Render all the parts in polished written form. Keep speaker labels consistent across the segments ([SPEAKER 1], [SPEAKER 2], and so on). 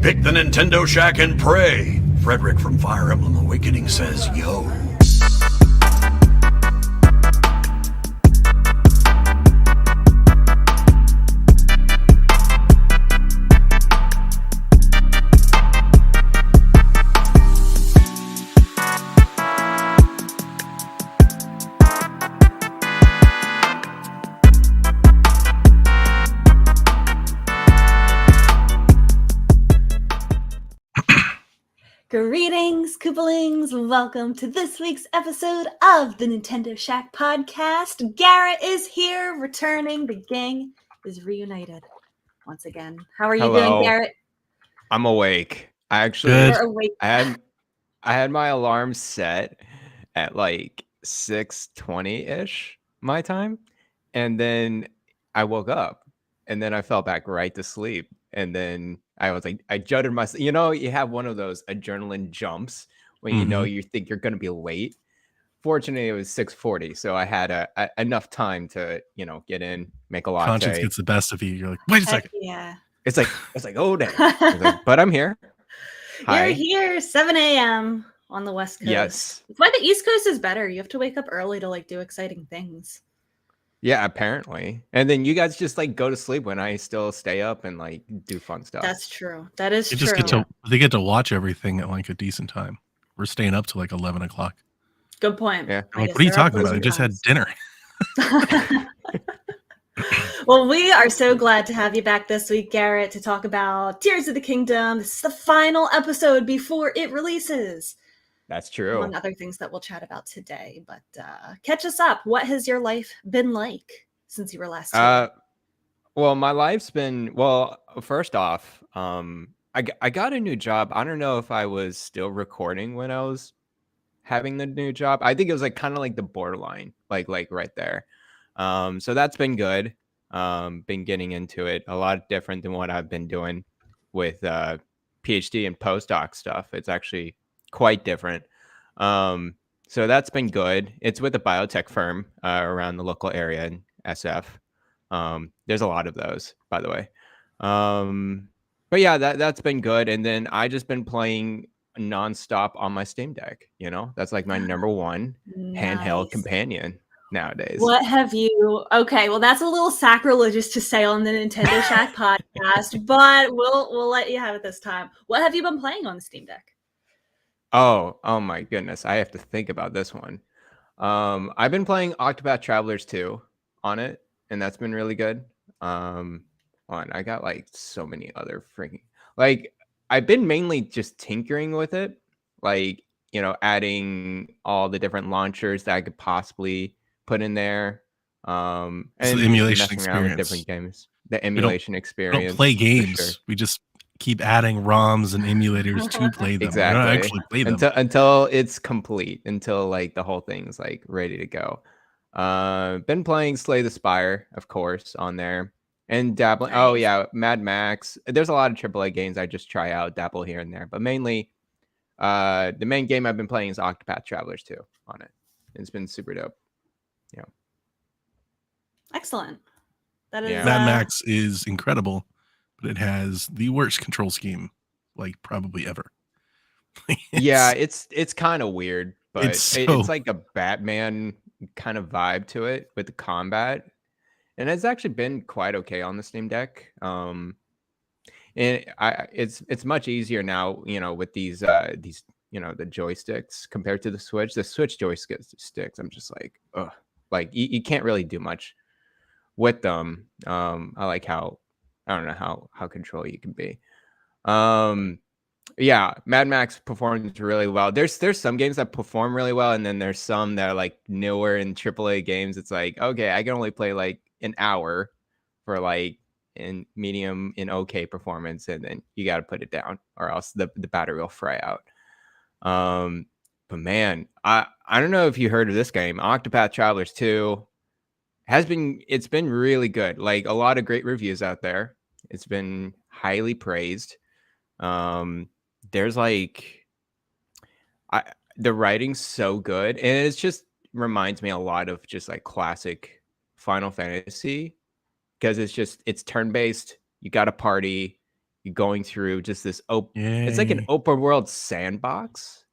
[SPEAKER 1] Pick the Nintendo Shack and pray. Frederick from Fire Emblem Awakening says, yo.
[SPEAKER 2] Greetings, Koopalings! Welcome to this week's episode of the Nintendo Shack podcast. Garrett is here, returning. The gang is reunited once again. How are you doing, Garrett?
[SPEAKER 3] I'm awake. I actually
[SPEAKER 2] You're awake.
[SPEAKER 3] I had my alarm set at like 6:20-ish my time, and then I woke up, and then I fell back right to sleep, and then I was like, I judged myself. You know, you have one of those adrenaline jumps when you know you think you're gonna be late. Fortunately, it was 6:40, so I had enough time to get in, make a latte.
[SPEAKER 4] Conscience gets the best of you. You're like, wait a second.
[SPEAKER 2] Yeah.
[SPEAKER 3] It's like oh damn. But I'm here. Hi.
[SPEAKER 2] You're here, 7 a.m. on the West Coast.
[SPEAKER 3] Yes.
[SPEAKER 2] That's why the East Coast is better. You have to wake up early to do exciting things.
[SPEAKER 3] Yeah, apparently. And then you guys just go to sleep when I still stay up and do fun stuff.
[SPEAKER 2] That's true. That is true.
[SPEAKER 4] They get to watch everything at a decent time. We're staying up to 11 o'clock.
[SPEAKER 2] Good point.
[SPEAKER 3] Yeah.
[SPEAKER 4] What are you talking about? I just had dinner.
[SPEAKER 2] Well, we are so glad to have you back this week, Garrett, to talk about Tears of the Kingdom. This is the final episode before it releases.
[SPEAKER 3] That's true.
[SPEAKER 2] Among other things that we'll chat about today. But catch us up. What has your life been like since you were last here?
[SPEAKER 3] Well, my life's been, first off, I got a new job. I don't know if I was still recording when I was having the new job. I think it was kind of the borderline, like right there. So that's been good. Been getting into it a lot different than what I've been doing with PhD and postdoc stuff. It's actually quite different. So that's been good. It's with a biotech firm around the local area in SF. There's a lot of those, by the way. But yeah, that's been good. And then I just been playing nonstop on my Steam Deck. That's my number one handheld companion nowadays.
[SPEAKER 2] What have you? Okay, well, that's a little sacrilegious to say on the Nintendo Shack podcast, but we'll let you have it this time. What have you been playing on the Steam Deck?
[SPEAKER 3] Oh my goodness, I have to think about this one. I've been playing Octopath Travelers 2 on it, and that's been really good. I got so many other freaking I've been mainly just tinkering with it, adding all the different launchers that I could possibly put in there. And
[SPEAKER 4] the emulation
[SPEAKER 3] messing around with
[SPEAKER 4] experience.
[SPEAKER 3] different games. The emulation experience.
[SPEAKER 4] We don't play games.
[SPEAKER 3] Sure.
[SPEAKER 4] We just keep adding ROMs and emulators to play them.
[SPEAKER 3] Exactly.
[SPEAKER 4] We don't actually play them.
[SPEAKER 3] Until it's complete, until the whole thing's ready to go. Been playing Slay the Spire, of course, on there. And dabbling.
[SPEAKER 2] Nice.
[SPEAKER 3] Oh yeah, Mad Max. There's a lot of AAA games I just try out, dabble here and there. But mainly, the main game I've been playing is Octopath Travelers 2 on it. It's been super dope. Yeah.
[SPEAKER 2] Excellent. That is
[SPEAKER 4] Mad Max is incredible, but it has the worst control scheme probably ever.
[SPEAKER 3] Yeah, it's kind of weird, but
[SPEAKER 4] it's
[SPEAKER 3] like a Batman kind of vibe to it with the combat. And it's actually been quite okay on the Steam Deck. And it's much easier now, with these the joysticks compared to the Switch. The Switch joysticks, I'm just ugh. You can't really do much with them. I like how, I don't know how control you can be. Yeah, Mad Max performs really well. There's some games that perform really well, and then there's some that are newer in AAA games. It's okay, I can only play an hour for in medium in okay performance, and then you got to put it down or else the battery will fry out. But man, I don't know if you heard of this game, Octopath Travelers 2. It's been really good. A lot of great reviews out there. It's been highly praised. There's the writing's so good, and it's just reminds me a lot of just classic Final Fantasy, because it's turn-based. You got a party, going through just this it's like an open world sandbox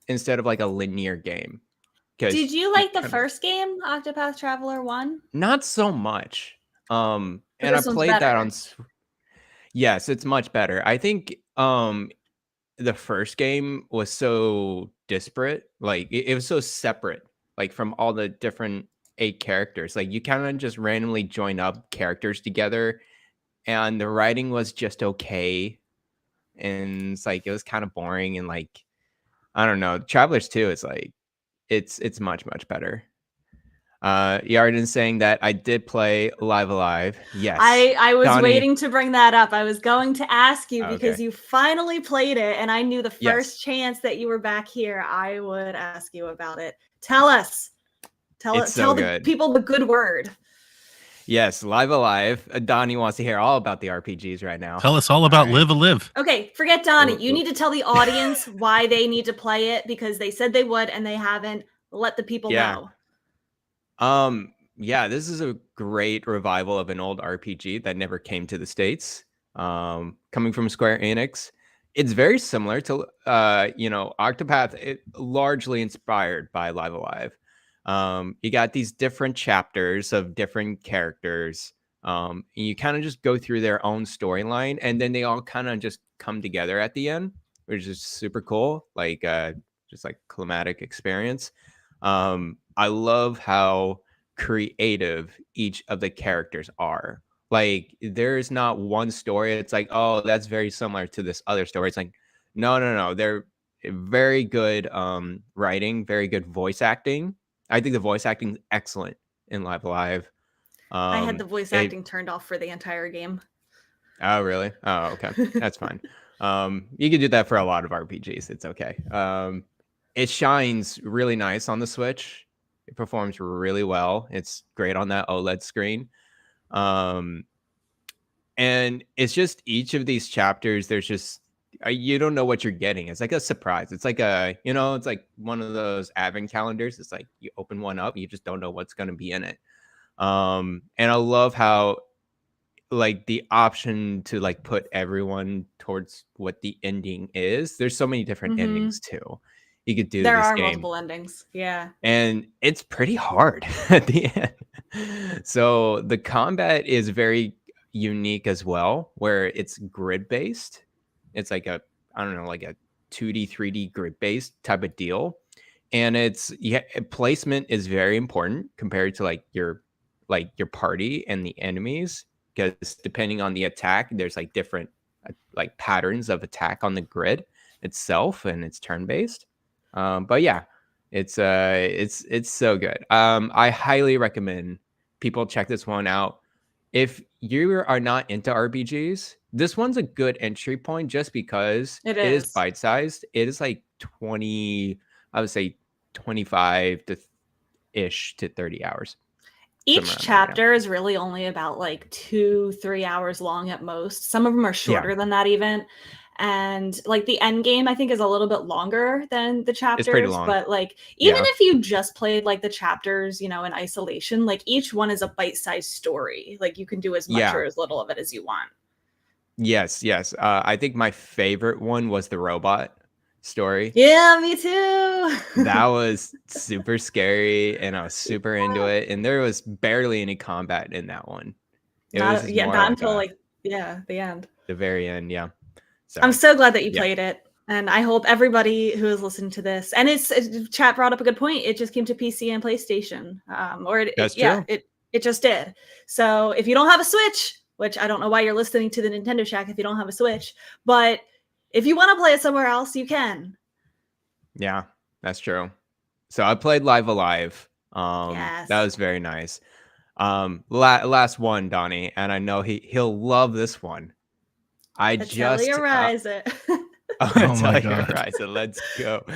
[SPEAKER 3] instead of like a linear game.
[SPEAKER 2] Did you like the first game, Octopath Traveler 1?
[SPEAKER 3] Not so much. And I
[SPEAKER 2] this one's
[SPEAKER 3] played that
[SPEAKER 2] better.
[SPEAKER 3] on Yes, it's much better. I think the first game was so disparate, like it was so separate, like from all the different 8 characters. Like you kind of just randomly join up characters together, and the writing was just okay, and it's like it was kind of boring, and like I don't know. Travelers 2 is like it's much better. Yarden saying that I did play Live Alive. Yes.
[SPEAKER 2] I was
[SPEAKER 3] Donnie,
[SPEAKER 2] waiting to bring that up. I was going to ask you because
[SPEAKER 3] Okay.
[SPEAKER 2] you finally played it, and I knew the
[SPEAKER 3] Yes.
[SPEAKER 2] first chance that you were back here, I would ask you about it. Tell us.
[SPEAKER 3] It's so
[SPEAKER 2] Tell the
[SPEAKER 3] good.
[SPEAKER 2] people the good word.
[SPEAKER 3] Yes, Live Alive. Donnie wants to hear all about the RPGs right now.
[SPEAKER 4] Tell us all about
[SPEAKER 3] All right.
[SPEAKER 4] Live Alive.
[SPEAKER 2] Okay, forget Donnie.
[SPEAKER 3] Well,
[SPEAKER 2] You need to tell the audience why they need to play it, because they said they would and they haven't. Let the people know.
[SPEAKER 3] Yeah, this is a great revival of an old RPG that never came to the States. Coming from Square Enix. It's very similar to Octopath, largely inspired by Live Alive. You got these different chapters of different characters. And you kind of just go through their own storyline, and then they all kind of just come together at the end, which is super cool. Like just like climatic experience. I love how creative each of the characters are. Like there's not one story it's like, oh, that's very similar to this other story. It's like no, they're very good writing, very good voice acting. I think the voice acting is excellent in Live Alive.
[SPEAKER 2] I had the voice acting turned off for the entire game.
[SPEAKER 3] Oh really? Oh, okay. That's fine. You can do that for a lot of RPGs. It's okay. It shines really nice on the Switch. It performs really well. It's great on that OLED screen. And it's just each of these chapters, there's just you don't know what you're getting. It's like a surprise. It's like it's like one of those advent calendars. It's like you open one up, you just don't know what's going to be in it. And I love how like the option to like put everyone towards what the ending is. There's so many different endings too. You could do
[SPEAKER 2] there
[SPEAKER 3] this
[SPEAKER 2] are
[SPEAKER 3] game.
[SPEAKER 2] multiple endings. Yeah.
[SPEAKER 3] And it's pretty hard at the end. So the combat is very unique as well, where it's grid based. It's like a 2D, 3D grid based type of deal. And placement is very important compared to like your party and the enemies, because depending on the attack, there's like different like patterns of attack on the grid itself, and it's turn based. But yeah, it's so good. I highly recommend people check this one out. If you are not into RPGs, this one's a good entry point just because it is bite-sized. It is like 20, I would say 25 to 30 hours.
[SPEAKER 2] Each chapter is really only about like 2-3 hours long at most. Some of them are shorter than that even. And like the end game, I think, is a little bit longer than the chapters.
[SPEAKER 3] It's pretty long.
[SPEAKER 2] But like even if you just played like the chapters, in isolation, like each one is a bite-sized story. Like you can do as much or as little of it as you want.
[SPEAKER 3] Yes. I think my favorite one was the robot story.
[SPEAKER 2] Yeah, me too.
[SPEAKER 3] That was super scary, and I was super into it. And there was barely any combat in that one.
[SPEAKER 2] Not until the end.
[SPEAKER 3] The very end, yeah. So,
[SPEAKER 2] I'm so glad that you played it, and I hope everybody who is listening to this, and chat brought up a good point. It just came to PC and PlayStation, it just did. So if you don't have a Switch, which I don't know why you're listening to the Nintendo Shack if you don't have a Switch, but if you want to play it somewhere else, you can.
[SPEAKER 3] Yeah, that's true. So I played Live Alive. That was very nice. Last one, Donnie, and I know he'll love this one.
[SPEAKER 2] Atelier Ryse it.
[SPEAKER 3] Atelier Ryse it. Let's go.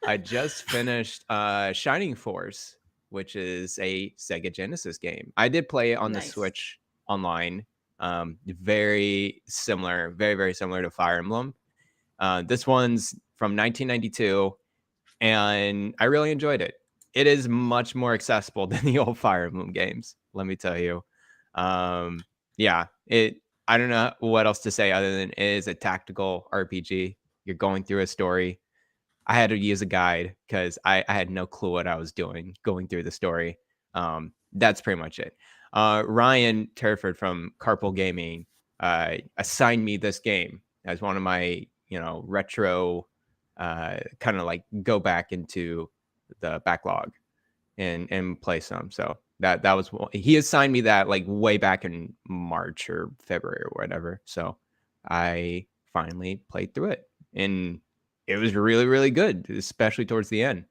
[SPEAKER 3] I just finished Shining Force, which is a Sega Genesis game. I did play it on the Switch online. Very similar, very, very similar to Fire Emblem. This one's from 1992, and I really enjoyed it. It is much more accessible than the old Fire Emblem games, let me tell you. I don't know what else to say other than it is a tactical RPG. You're going through a story. I had to use a guide because I had no clue what I was doing going through the story. That's pretty much it. Ryan Turford from Carpal Gaming assigned me this game as one of my, retro kind of like go back into the backlog and play some. So that was, he assigned me that like way back in March or February or whatever. So I finally played through it, and it was really, really good, especially towards the end.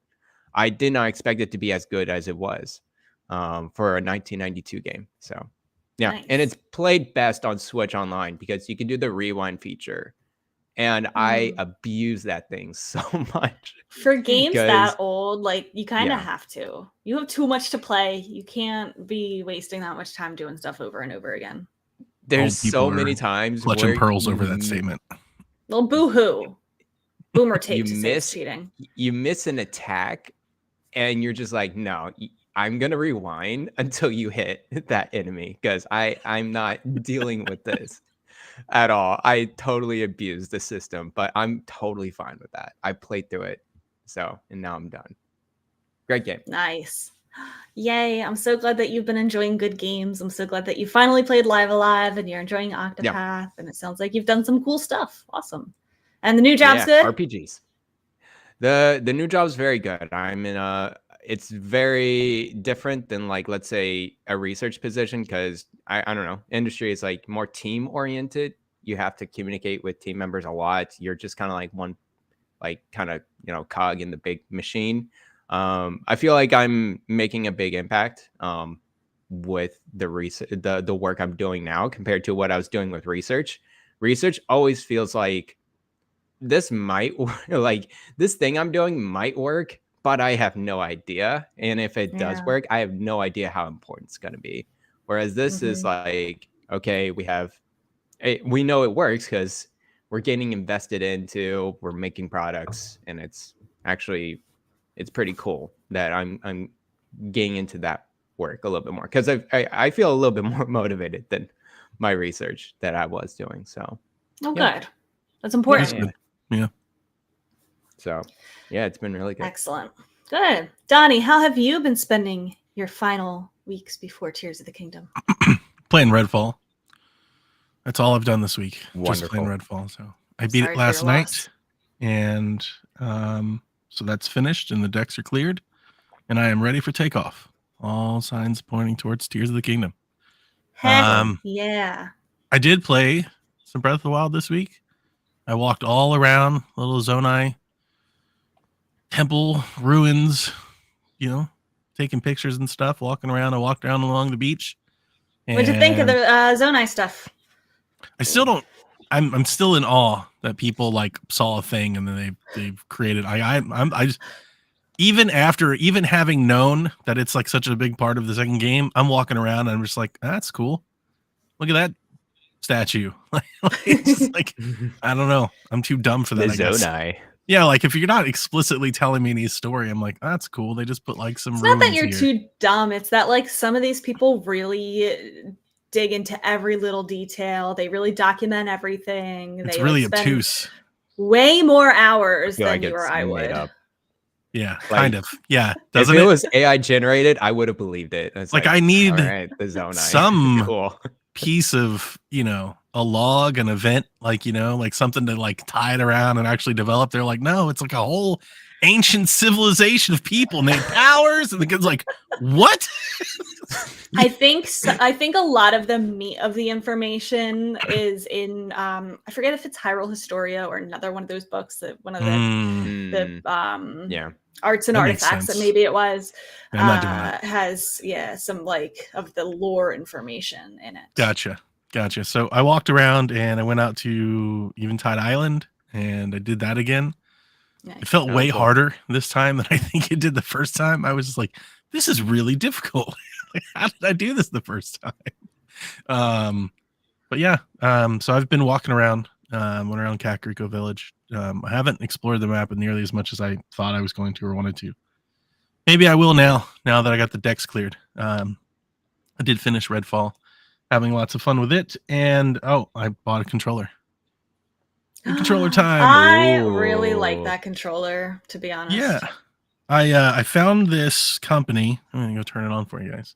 [SPEAKER 3] I did not expect it to be as good as it was for a 1992 game. So yeah,
[SPEAKER 2] Nice.
[SPEAKER 3] and it's played best on Switch Online because you can do the rewind feature. And I abuse that thing so much.
[SPEAKER 2] For games that
[SPEAKER 3] Because-
[SPEAKER 2] old, like you kind of
[SPEAKER 3] Yeah.
[SPEAKER 2] have to. You have too much to play. You can't be wasting that much time doing stuff over and over again.
[SPEAKER 3] There's
[SPEAKER 4] people
[SPEAKER 3] so
[SPEAKER 4] are
[SPEAKER 3] many times
[SPEAKER 4] Clutching
[SPEAKER 3] where
[SPEAKER 4] pearls over
[SPEAKER 3] you
[SPEAKER 4] that statement.
[SPEAKER 2] Well, boo-hoo. Boomer tape
[SPEAKER 3] You
[SPEAKER 2] to say it's
[SPEAKER 3] miss-
[SPEAKER 2] cheating.
[SPEAKER 3] you miss an attack and you're just like, no, I'm gonna rewind until you hit that enemy because I'm not dealing with this at all. I totally abuse the system, but I'm totally fine with that. I played through it, and now I'm done. Great game.
[SPEAKER 2] Nice. Yay. I'm so glad that you've been enjoying good games. I'm so glad that you finally played Live Alive and you're enjoying Octopath. And it sounds like you've done some cool stuff. Awesome. And the new job's good?
[SPEAKER 3] RPGs. The new job's very good. I'm in it's very different than like, let's say, a research position because I don't know, industry is like more team oriented. You have to communicate with team members a lot. You're just kind of like one, like kind of, cog in the big machine. I feel like I'm making a big impact with the work I'm doing now compared to what I was doing with research. Research always feels like this might like this thing I'm doing might work, but I have no idea. And if it does
[SPEAKER 2] Yeah.
[SPEAKER 3] work, I have no idea how important it's going to be. Whereas this is like, okay, we know it works because we're getting invested into, we're making products, and it's pretty cool that I'm getting into that work a little bit more because I feel a little bit more motivated than my research that I was doing. So
[SPEAKER 2] Oh,
[SPEAKER 3] Yeah.
[SPEAKER 2] good. That's important.
[SPEAKER 4] That's good. Yeah.
[SPEAKER 3] So yeah, it's been really good.
[SPEAKER 2] Excellent. Good. Donnie, how have you been spending your final weeks before Tears of the Kingdom?
[SPEAKER 4] Playing Redfall. That's all I've done this week. Just
[SPEAKER 3] Wonderful.
[SPEAKER 4] playing Redfall. So I beat
[SPEAKER 2] Sorry
[SPEAKER 4] it
[SPEAKER 2] for
[SPEAKER 4] last
[SPEAKER 2] your
[SPEAKER 4] night,
[SPEAKER 2] loss.
[SPEAKER 4] and so that's finished, and the decks are cleared, and I am ready for takeoff. All signs pointing towards Tears of the Kingdom.
[SPEAKER 2] Heck yeah.
[SPEAKER 4] I did play some Breath of the Wild this week. I walked all around little Zonai temple ruins, taking pictures and stuff, walking around. I walked around along the beach.
[SPEAKER 2] What'd you think of the Zonai stuff?
[SPEAKER 4] I still don't. I'm still in awe that people like saw a thing and then they've created. I just even having known that it's like such a big part of the second game, I'm walking around and I'm just like, that's cool. Look at that statue. It's just like, I don't know. I'm too dumb for that.
[SPEAKER 3] The
[SPEAKER 4] I guess.
[SPEAKER 3] Zonai.
[SPEAKER 4] Yeah, like if you're not explicitly telling me any story, I'm like, that's cool. They just put like some.
[SPEAKER 2] It's not that you're
[SPEAKER 4] ruins here.
[SPEAKER 2] too dumb. It's that like some of these people really dig into every little detail. They really document everything.
[SPEAKER 4] It's
[SPEAKER 2] They
[SPEAKER 4] really
[SPEAKER 2] like, spend
[SPEAKER 4] obtuse.
[SPEAKER 2] way more hours
[SPEAKER 3] feel
[SPEAKER 2] than
[SPEAKER 3] like
[SPEAKER 2] you or
[SPEAKER 3] it's
[SPEAKER 2] I
[SPEAKER 3] made
[SPEAKER 2] would.
[SPEAKER 3] up.
[SPEAKER 4] Yeah,
[SPEAKER 3] Like,
[SPEAKER 4] kind of. Yeah,
[SPEAKER 3] If
[SPEAKER 4] doesn't
[SPEAKER 3] it
[SPEAKER 4] it?
[SPEAKER 3] was AI generated, I would have believed it. It's
[SPEAKER 4] Like, I need
[SPEAKER 3] all right, the Zonai.
[SPEAKER 4] some
[SPEAKER 3] cool.
[SPEAKER 4] piece of a log, an event, like something to like tie it around and actually develop. They're like, no, it's like a whole ancient civilization of people and they have powers, and the kid's like, what?
[SPEAKER 2] I think a lot of the meat of the information is in I forget if it's Hyrule Historia or another one of those books that one of the
[SPEAKER 3] Mm, yeah.
[SPEAKER 2] arts and
[SPEAKER 4] That makes
[SPEAKER 2] artifacts that
[SPEAKER 4] sense.
[SPEAKER 2] maybe it was
[SPEAKER 4] Yeah, I'm not doing that.
[SPEAKER 2] has some like of the lore information in it.
[SPEAKER 4] Gotcha. So I walked around and I went out to Eventide Island and I did that again.
[SPEAKER 2] Nice.
[SPEAKER 4] It felt
[SPEAKER 3] Oh,
[SPEAKER 4] way
[SPEAKER 3] cool.
[SPEAKER 4] harder this time than I think it did the first time. I was just like, this is really difficult. Like, how did I do this the first time? But yeah, so I've been walking around, went around Kakariko Village. I haven't explored the map nearly as much as I thought I was going to or wanted to. Maybe I will now that I got the decks cleared. I did finish Redfall. having lots of fun with it. And I bought a controller. New controller time.
[SPEAKER 2] I really like
[SPEAKER 3] Ooh.
[SPEAKER 2] that controller, to be honest.
[SPEAKER 4] Yeah. I found this company. I'm gonna go turn it on for you guys.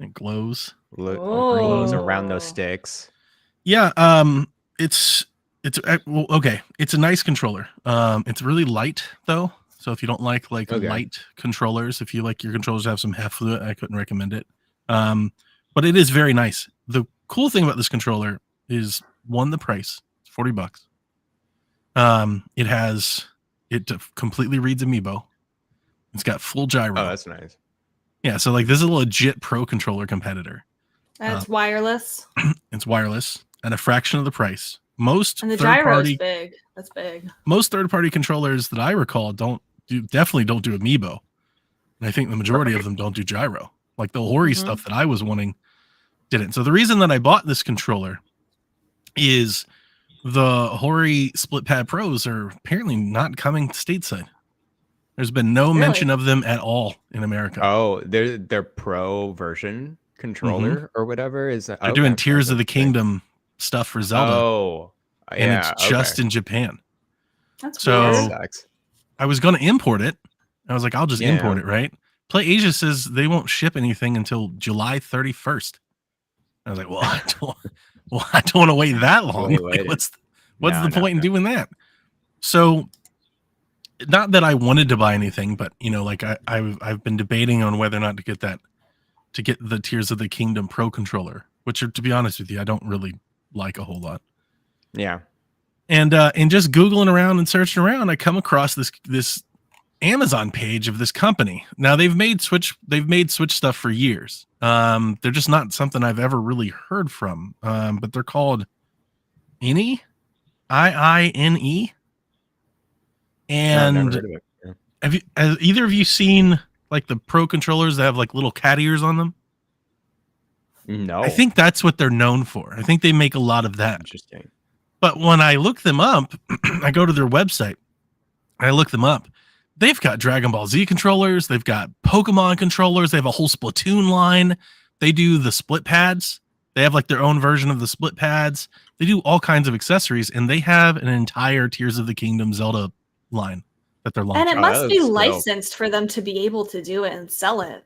[SPEAKER 4] It glows.
[SPEAKER 3] Glows around
[SPEAKER 2] Oh.
[SPEAKER 3] those sticks.
[SPEAKER 4] Yeah, it's well, okay. It's a nice controller. It's really light though. So if you don't like
[SPEAKER 3] Okay.
[SPEAKER 4] light controllers, if you like your controllers to have some heft to it, I couldn't recommend it. But it is very nice. The cool thing about this controller is the price. It's $40. It completely reads Amiibo. It's got full gyro.
[SPEAKER 3] Oh, that's nice.
[SPEAKER 4] Yeah, so like this is a legit pro controller competitor.
[SPEAKER 2] It's wireless.
[SPEAKER 4] It's wireless at a fraction of the price. Most
[SPEAKER 2] And the
[SPEAKER 4] third
[SPEAKER 2] gyro's
[SPEAKER 4] party
[SPEAKER 2] big. That's big.
[SPEAKER 4] most third-party controllers that I recall definitely don't do Amiibo. And I think the majority of them don't do gyro. Like the Hori stuff that I was wanting didn't. So the reason that I bought this controller is the Hori Split Pad Pros are apparently not coming stateside. There's been no
[SPEAKER 2] Really?
[SPEAKER 4] mention of them at all in America.
[SPEAKER 3] Oh, their pro version controller or whatever is
[SPEAKER 4] They're doing Tears of the Kingdom stuff for Zelda.
[SPEAKER 3] Oh,
[SPEAKER 4] and
[SPEAKER 3] yeah,
[SPEAKER 4] it's just in Japan.
[SPEAKER 2] That's
[SPEAKER 4] So-
[SPEAKER 2] weird.
[SPEAKER 3] that sucks.
[SPEAKER 4] I was going to import it. I was like, I'll just
[SPEAKER 3] Yeah.
[SPEAKER 4] import it, right? Play Asia says they won't ship anything until July 31st. I was like, well, I don't want to wait that long.
[SPEAKER 3] Wait,
[SPEAKER 4] Like,
[SPEAKER 3] wait.
[SPEAKER 4] what's
[SPEAKER 3] No,
[SPEAKER 4] the point in doing that? So, not that I wanted to buy anything, but like I've been debating on whether or not to get the Tears of the Kingdom Pro controller, which, to be honest with you, I don't really like a whole lot.
[SPEAKER 3] Yeah.
[SPEAKER 4] And just Googling around and searching around, I come across this Amazon page of this company. Now they've made Switch stuff for years. They're just not something I've ever really heard from. But they're called INE, IINE.
[SPEAKER 3] No, I've never
[SPEAKER 4] And
[SPEAKER 3] heard of it. Yeah.
[SPEAKER 4] has either of you seen like the Pro controllers that have like little cat ears on them?
[SPEAKER 3] No.
[SPEAKER 4] I think that's what they're known for. I think they make a lot of that.
[SPEAKER 3] Interesting.
[SPEAKER 4] But when I look them up, I go to their website. I look them up. They've got Dragon Ball Z controllers. They've got Pokemon controllers. They have a whole Splatoon line. They do the split pads. They have like their own version of the split pads. They do all kinds of accessories, and they have an entire Tears of the Kingdom Zelda line that they're launching.
[SPEAKER 2] And it
[SPEAKER 3] Oh,
[SPEAKER 2] must
[SPEAKER 3] that
[SPEAKER 2] be
[SPEAKER 3] looks dope.
[SPEAKER 2] licensed for them to be able to do it and sell it.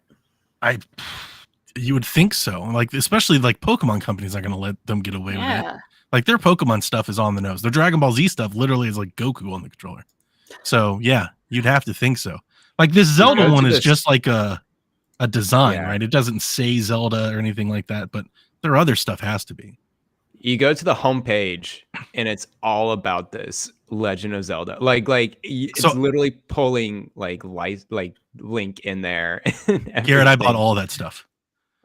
[SPEAKER 4] You would think so. Like, especially like Pokemon companies aren't going to let them get away with it.
[SPEAKER 2] Yeah.
[SPEAKER 4] Like their Pokemon stuff is on the nose. Their Dragon Ball Z stuff literally is like Goku on the controller. So yeah, you'd have to think so. Like this Zelda
[SPEAKER 3] go
[SPEAKER 4] one
[SPEAKER 3] to
[SPEAKER 4] is
[SPEAKER 3] this-
[SPEAKER 4] just like a design,
[SPEAKER 3] Yeah.
[SPEAKER 4] right? It doesn't say Zelda or anything like that, but their other stuff has to be.
[SPEAKER 3] You go to the homepage and it's all about this Legend of Zelda. It's
[SPEAKER 4] So-
[SPEAKER 3] literally pulling like Link in there. and
[SPEAKER 4] Garrett, I bought
[SPEAKER 3] everything.
[SPEAKER 4] all that stuff.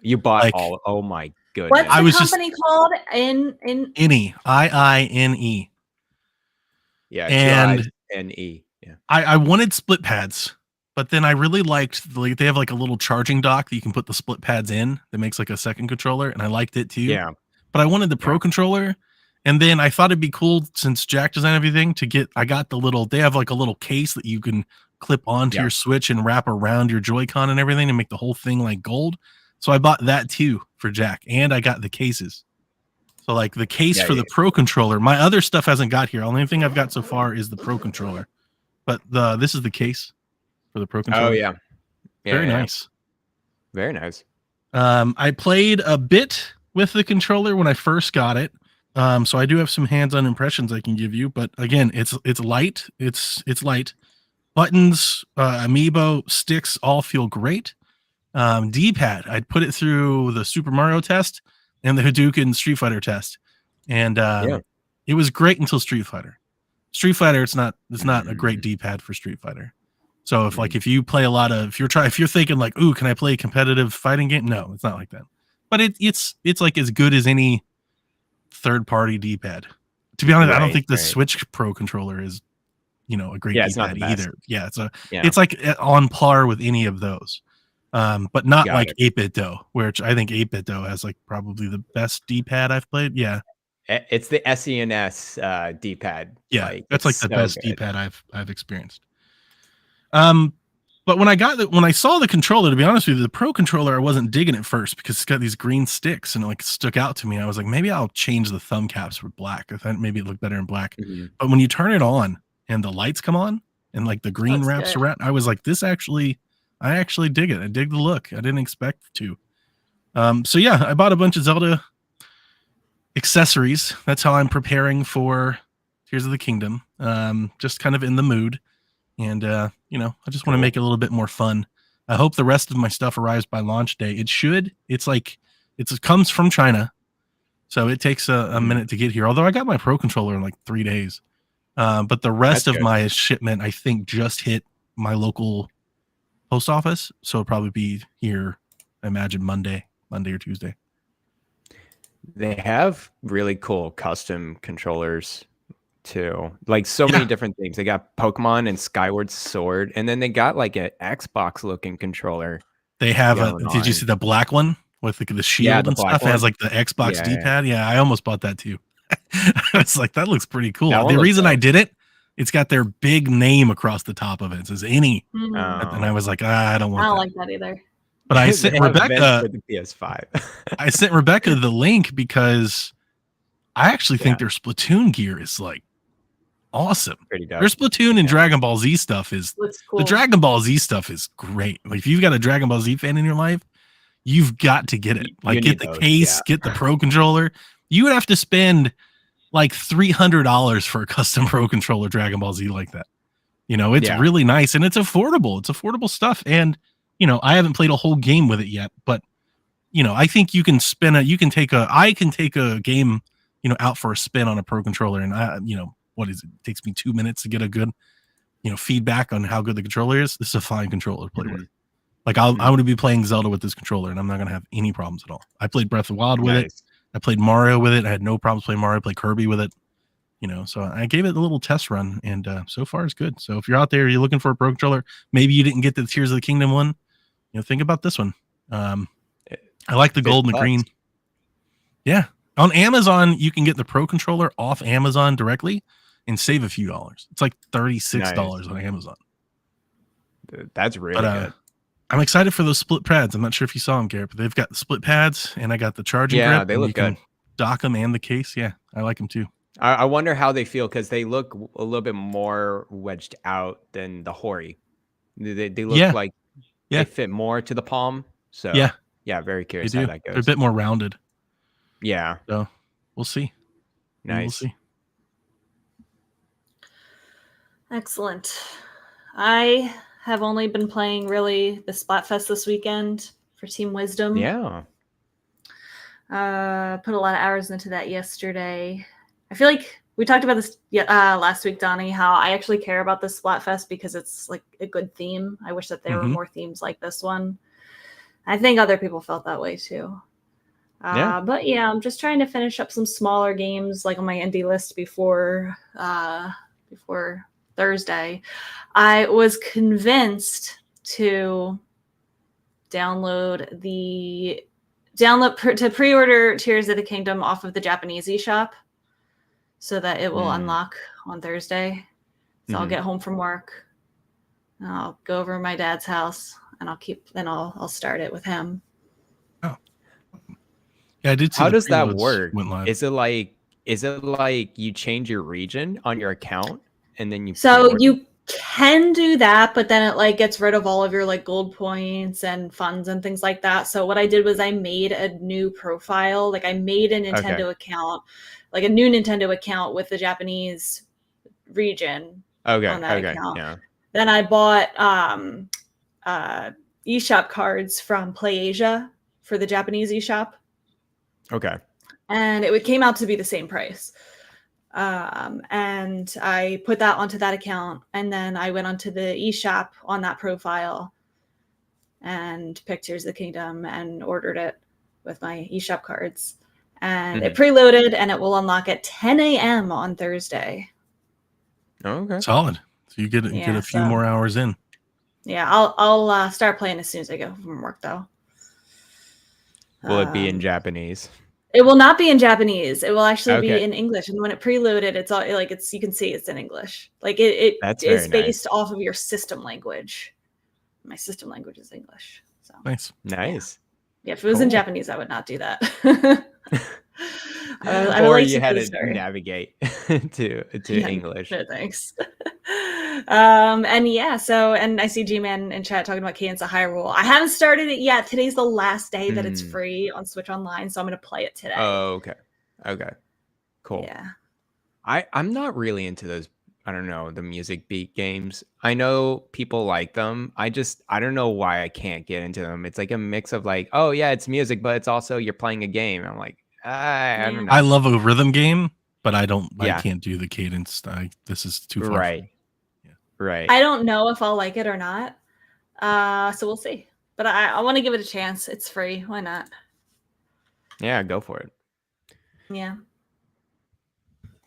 [SPEAKER 3] You bought
[SPEAKER 4] like-
[SPEAKER 3] all. Oh my goodness.
[SPEAKER 2] What's
[SPEAKER 4] I
[SPEAKER 2] the
[SPEAKER 4] was just-
[SPEAKER 2] company called? In
[SPEAKER 4] INE, IINE.
[SPEAKER 3] Yeah.
[SPEAKER 4] and-
[SPEAKER 3] N-E. Yeah.
[SPEAKER 4] I wanted split pads, but then I really liked they have like a little charging dock that you can put the split pads in that makes like a second controller, and I liked it too.
[SPEAKER 3] Yeah.
[SPEAKER 4] But I wanted the Pro controller, and then I thought it'd be cool since Jack designed everything I got they have like a little case that you can clip onto
[SPEAKER 3] Yeah.
[SPEAKER 4] your Switch and wrap around your Joy-Con and everything and make the whole thing like gold. So I bought that too for Jack, and I got the cases. So like the case
[SPEAKER 3] Yeah,
[SPEAKER 4] for
[SPEAKER 3] yeah.
[SPEAKER 4] the Pro controller, my other stuff hasn't got here. Only thing I've got so far is the Pro controller, but this is the case for the Pro controller.
[SPEAKER 3] Oh yeah. Yeah,
[SPEAKER 4] Very
[SPEAKER 3] yeah.
[SPEAKER 4] nice.
[SPEAKER 3] Very nice.
[SPEAKER 4] I played a bit with the controller when I first got it. So I do have some hands-on impressions I can give you, but again, it's light. It's light. Buttons, amiibo, sticks all feel great. D-pad, I'd put it through the Super Mario test and the Hadouken Street Fighter test. And it was great until Street Fighter. Street Fighter, it's not a great D-pad for Street Fighter. So if you play a lot of, if you're thinking like, ooh, can I play a competitive fighting game? No, it's not like that. But it's like as good as any third-party D-pad. To be honest, I don't
[SPEAKER 3] Right,
[SPEAKER 4] think the
[SPEAKER 3] right.
[SPEAKER 4] Switch Pro controller is, a great
[SPEAKER 3] Yeah, it's not
[SPEAKER 4] D-pad
[SPEAKER 3] the best.
[SPEAKER 4] either. Yeah,
[SPEAKER 3] Yeah.
[SPEAKER 4] it's like on par with any of those. But not
[SPEAKER 3] Got
[SPEAKER 4] like
[SPEAKER 3] it.
[SPEAKER 4] 8-Bit Do, which I think 8-Bit Do has like probably the best D-pad I've played. Yeah.
[SPEAKER 3] It's the SENS D-pad.
[SPEAKER 4] Yeah, that's like
[SPEAKER 3] it's
[SPEAKER 4] the
[SPEAKER 3] so
[SPEAKER 4] best
[SPEAKER 3] good.
[SPEAKER 4] D-pad I've experienced. But when I saw the controller, to be honest with you, the Pro controller, I wasn't digging at first because it's got these green sticks and it like stuck out to me. I was like, maybe I'll change the thumb caps for black. I thought maybe it looked better in black.
[SPEAKER 3] Mhm.
[SPEAKER 4] But when you turn it on and the lights come on and like the green
[SPEAKER 2] Looks
[SPEAKER 4] wraps
[SPEAKER 2] good.
[SPEAKER 4] around, I was like, I actually dig it. I dig the look. I didn't expect to. So yeah, I bought a bunch of Zelda accessories. That's how I'm preparing for Tears of the Kingdom. Just kind of in the mood. And I just want to
[SPEAKER 3] Cool.
[SPEAKER 4] make it a little bit more fun. I hope the rest of my stuff arrives by launch day. It should. It comes from China, so it takes a minute to get here. Although I got my Pro controller in like 3 days, but the rest
[SPEAKER 3] That's
[SPEAKER 4] of
[SPEAKER 3] good.
[SPEAKER 4] my shipment, I think, just hit my local post office. So it'll probably be here, I imagine, Monday or Tuesday.
[SPEAKER 3] They have really cool custom controllers too. Like so many different things. They got Pokemon and Skyward Sword, and then they got like an Xbox looking controller.
[SPEAKER 4] They have
[SPEAKER 3] going
[SPEAKER 4] did you
[SPEAKER 3] on.
[SPEAKER 4] see the black one with the shield
[SPEAKER 3] the
[SPEAKER 4] and
[SPEAKER 3] black
[SPEAKER 4] stuff? It has
[SPEAKER 3] one.
[SPEAKER 4] like the Xbox
[SPEAKER 3] Yeah, yeah.
[SPEAKER 4] D-pad. Yeah, I almost bought that too. I was like, that looks pretty cool.
[SPEAKER 3] That one
[SPEAKER 4] The
[SPEAKER 3] looks
[SPEAKER 4] reason I
[SPEAKER 3] dope.
[SPEAKER 4] did it, it's got their big name across the top of it. It says any.
[SPEAKER 2] Mhm.
[SPEAKER 4] And I was like, I don't
[SPEAKER 2] I
[SPEAKER 4] want
[SPEAKER 2] don't
[SPEAKER 4] that.
[SPEAKER 2] like that either.
[SPEAKER 4] But I
[SPEAKER 3] They
[SPEAKER 4] sent
[SPEAKER 3] have vents
[SPEAKER 4] Rebecca
[SPEAKER 3] for the PS5.
[SPEAKER 4] I sent Rebecca the link because I actually think
[SPEAKER 3] Yeah.
[SPEAKER 4] their Splatoon gear is like awesome.
[SPEAKER 3] Pretty dope.
[SPEAKER 4] Their Splatoon and
[SPEAKER 3] Yeah.
[SPEAKER 4] Dragon Ball Z stuff is
[SPEAKER 2] Looks cool.
[SPEAKER 4] the Dragon Ball Z stuff is great. Like if you've got a Dragon Ball Z fan in your life, you've got to get it.
[SPEAKER 3] You
[SPEAKER 4] Like
[SPEAKER 3] need
[SPEAKER 4] get the
[SPEAKER 3] those,
[SPEAKER 4] case,
[SPEAKER 3] yeah.
[SPEAKER 4] get the Pro controller. You would have to spend like $300 for a custom Pro controller Dragon Ball Z like that. It's
[SPEAKER 3] Yeah.
[SPEAKER 4] really nice and it's affordable. It's affordable stuff. And I haven't played a whole game with it yet, but I think you can I can take a game, out for a spin on a Pro controller, and what is it? It takes me 2 minutes to get a good, feedback on how good the controller is. This is a fine controller to play with. Like I'm going to be playing Zelda with this controller, and I'm not going to have any problems at all. I played Breath of the Wild with it.
[SPEAKER 3] Nice.
[SPEAKER 4] I played Mario with it. I had no problems playing Mario. I played Kirby with it. So I gave it a little test run, and so far it's good. So if you're out there, you're looking for a Pro controller, maybe you didn't get the Tears of the Kingdom one, think about this one. I like the gold and the green. Yeah. On Amazon, you can get the Pro controller off Amazon directly and save a few dollars. It's like $36 on Amazon.
[SPEAKER 3] That's really good.
[SPEAKER 4] I'm excited for those split pads. I'm not sure if you saw them, Garrett, but they've got the split pads, and I got the charging
[SPEAKER 3] Yeah,
[SPEAKER 4] grip.
[SPEAKER 3] they
[SPEAKER 4] and
[SPEAKER 3] look
[SPEAKER 4] you can
[SPEAKER 3] good.
[SPEAKER 4] dock them and the case. Yeah, I like them too.
[SPEAKER 3] I wonder how they feel because they look a little bit more wedged out than the Hori. They look
[SPEAKER 4] Yeah.
[SPEAKER 3] like
[SPEAKER 4] Yeah.
[SPEAKER 3] they fit more to the palm. So
[SPEAKER 4] Yeah.
[SPEAKER 3] very
[SPEAKER 4] They
[SPEAKER 3] curious
[SPEAKER 4] do.
[SPEAKER 3] how that
[SPEAKER 4] They're a
[SPEAKER 3] goes.
[SPEAKER 4] bit more rounded.
[SPEAKER 3] Yeah,
[SPEAKER 4] So we'll see. We'll
[SPEAKER 3] nice.
[SPEAKER 4] see.
[SPEAKER 2] Excellent. I have only been playing really the Splatfest this weekend for Team Wisdom.
[SPEAKER 3] Yeah,
[SPEAKER 2] Put a lot of hours into that yesterday. I feel like we talked about this last week, Donnie, how I actually care about this Splatfest because it's like a good theme. I wish that there were
[SPEAKER 4] Mhm.
[SPEAKER 2] more themes like this one. I think other people felt that way too.
[SPEAKER 3] Yeah.
[SPEAKER 2] But yeah, I'm just trying to finish up some smaller games like on my indie list before Thursday. I was convinced to to pre-order Tears of the Kingdom off of the Japanese eShop so that it will unlock on Thursday. So I'll
[SPEAKER 3] Mhm.
[SPEAKER 2] get home from work. And I'll go over to my dad's house and I'll start it with him.
[SPEAKER 4] Yeah, I did see
[SPEAKER 3] how
[SPEAKER 4] the
[SPEAKER 3] does that
[SPEAKER 4] preloads
[SPEAKER 3] work?
[SPEAKER 4] went live.
[SPEAKER 3] Is it like you change your region on your account and then you
[SPEAKER 2] So
[SPEAKER 3] pre-order?
[SPEAKER 2] you can do that, but then it like gets rid of all of your like gold points and funds and things like that. So what I did was I made a new profile. Like I made a Nintendo account, like a new Nintendo account with the Japanese region
[SPEAKER 3] Okay,
[SPEAKER 2] on that
[SPEAKER 3] okay,
[SPEAKER 2] account.
[SPEAKER 3] yeah.
[SPEAKER 2] Then I bought eShop cards from PlayAsia for the Japanese eShop.
[SPEAKER 3] Okay.
[SPEAKER 2] And it came out to be the same price. And I put that onto that account, and then I went onto the eShop on that profile and picked Tears of the Kingdom and ordered it with my eShop cards. And it preloaded, and it will unlock at 10 a.m. on Thursday.
[SPEAKER 3] Okay.
[SPEAKER 4] Solid. So you get a few more hours in.
[SPEAKER 2] Yeah, I'll start playing as soon as I get home from work, though.
[SPEAKER 3] Will it be in Japanese?
[SPEAKER 2] It will not be in Japanese. It will actually be
[SPEAKER 3] Okay.
[SPEAKER 2] in English. And when it preloaded, it's all like you can see it's in English. Like it
[SPEAKER 3] That's
[SPEAKER 2] is
[SPEAKER 3] very
[SPEAKER 2] based
[SPEAKER 3] nice.
[SPEAKER 2] off of your system language. My system language is English. So
[SPEAKER 4] Nice.
[SPEAKER 3] Nice.
[SPEAKER 2] yeah, if it was in
[SPEAKER 3] Cool.
[SPEAKER 2] Japanese, I would not do that. I would
[SPEAKER 3] Or
[SPEAKER 2] like
[SPEAKER 3] you
[SPEAKER 2] to
[SPEAKER 3] had
[SPEAKER 2] hear the
[SPEAKER 3] to
[SPEAKER 2] story.
[SPEAKER 3] navigate to
[SPEAKER 2] Yeah,
[SPEAKER 3] English.
[SPEAKER 2] no, thanks. And yeah, so and I see G-Man in chat talking about Cadence of Hyrule. I haven't started it yet. Today's the last day that it's free on Switch Online, so I'm gonna play it today.
[SPEAKER 3] Oh, okay. Cool.
[SPEAKER 2] Yeah.
[SPEAKER 3] I'm not really into those, I don't know, the music beat games. I know people like them. I don't know why I can't get into them. It's like a mix of like, oh yeah, it's music, but it's also you're playing a game. I'm like, I don't know.
[SPEAKER 4] I love a rhythm game, but I
[SPEAKER 3] Yeah.
[SPEAKER 4] can't do the cadence. This is too far.
[SPEAKER 3] Right.
[SPEAKER 4] For me.
[SPEAKER 3] Right.
[SPEAKER 2] I don't know if I'll like it or not. So we'll see. But I want to give it a chance. It's free. Why not?
[SPEAKER 3] Yeah, go for it.
[SPEAKER 2] Yeah.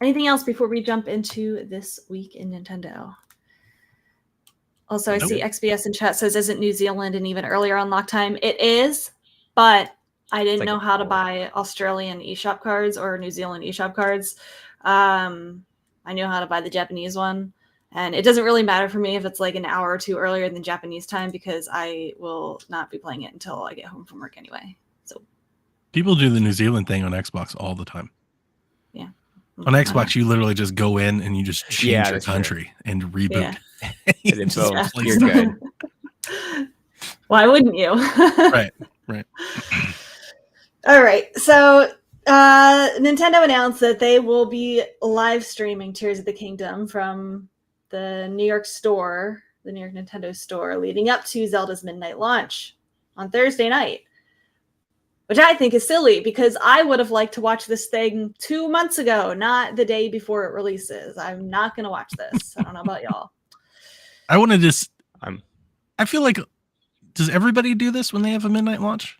[SPEAKER 2] Anything else before we jump into this week in Nintendo? Also, I see XBS in chat says, isn't New Zealand and even earlier unlock time? It is, but I didn't
[SPEAKER 3] like
[SPEAKER 2] know
[SPEAKER 3] an
[SPEAKER 2] how to
[SPEAKER 3] hour.
[SPEAKER 2] buy Australian eShop cards or New Zealand eShop cards. I knew how to buy the Japanese one. And it doesn't really matter for me if it's like an hour or two earlier than Japanese time because I will not be playing it until I get home from work anyway. So
[SPEAKER 4] People do the New Zealand thing on Xbox all the time.
[SPEAKER 2] yeah.
[SPEAKER 4] On Xbox, you literally just go in and you just change
[SPEAKER 3] Yeah,
[SPEAKER 4] your
[SPEAKER 3] that's true.
[SPEAKER 4] country and reboot.
[SPEAKER 2] Yeah.
[SPEAKER 4] You
[SPEAKER 3] And then
[SPEAKER 4] just
[SPEAKER 3] boom,
[SPEAKER 4] play
[SPEAKER 3] you're
[SPEAKER 4] stuff.
[SPEAKER 3] good.
[SPEAKER 2] Why wouldn't you?
[SPEAKER 4] Right.
[SPEAKER 2] All right. So Nintendo announced that they will be live streaming Tears of the Kingdom from the New York store, the New York Nintendo store, leading up to Zelda's midnight launch on Thursday night. Which I think is silly because I would have liked to watch this thing 2 months ago, not the day before it releases. I'm not going to watch this. I don't know about y'all.
[SPEAKER 4] I want to just.
[SPEAKER 3] I'm-
[SPEAKER 4] I feel like. Does everybody do this when they have a midnight launch?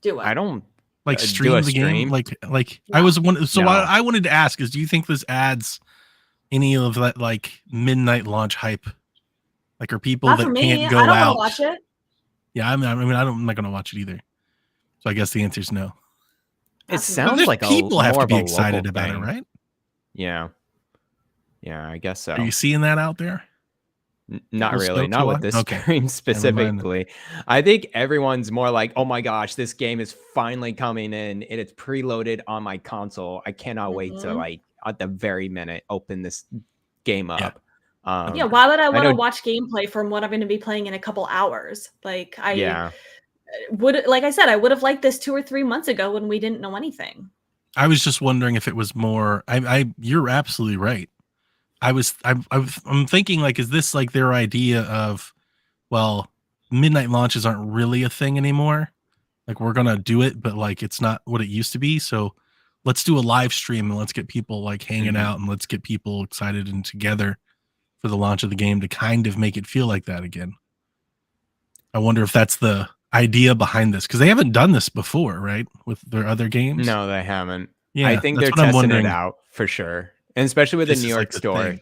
[SPEAKER 2] Do what?
[SPEAKER 3] I don't
[SPEAKER 4] Like
[SPEAKER 3] do
[SPEAKER 4] stream
[SPEAKER 3] a
[SPEAKER 4] the game?
[SPEAKER 3] stream?
[SPEAKER 4] Like
[SPEAKER 2] No.
[SPEAKER 4] I was one. So
[SPEAKER 3] No.
[SPEAKER 4] I wanted to ask is, do you think this adds any of that like midnight launch hype? Like, are people
[SPEAKER 2] Not
[SPEAKER 4] that
[SPEAKER 2] for me.
[SPEAKER 4] can't
[SPEAKER 2] I
[SPEAKER 4] go
[SPEAKER 2] don't
[SPEAKER 4] out?
[SPEAKER 2] want to watch it.
[SPEAKER 4] Yeah, I'm not going to watch it either. So I guess the answer is no.
[SPEAKER 3] It
[SPEAKER 2] But
[SPEAKER 3] sounds
[SPEAKER 4] There's
[SPEAKER 3] like
[SPEAKER 4] people
[SPEAKER 3] a
[SPEAKER 4] have
[SPEAKER 3] more
[SPEAKER 4] to
[SPEAKER 3] of
[SPEAKER 4] be
[SPEAKER 3] a
[SPEAKER 4] excited
[SPEAKER 3] local
[SPEAKER 4] about
[SPEAKER 3] thing.
[SPEAKER 4] it, right?
[SPEAKER 3] Yeah. Yeah, I guess so.
[SPEAKER 4] Are you seeing that out there?
[SPEAKER 3] Not
[SPEAKER 4] People
[SPEAKER 3] really.
[SPEAKER 4] stoked
[SPEAKER 3] Not
[SPEAKER 4] to
[SPEAKER 3] with
[SPEAKER 4] watch?
[SPEAKER 3] this
[SPEAKER 4] Okay.
[SPEAKER 3] stream
[SPEAKER 4] mind.
[SPEAKER 3] specifically. I think everyone's more like, oh my gosh, this game is finally coming in and it's preloaded on my console. I cannot wait to
[SPEAKER 2] Mhm.
[SPEAKER 3] like at the very minute open this game
[SPEAKER 4] Yeah.
[SPEAKER 3] up.
[SPEAKER 2] Yeah, why would I want to
[SPEAKER 3] know-
[SPEAKER 2] watch gameplay from what I'm going to be playing in a couple hours? Like
[SPEAKER 3] Yeah.
[SPEAKER 2] like I said, I would have liked this 2 or 3 months ago when we didn't know anything.
[SPEAKER 4] I was just wondering if it was more. You're absolutely right. I'm thinking like, is this like their idea of, well, midnight launches aren't really a thing anymore. Like we're gonna do it, but like it's not what it used to be. So let's do a live stream and let's get people like hanging
[SPEAKER 3] Mhm.
[SPEAKER 4] out and let's get people excited and together for the launch of the game to kind of make it feel like that again. I wonder if that's the idea behind this because they haven't done this before, right? With their other games.
[SPEAKER 3] No, they haven't.
[SPEAKER 4] Yeah,
[SPEAKER 3] I think
[SPEAKER 4] that's
[SPEAKER 3] they're
[SPEAKER 4] what I'm
[SPEAKER 3] testing
[SPEAKER 4] wondering.
[SPEAKER 3] it out for sure. And especially with
[SPEAKER 4] This
[SPEAKER 3] the New
[SPEAKER 4] is,
[SPEAKER 3] York
[SPEAKER 4] like, the
[SPEAKER 3] store.
[SPEAKER 4] thing.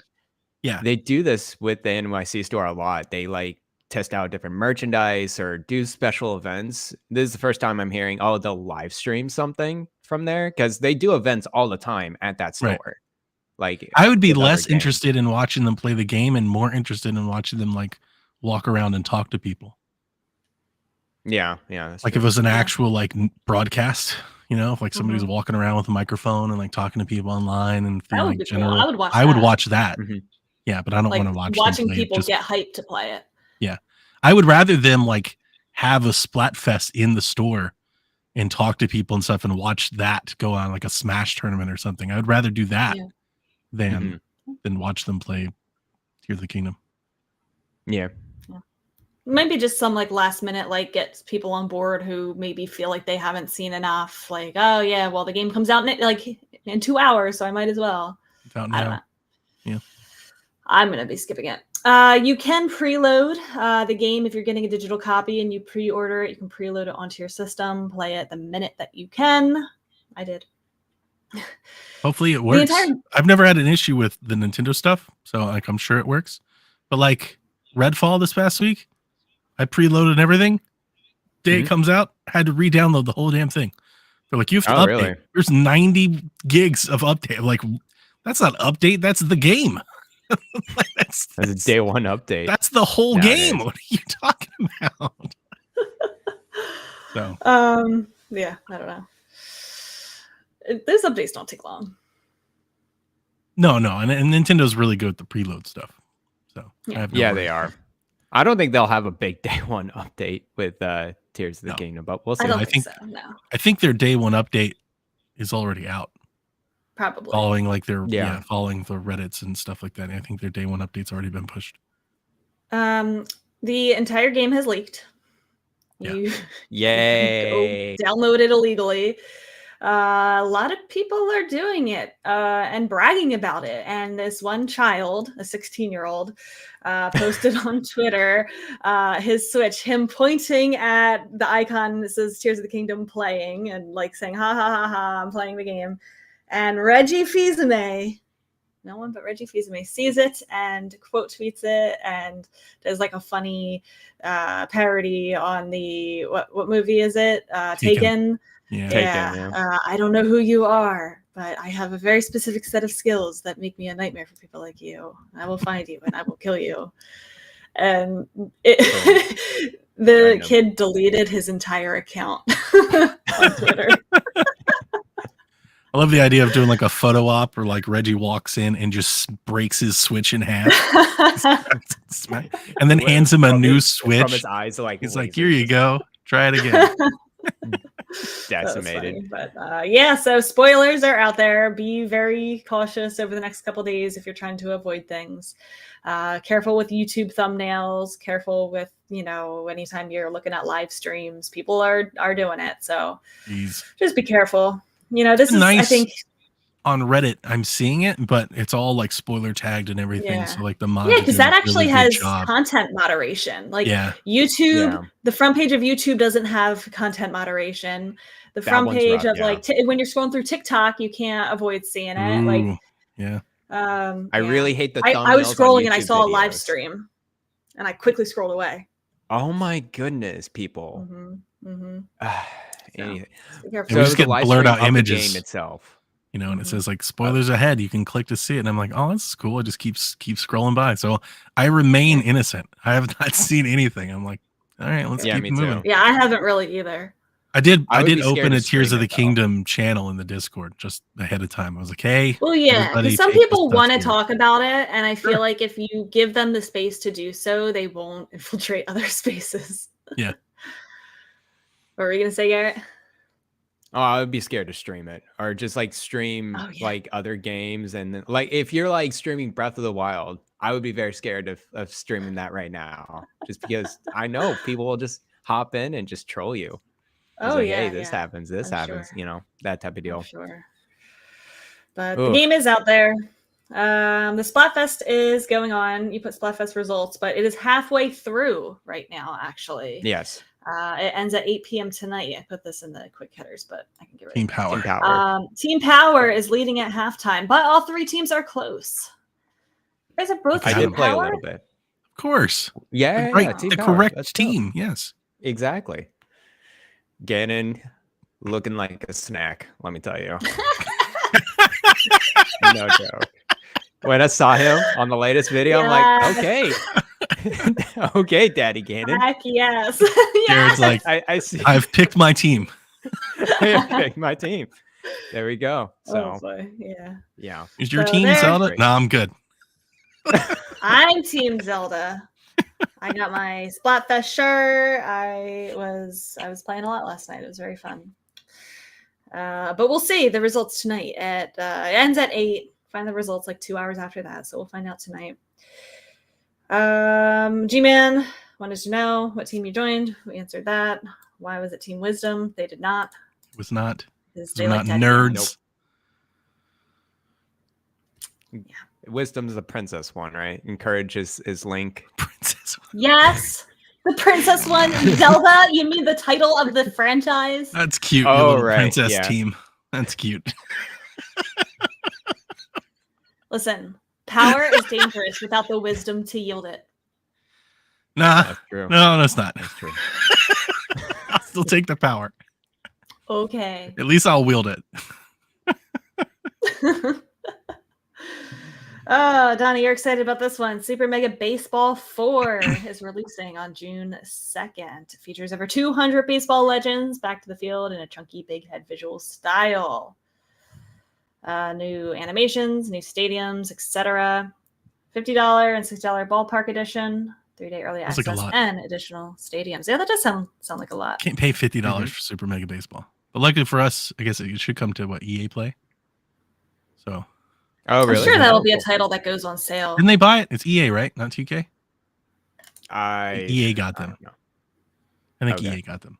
[SPEAKER 4] Yeah.
[SPEAKER 3] They do this with the NYC store a lot. They like test out different merchandise or do special events. This is the first time I'm hearing, oh, they'll live stream something from there because they do events all the time at that store.
[SPEAKER 4] Right.
[SPEAKER 3] Like
[SPEAKER 4] I would be
[SPEAKER 3] with other
[SPEAKER 4] less
[SPEAKER 3] games.
[SPEAKER 4] interested in watching them play the game and more interested in watching them like walk around and talk to people.
[SPEAKER 3] Yeah, that's
[SPEAKER 4] Like
[SPEAKER 3] true.
[SPEAKER 4] if it was an
[SPEAKER 2] Yeah.
[SPEAKER 4] actual like broadcast, you know, if like somebody's walking around with a microphone and like talking to people online and
[SPEAKER 2] That
[SPEAKER 4] through
[SPEAKER 2] would
[SPEAKER 4] like
[SPEAKER 2] be cool.
[SPEAKER 4] general.
[SPEAKER 2] I would watch
[SPEAKER 4] I would
[SPEAKER 2] that.
[SPEAKER 4] watch that.
[SPEAKER 3] Mhm.
[SPEAKER 4] Yeah, but I don't
[SPEAKER 2] Like
[SPEAKER 4] want to watch them
[SPEAKER 2] watching
[SPEAKER 4] play
[SPEAKER 2] people
[SPEAKER 4] just-
[SPEAKER 2] get hyped to play it.
[SPEAKER 4] I would rather them like have a Splatfest in the store and talk to people and stuff and watch that go on like a Smash tournament or something. I would rather do that
[SPEAKER 2] Yeah.
[SPEAKER 4] than watch them play Tears of the Kingdom.
[SPEAKER 3] Yeah.
[SPEAKER 2] Maybe just some like last minute like gets people on board who maybe feel like they haven't seen enough. Like, oh yeah, well the game comes out in 2 hours, so I might as well.
[SPEAKER 4] It's out
[SPEAKER 2] I don't
[SPEAKER 4] now.
[SPEAKER 2] know.
[SPEAKER 4] Yeah.
[SPEAKER 2] I'm gonna be skipping it. You can preload the game if you're getting a digital copy and you pre-order it. You can preload it onto your system, play it the minute that you can. I did.
[SPEAKER 4] Hopefully it works.
[SPEAKER 2] entire-
[SPEAKER 4] I've never had an issue with the Nintendo stuff, so like I'm sure it works. But like Redfall this past week, I preloaded everything. Day it comes out, had to re-download the whole damn thing. They're like, you have to
[SPEAKER 3] Oh,
[SPEAKER 4] update.
[SPEAKER 3] really?
[SPEAKER 4] There's 90 gigs of update. I'm like, that's not update, that's the game. Like, that's
[SPEAKER 3] That's a day one update.
[SPEAKER 4] That's the whole
[SPEAKER 3] Nowadays.
[SPEAKER 4] game. What are you talking about? So
[SPEAKER 2] Yeah, I don't know. Those updates don't take long.
[SPEAKER 4] no, and Nintendo's really good at the preload stuff. So I have no
[SPEAKER 3] Yeah,
[SPEAKER 4] worries.
[SPEAKER 3] they are. I don't think they'll have a big day one update with Tears of the
[SPEAKER 4] No.
[SPEAKER 3] Kingdom, but we'll see.
[SPEAKER 2] I don't
[SPEAKER 4] I
[SPEAKER 2] think
[SPEAKER 4] think-
[SPEAKER 2] so. No,
[SPEAKER 4] I think their day one update is already out,
[SPEAKER 2] probably.
[SPEAKER 4] following like their
[SPEAKER 3] Yeah.
[SPEAKER 4] following the Reddits and stuff like that. I think their day one update's already been pushed.
[SPEAKER 2] The entire game has leaked.
[SPEAKER 4] Yeah.
[SPEAKER 2] You
[SPEAKER 3] Yay!
[SPEAKER 2] go download it illegally. A lot of people are doing it and bragging about it. And this one child, a 16-year-old, posted on Twitter his Switch, him pointing at the icon that says Tears of the Kingdom playing and like saying, ha ha ha ha, I'm playing the game. And Reggie Fils-Aimé, no one but Reggie Fils-Aimé, sees it and quote tweets it and does like a funny parody on the what movie is it? Taken.
[SPEAKER 4] Yeah.
[SPEAKER 3] Taken,
[SPEAKER 2] Yeah.
[SPEAKER 3] yeah.
[SPEAKER 2] I don't know who you are, but I have a very specific set of skills that make me a nightmare for people like you. I will find you and I will kill you. And the
[SPEAKER 3] Random.
[SPEAKER 2] kid deleted his entire account on Twitter.
[SPEAKER 4] I love the idea of doing like a photo op or like Reggie walks in and just breaks his Switch in half and then hands him a
[SPEAKER 3] From
[SPEAKER 4] new
[SPEAKER 3] his- From
[SPEAKER 4] Switch.
[SPEAKER 3] his eyes, like
[SPEAKER 4] He's like,
[SPEAKER 3] lasers
[SPEAKER 4] here you
[SPEAKER 3] just
[SPEAKER 4] go. Try it again.
[SPEAKER 2] That was
[SPEAKER 3] decimated.
[SPEAKER 2] funny. But yeah, so spoilers are out there. Be very cautious over the next couple days if you're trying to avoid things. Careful with YouTube thumbnails. Careful with, anytime you're looking at live streams, people are doing it. So
[SPEAKER 4] Jeez.
[SPEAKER 2] just be careful. This is, I
[SPEAKER 4] Nice.
[SPEAKER 2] think,
[SPEAKER 4] On Reddit, I'm seeing it, but it's all like spoiler tagged and everything.
[SPEAKER 2] Yeah.
[SPEAKER 4] So like the mods
[SPEAKER 2] yeah,
[SPEAKER 4] are
[SPEAKER 2] because
[SPEAKER 4] doing
[SPEAKER 2] that
[SPEAKER 4] a
[SPEAKER 2] actually
[SPEAKER 4] really good
[SPEAKER 2] has
[SPEAKER 4] job.
[SPEAKER 2] content moderation. Like
[SPEAKER 4] Yeah.
[SPEAKER 2] YouTube,
[SPEAKER 3] Yeah.
[SPEAKER 2] the front page of YouTube doesn't have content moderation. The
[SPEAKER 3] That
[SPEAKER 2] front
[SPEAKER 3] one's
[SPEAKER 2] page
[SPEAKER 3] rough,
[SPEAKER 2] of
[SPEAKER 3] yeah.
[SPEAKER 2] like when you're scrolling through TikTok, you can't avoid seeing it. Like,
[SPEAKER 4] Ooh, yeah.
[SPEAKER 3] I
[SPEAKER 2] yeah.
[SPEAKER 3] really hate the
[SPEAKER 2] I was
[SPEAKER 3] thumbnails on
[SPEAKER 2] scrolling and I
[SPEAKER 3] YouTube
[SPEAKER 2] saw a live
[SPEAKER 3] videos.
[SPEAKER 2] stream, and I quickly scrolled away.
[SPEAKER 3] Oh my goodness, people.
[SPEAKER 2] Be
[SPEAKER 3] Anything.
[SPEAKER 2] careful.
[SPEAKER 4] And we
[SPEAKER 3] it
[SPEAKER 4] just
[SPEAKER 3] was
[SPEAKER 4] get
[SPEAKER 3] a live
[SPEAKER 4] blurred
[SPEAKER 3] stream
[SPEAKER 4] out
[SPEAKER 3] of the
[SPEAKER 4] images.
[SPEAKER 3] game itself.
[SPEAKER 4] And it
[SPEAKER 2] Mhm.
[SPEAKER 4] says like spoilers ahead. You can click to see it. And I'm like, oh, this is cool. I just keep scrolling by. So I remain innocent. I have not seen anything. I'm like, all right, let's
[SPEAKER 3] Yeah,
[SPEAKER 4] keep
[SPEAKER 3] me
[SPEAKER 4] moving.
[SPEAKER 3] too.
[SPEAKER 2] Yeah, I haven't really either.
[SPEAKER 4] I did
[SPEAKER 3] I would be
[SPEAKER 4] open
[SPEAKER 3] scared
[SPEAKER 4] a
[SPEAKER 3] to
[SPEAKER 4] Tears of
[SPEAKER 3] stream
[SPEAKER 4] the
[SPEAKER 3] it, though.
[SPEAKER 4] Kingdom channel in the Discord just ahead of time. I was like, hey,
[SPEAKER 2] Well, yeah,
[SPEAKER 4] everybody
[SPEAKER 2] because some
[SPEAKER 4] take this
[SPEAKER 2] people
[SPEAKER 4] stuff
[SPEAKER 2] want to
[SPEAKER 4] here.
[SPEAKER 2] talk about it, and I feel
[SPEAKER 4] Sure.
[SPEAKER 2] like if you give them the space to do so, they won't infiltrate other spaces.
[SPEAKER 4] Yeah.
[SPEAKER 2] What were you gonna say, Garrett?
[SPEAKER 3] Oh, I would be scared to stream it or just like stream
[SPEAKER 2] Oh, yeah.
[SPEAKER 3] like other games. And then, like if you're like streaming Breath of the Wild, I would be very scared of streaming that right now just because I know people will just hop in and just troll you. It's
[SPEAKER 2] Oh
[SPEAKER 3] like,
[SPEAKER 2] yeah,
[SPEAKER 3] hey, this
[SPEAKER 2] yeah,
[SPEAKER 3] happens, this
[SPEAKER 2] I'm
[SPEAKER 3] happens,
[SPEAKER 2] sure.
[SPEAKER 3] that type of
[SPEAKER 2] I'm
[SPEAKER 3] deal.
[SPEAKER 2] sure. But
[SPEAKER 3] Ugh.
[SPEAKER 2] the game is out there. The Splatfest is going on. You put Splatfest results, but it is halfway through right now, actually.
[SPEAKER 3] Yes.
[SPEAKER 2] It ends at 8 p.m. tonight. I put this in the quick headers, but I can get rid
[SPEAKER 4] Team
[SPEAKER 2] of it.
[SPEAKER 4] Power.
[SPEAKER 3] Team Power.
[SPEAKER 2] Team Power is leading at halftime, but all three teams are close. You guys are both
[SPEAKER 3] I
[SPEAKER 2] Team
[SPEAKER 3] did play a
[SPEAKER 2] Power?
[SPEAKER 3] little bit.
[SPEAKER 4] Of course.
[SPEAKER 3] Yeah,
[SPEAKER 4] The right,
[SPEAKER 3] yeah, Team
[SPEAKER 4] the
[SPEAKER 3] Power.
[SPEAKER 4] correct
[SPEAKER 3] That's dope.
[SPEAKER 4] team. Yes.
[SPEAKER 3] Exactly. Ganon looking like a snack, let me tell you. No joke. When I saw him on the latest video, I'm like, okay. Okay, Daddy Ganon.
[SPEAKER 2] Heck yes.
[SPEAKER 4] Jared's like,
[SPEAKER 3] I see.
[SPEAKER 4] I've picked my team.
[SPEAKER 3] I picked my team. There we go. So
[SPEAKER 2] Oh, boy. Yeah.
[SPEAKER 3] yeah.
[SPEAKER 4] Is your
[SPEAKER 2] So
[SPEAKER 4] team
[SPEAKER 2] there-
[SPEAKER 4] Zelda? No, I'm good.
[SPEAKER 2] I'm Team Zelda. I got my Splatfest shirt. I was playing a lot last night. It was very fun. But we'll see the results tonight. It ends at 8. Find the results like 2 hours after that. So we'll find out tonight. G-Man wanted to know what team you joined. We answered that. Why was it Team Wisdom? They did not.
[SPEAKER 4] It was not.
[SPEAKER 2] 'Cause
[SPEAKER 4] They're not
[SPEAKER 2] Daddy.
[SPEAKER 4] nerds.
[SPEAKER 3] Wisdom's the princess one, right? Encourage is Link.
[SPEAKER 4] Princess.
[SPEAKER 2] Yes. The princess one. Zelda. You mean the title of the franchise?
[SPEAKER 4] That's cute.
[SPEAKER 3] Oh,
[SPEAKER 4] your little
[SPEAKER 3] right,
[SPEAKER 4] princess
[SPEAKER 3] yeah.
[SPEAKER 4] team. That's cute.
[SPEAKER 2] Listen, power is dangerous without the wisdom to yield it.
[SPEAKER 4] Nah,
[SPEAKER 3] That's true.
[SPEAKER 4] no, that's not.
[SPEAKER 3] That's true.
[SPEAKER 4] I'll still take the power.
[SPEAKER 2] Okay.
[SPEAKER 4] At least I'll wield it.
[SPEAKER 2] Oh, Donnie, you're excited about this one. Super Mega Baseball 4 is releasing on June 2nd. It features over 200 baseball legends back to the field in a chunky big head visual style. New animations, new stadiums, etc. $50 and $6 ballpark edition, 3-day early
[SPEAKER 4] Sounds like a
[SPEAKER 2] access,
[SPEAKER 4] lot.
[SPEAKER 2] and additional stadiums. Yeah, that does sound like a lot.
[SPEAKER 4] Can't pay $50 for Super Mega Baseball. But luckily for us, I guess it should come to what, EA Play? So
[SPEAKER 3] Oh, really?
[SPEAKER 2] I'm sure that'll be a
[SPEAKER 3] Cool.
[SPEAKER 2] title that goes on sale.
[SPEAKER 4] didn't they buy it? It's EA, right? Not 2K? EA got
[SPEAKER 3] I
[SPEAKER 4] them.
[SPEAKER 3] don't know.
[SPEAKER 4] I think
[SPEAKER 3] Okay.
[SPEAKER 4] EA got them.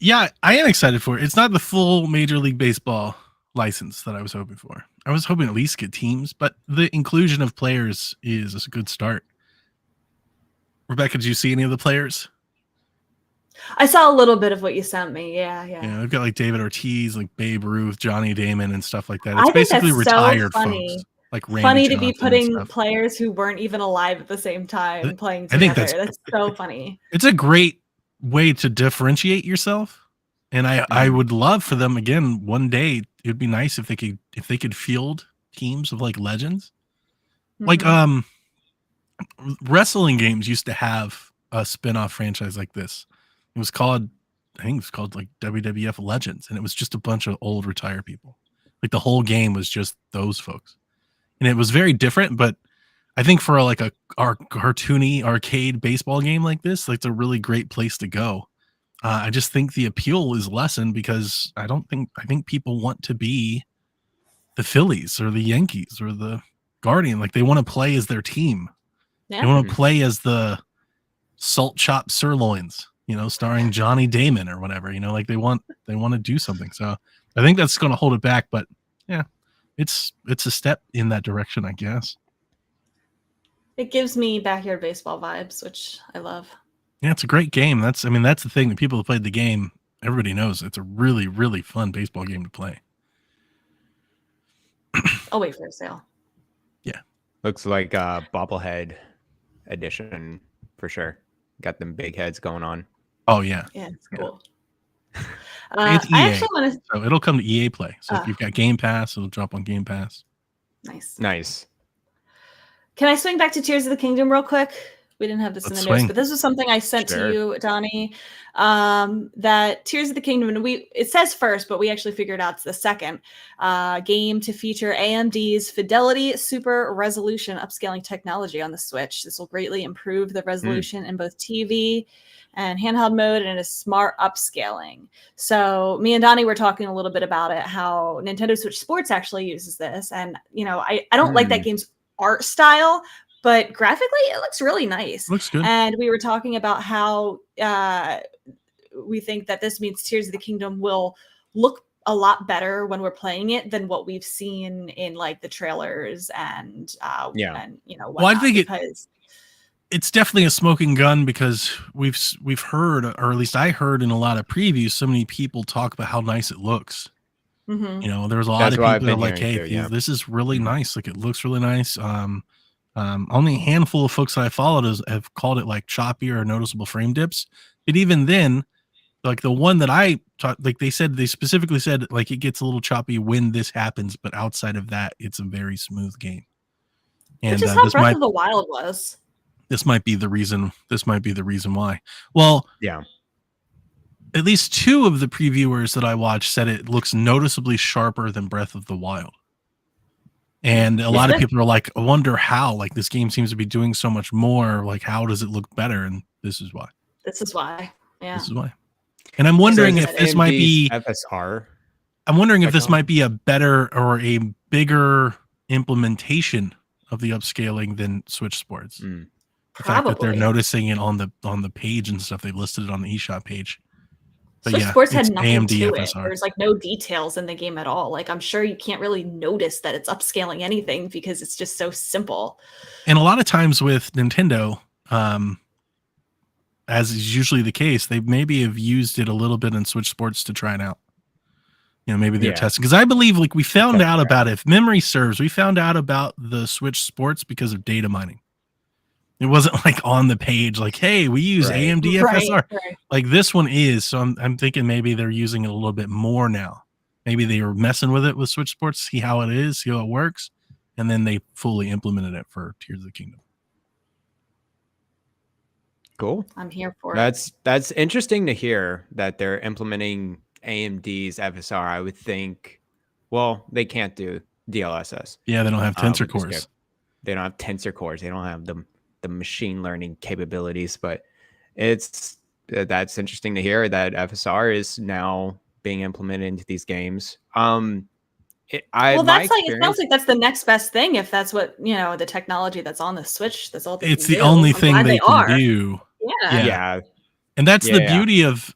[SPEAKER 4] Yeah, I am excited for it. It's not the full Major League Baseball license that I was hoping for. I was hoping at least get teams, but the inclusion of players is a good start. Rebecca, did you see any of the players?
[SPEAKER 2] I saw a little bit of what you sent me. Yeah.
[SPEAKER 4] Yeah, they've got like David Ortiz, like Babe Ruth, Johnny Damon, and stuff like that.
[SPEAKER 2] I
[SPEAKER 4] It's
[SPEAKER 2] think
[SPEAKER 4] basically
[SPEAKER 2] that's so
[SPEAKER 4] retired
[SPEAKER 2] funny.
[SPEAKER 4] folks, like Randy
[SPEAKER 2] Funny to be
[SPEAKER 4] Johnson and
[SPEAKER 2] putting
[SPEAKER 4] stuff.
[SPEAKER 2] players who weren't even alive at the same time playing
[SPEAKER 4] I
[SPEAKER 2] together.
[SPEAKER 4] think
[SPEAKER 2] That's so funny.
[SPEAKER 4] It's a great way to differentiate yourself, and I would love for them again one day. It would be nice if they could field teams of like legends. Like
[SPEAKER 2] Mhm.
[SPEAKER 4] wrestling games used to have a spin-off franchise like this. It was called, I think it was called like WWF Legends, and it was just a bunch of old retired people. Like the whole game was just those folks, and it was very different. But I think for like our cartoony arcade baseball game like this, like it's a really great place to go. I just think the appeal is lessened because I think people want to be the Phillies or the Yankees or the Guardian. Like they want to play as their team. They
[SPEAKER 2] Yeah.
[SPEAKER 4] want to play as the salt chopped sirloins, starring Johnny Damon or whatever, like they want to do something. So I think that's going to hold it back, but yeah, it's a step in that direction, I guess.
[SPEAKER 2] It gives me backyard baseball vibes, which I love.
[SPEAKER 4] Yeah, it's a great game. That's the thing. The people who played the game, everybody knows it's a really, really fun baseball game to play.
[SPEAKER 2] I'll wait for a sale.
[SPEAKER 3] Looks like a bobblehead edition for sure. Got them big heads going on.
[SPEAKER 4] Oh yeah.
[SPEAKER 2] Yeah, it's
[SPEAKER 4] Yeah.
[SPEAKER 2] cool.
[SPEAKER 4] It's
[SPEAKER 2] I
[SPEAKER 4] EA.
[SPEAKER 2] actually want to.
[SPEAKER 4] So it'll come to EA Play. So if
[SPEAKER 2] Ah.
[SPEAKER 4] you've got Game Pass, it'll drop on Game Pass.
[SPEAKER 2] Nice.
[SPEAKER 3] Nice.
[SPEAKER 2] Can I swing back to Tears of the Kingdom real quick? We didn't have this in
[SPEAKER 4] Let's
[SPEAKER 2] the notes,
[SPEAKER 4] swing.
[SPEAKER 2] but this was something I sent
[SPEAKER 3] Sure.
[SPEAKER 2] to you, Donnie. That Tears of the Kingdom, and it says first, but we actually figured out it's the second game to feature AMD's Fidelity Super Resolution upscaling technology on the Switch. This will greatly improve the resolution in both TV and handheld mode, and it is smart upscaling. So me and Donnie were talking a little bit about it, how Nintendo Switch Sports actually uses this, and I don't like that game's art style, but graphically it looks really nice.
[SPEAKER 4] Looks good.
[SPEAKER 2] And we were talking about how we think that this means Tears of the Kingdom will look a lot better when we're playing it than what we've seen in like the trailers and
[SPEAKER 4] Well, I think
[SPEAKER 2] because
[SPEAKER 4] it's definitely a smoking gun because we've heard, or at least I heard in a lot of previews, so many people talk about how nice it looks.
[SPEAKER 2] Mhm.
[SPEAKER 4] There's a lot
[SPEAKER 3] That's
[SPEAKER 4] of
[SPEAKER 3] what I've
[SPEAKER 4] people that are
[SPEAKER 3] been
[SPEAKER 4] like,
[SPEAKER 3] hearing
[SPEAKER 4] hey,
[SPEAKER 3] too, yeah.
[SPEAKER 4] this is really
[SPEAKER 3] Mhm.
[SPEAKER 4] nice. Like it looks really nice. Only a handful of folks that I followed have called it like choppy or noticeable frame dips. But even then, like the one that I taught, like they specifically said like it gets a little choppy when this happens, but outside of that, it's a very smooth game. And
[SPEAKER 2] which is how Breath of the Wild was.
[SPEAKER 4] this might be the reason why. Well,
[SPEAKER 3] Yeah.
[SPEAKER 4] at least two of the previewers that I watched said it looks noticeably sharper than Breath of the Wild. And a lot of people are like, I wonder how, like this game seems to be doing so much more. Like, how does it look better? And this is why.
[SPEAKER 2] Yeah.
[SPEAKER 4] This is why. And I'm wondering
[SPEAKER 2] So
[SPEAKER 4] if this might be
[SPEAKER 3] FSR.
[SPEAKER 4] I'm wondering if this
[SPEAKER 3] technology?
[SPEAKER 4] might be a better or a bigger implementation of the upscaling than Switch Sports. The fact that they're
[SPEAKER 2] Probably.
[SPEAKER 4] noticing it on the page and stuff, they've listed it on the eShop page. But
[SPEAKER 2] Switch
[SPEAKER 4] yeah,
[SPEAKER 2] Sports had
[SPEAKER 4] it's
[SPEAKER 2] nothing
[SPEAKER 4] AMD
[SPEAKER 2] to it.
[SPEAKER 4] FSR.
[SPEAKER 2] There's like no details in the game at all. Like I'm sure you can't really notice that it's upscaling anything because it's just so simple.
[SPEAKER 4] And a lot of times with Nintendo, as is usually the case, they maybe have used it a little bit in Switch Sports to try it out. Maybe they're
[SPEAKER 3] Yeah.
[SPEAKER 4] testing. Because I believe like we found
[SPEAKER 3] That's
[SPEAKER 4] out
[SPEAKER 3] fair.
[SPEAKER 4] about it. If memory serves, we found out about the Switch Sports because of data mining. It wasn't like on the page like, hey, we use
[SPEAKER 3] Right.
[SPEAKER 4] AMD FSR.
[SPEAKER 2] Right.
[SPEAKER 4] Like this one is. So I'm thinking maybe they're using it a little bit more now. Maybe they were messing with it with Switch Sports, see how it is, see how it works. and then they fully implemented it for Tears of the Kingdom.
[SPEAKER 3] Cool.
[SPEAKER 2] I'm here for it.
[SPEAKER 3] That's interesting to hear that they're implementing AMD's FSR. I would think, well, they can't do DLSS.
[SPEAKER 4] Yeah, they don't have tensor
[SPEAKER 3] which is
[SPEAKER 4] cores.
[SPEAKER 3] good. They don't have tensor cores. They don't have the machine learning capabilities. But that's interesting to hear that FSR is now being implemented into these games. It sounds
[SPEAKER 2] like that's the next best thing if that's what the technology that's on the Switch. That's all they
[SPEAKER 4] It's
[SPEAKER 2] can
[SPEAKER 4] the
[SPEAKER 2] do.
[SPEAKER 4] only
[SPEAKER 2] I'm
[SPEAKER 4] thing
[SPEAKER 2] glad
[SPEAKER 4] they can
[SPEAKER 2] are.
[SPEAKER 4] do.
[SPEAKER 2] Yeah.
[SPEAKER 3] Yeah.
[SPEAKER 4] And that's the
[SPEAKER 3] Yeah.
[SPEAKER 4] beauty of,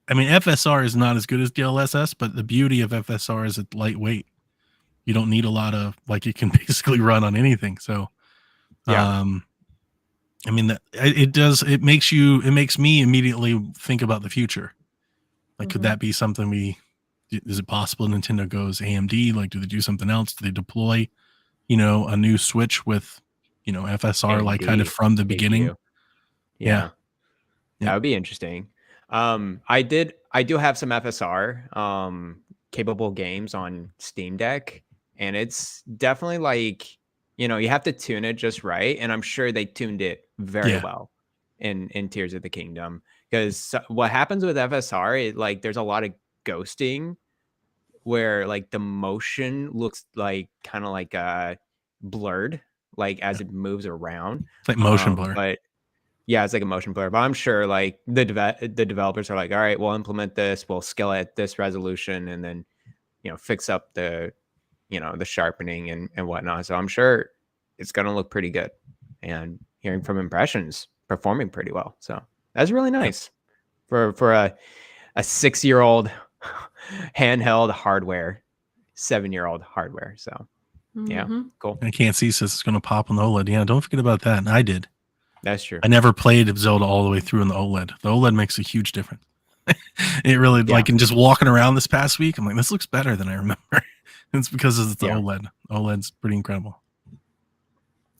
[SPEAKER 4] I mean, FSR is not as good as DLSS, but the beauty of FSR is it's lightweight. You don't need a lot of, like, it can basically run on anything. So,
[SPEAKER 3] Yeah.
[SPEAKER 4] I mean, it makes me immediately think about the future. Like, could that be something is it possible Nintendo goes AMD? Like, do they do something else? Do they deploy, a new Switch with, FSR, like, kind of from the beginning? Yeah.
[SPEAKER 3] That would be interesting. I do have some FSR capable games on Steam Deck, and it's definitely like, you have to tune it just right. And I'm sure they tuned it very well in Tears of the Kingdom, because what happens with FSR, there's a lot of ghosting where like the motion looks like kind of like blurred, like as it moves around.
[SPEAKER 4] It's like motion blur.
[SPEAKER 3] But yeah, it's like a motion blur. But I'm sure like the developers are like, all right, we'll implement this, we'll scale it at this resolution, and then fix up the the sharpening and whatnot. So I'm sure it's gonna look pretty good. And hearing from impressions, performing pretty well. So that's really nice for a 6-year-old handheld hardware, 7-year-old hardware. So yeah, cool.
[SPEAKER 4] I can't see says it's going to pop on the OLED. Yeah, don't forget about that. And I did.
[SPEAKER 3] That's true.
[SPEAKER 4] I never played Zelda all the way through on the OLED. The OLED makes a huge difference. It really, like, in just walking around this past week, I'm like, this looks better than I remember. It's because it's the OLED. OLED's pretty incredible.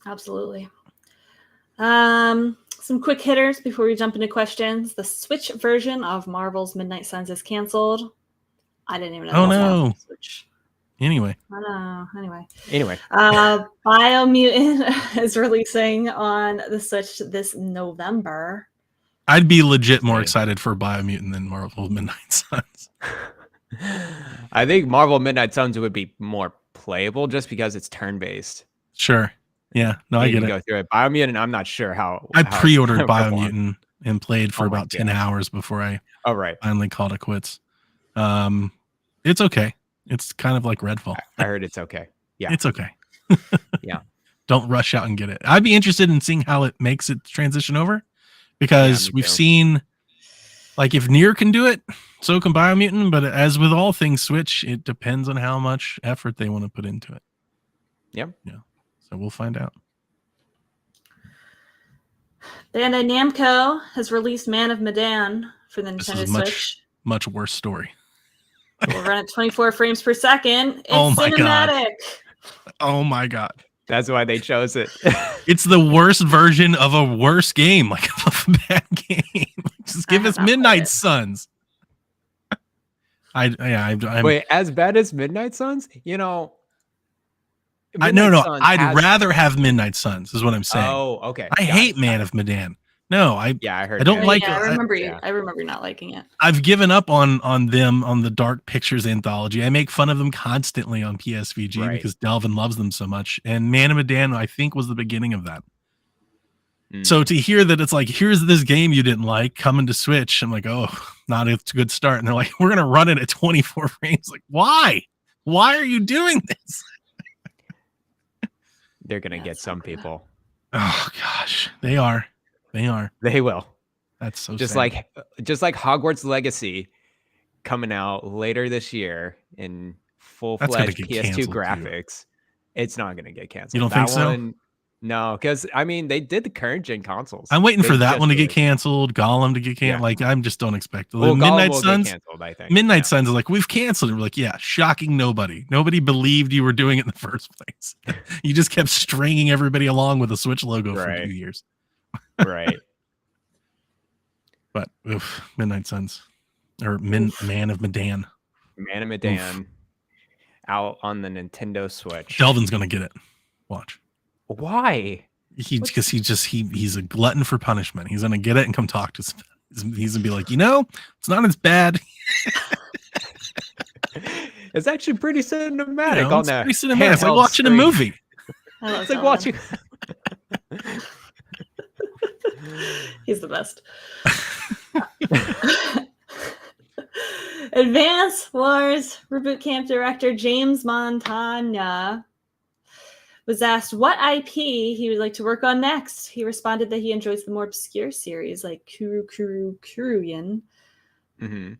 [SPEAKER 2] Absolutely. Some quick hitters before we jump into questions. The Switch version of Marvel's Midnight Suns is canceled. I didn't even know.
[SPEAKER 4] Oh no.
[SPEAKER 2] Switch.
[SPEAKER 4] Anyway.
[SPEAKER 2] Anyway. Biomutant is releasing on the Switch this November.
[SPEAKER 4] I'd be legit more excited for Biomutant than Marvel Midnight Suns.
[SPEAKER 3] I think Marvel Midnight Suns would be more playable just because it's turn-based.
[SPEAKER 4] Sure. Yeah. No, I get it.
[SPEAKER 3] Go through it. Biomutant, I'm not sure how.
[SPEAKER 4] I pre-ordered Biomutant and played for about 10 hours before I finally called it quits. It's okay. It's kind of like Redfall.
[SPEAKER 3] I heard it's okay. Yeah.
[SPEAKER 4] It's okay.
[SPEAKER 3] Yeah.
[SPEAKER 4] Don't rush out and get it. I'd be interested in seeing how it makes it transition over, because we've seen, like, if Nier can do it, so can Biomutant. But as with all things Switch, it depends on how much effort they want to put into it.
[SPEAKER 3] Yep.
[SPEAKER 4] Yeah. So we'll find out.
[SPEAKER 2] Bandai Namco has released Man of Medan for the Nintendo Switch.
[SPEAKER 4] Much worse story.
[SPEAKER 2] We'll run at 24 frames per second. It's cinematic.
[SPEAKER 4] God. Oh my God.
[SPEAKER 3] That's why they chose it.
[SPEAKER 4] It's the worst version of a worse game, like of a bad game. Just give us Midnight Suns.
[SPEAKER 3] Wait, as bad as Midnight Suns?
[SPEAKER 4] No. I'd rather have Midnight Suns, is what I'm saying.
[SPEAKER 3] Oh, okay.
[SPEAKER 4] I hate Man of Medan. No, I
[SPEAKER 3] heard.
[SPEAKER 4] I don't like it.
[SPEAKER 2] I remember not liking it.
[SPEAKER 4] I've given up on them on the Dark Pictures anthology. I make fun of them constantly on PSVG because Delvin loves them so much. And Man of Medan, I think, was the beginning of that. So to hear that it's like, here's this game you didn't like coming to Switch, I'm like, oh, not a good start. And they're like, we're gonna run it at 24 frames. Like, why? Why are you doing this?
[SPEAKER 3] They're gonna get some people.
[SPEAKER 4] Oh gosh, they are.
[SPEAKER 3] They will.
[SPEAKER 4] That's so
[SPEAKER 3] just
[SPEAKER 4] sad.
[SPEAKER 3] like Hogwarts Legacy coming out later this year in full-fledged PS2 graphics. Too. It's not going to get canceled.
[SPEAKER 4] You don't think so?
[SPEAKER 3] No, because I mean they did the current gen consoles.
[SPEAKER 4] I'm waiting for that one to get canceled. Gollum to get canceled. Like, I just don't expect it. Midnight Suns. Canceled, I think. Midnight Suns is like, we've canceled it. We're like, yeah, shocking. Nobody believed you were doing it in the first place. You just kept stringing everybody along with a Switch logo for 2 years.
[SPEAKER 3] Right.
[SPEAKER 4] But Midnight Suns or Man of Medan.
[SPEAKER 3] Man of Medan out on the Nintendo Switch.
[SPEAKER 4] Delvin's gonna get it. Watch.
[SPEAKER 3] Why?
[SPEAKER 4] He's a glutton for punishment. He's gonna get it and come talk to us. He's gonna be like, it's not as bad.
[SPEAKER 3] It's actually pretty cinematic on
[SPEAKER 4] It's
[SPEAKER 3] that.
[SPEAKER 4] pretty cinematic. It's like
[SPEAKER 3] handheld
[SPEAKER 4] watching
[SPEAKER 3] screen.
[SPEAKER 4] a movie.
[SPEAKER 2] I love
[SPEAKER 3] It's like
[SPEAKER 2] Sullivan.
[SPEAKER 3] watching.
[SPEAKER 2] He's the best. Advance Wars Reboot Camp director James Montana was asked what IP he would like to work on next. He responded that he enjoys the more obscure series like Kuruyan.
[SPEAKER 3] Mm-hmm.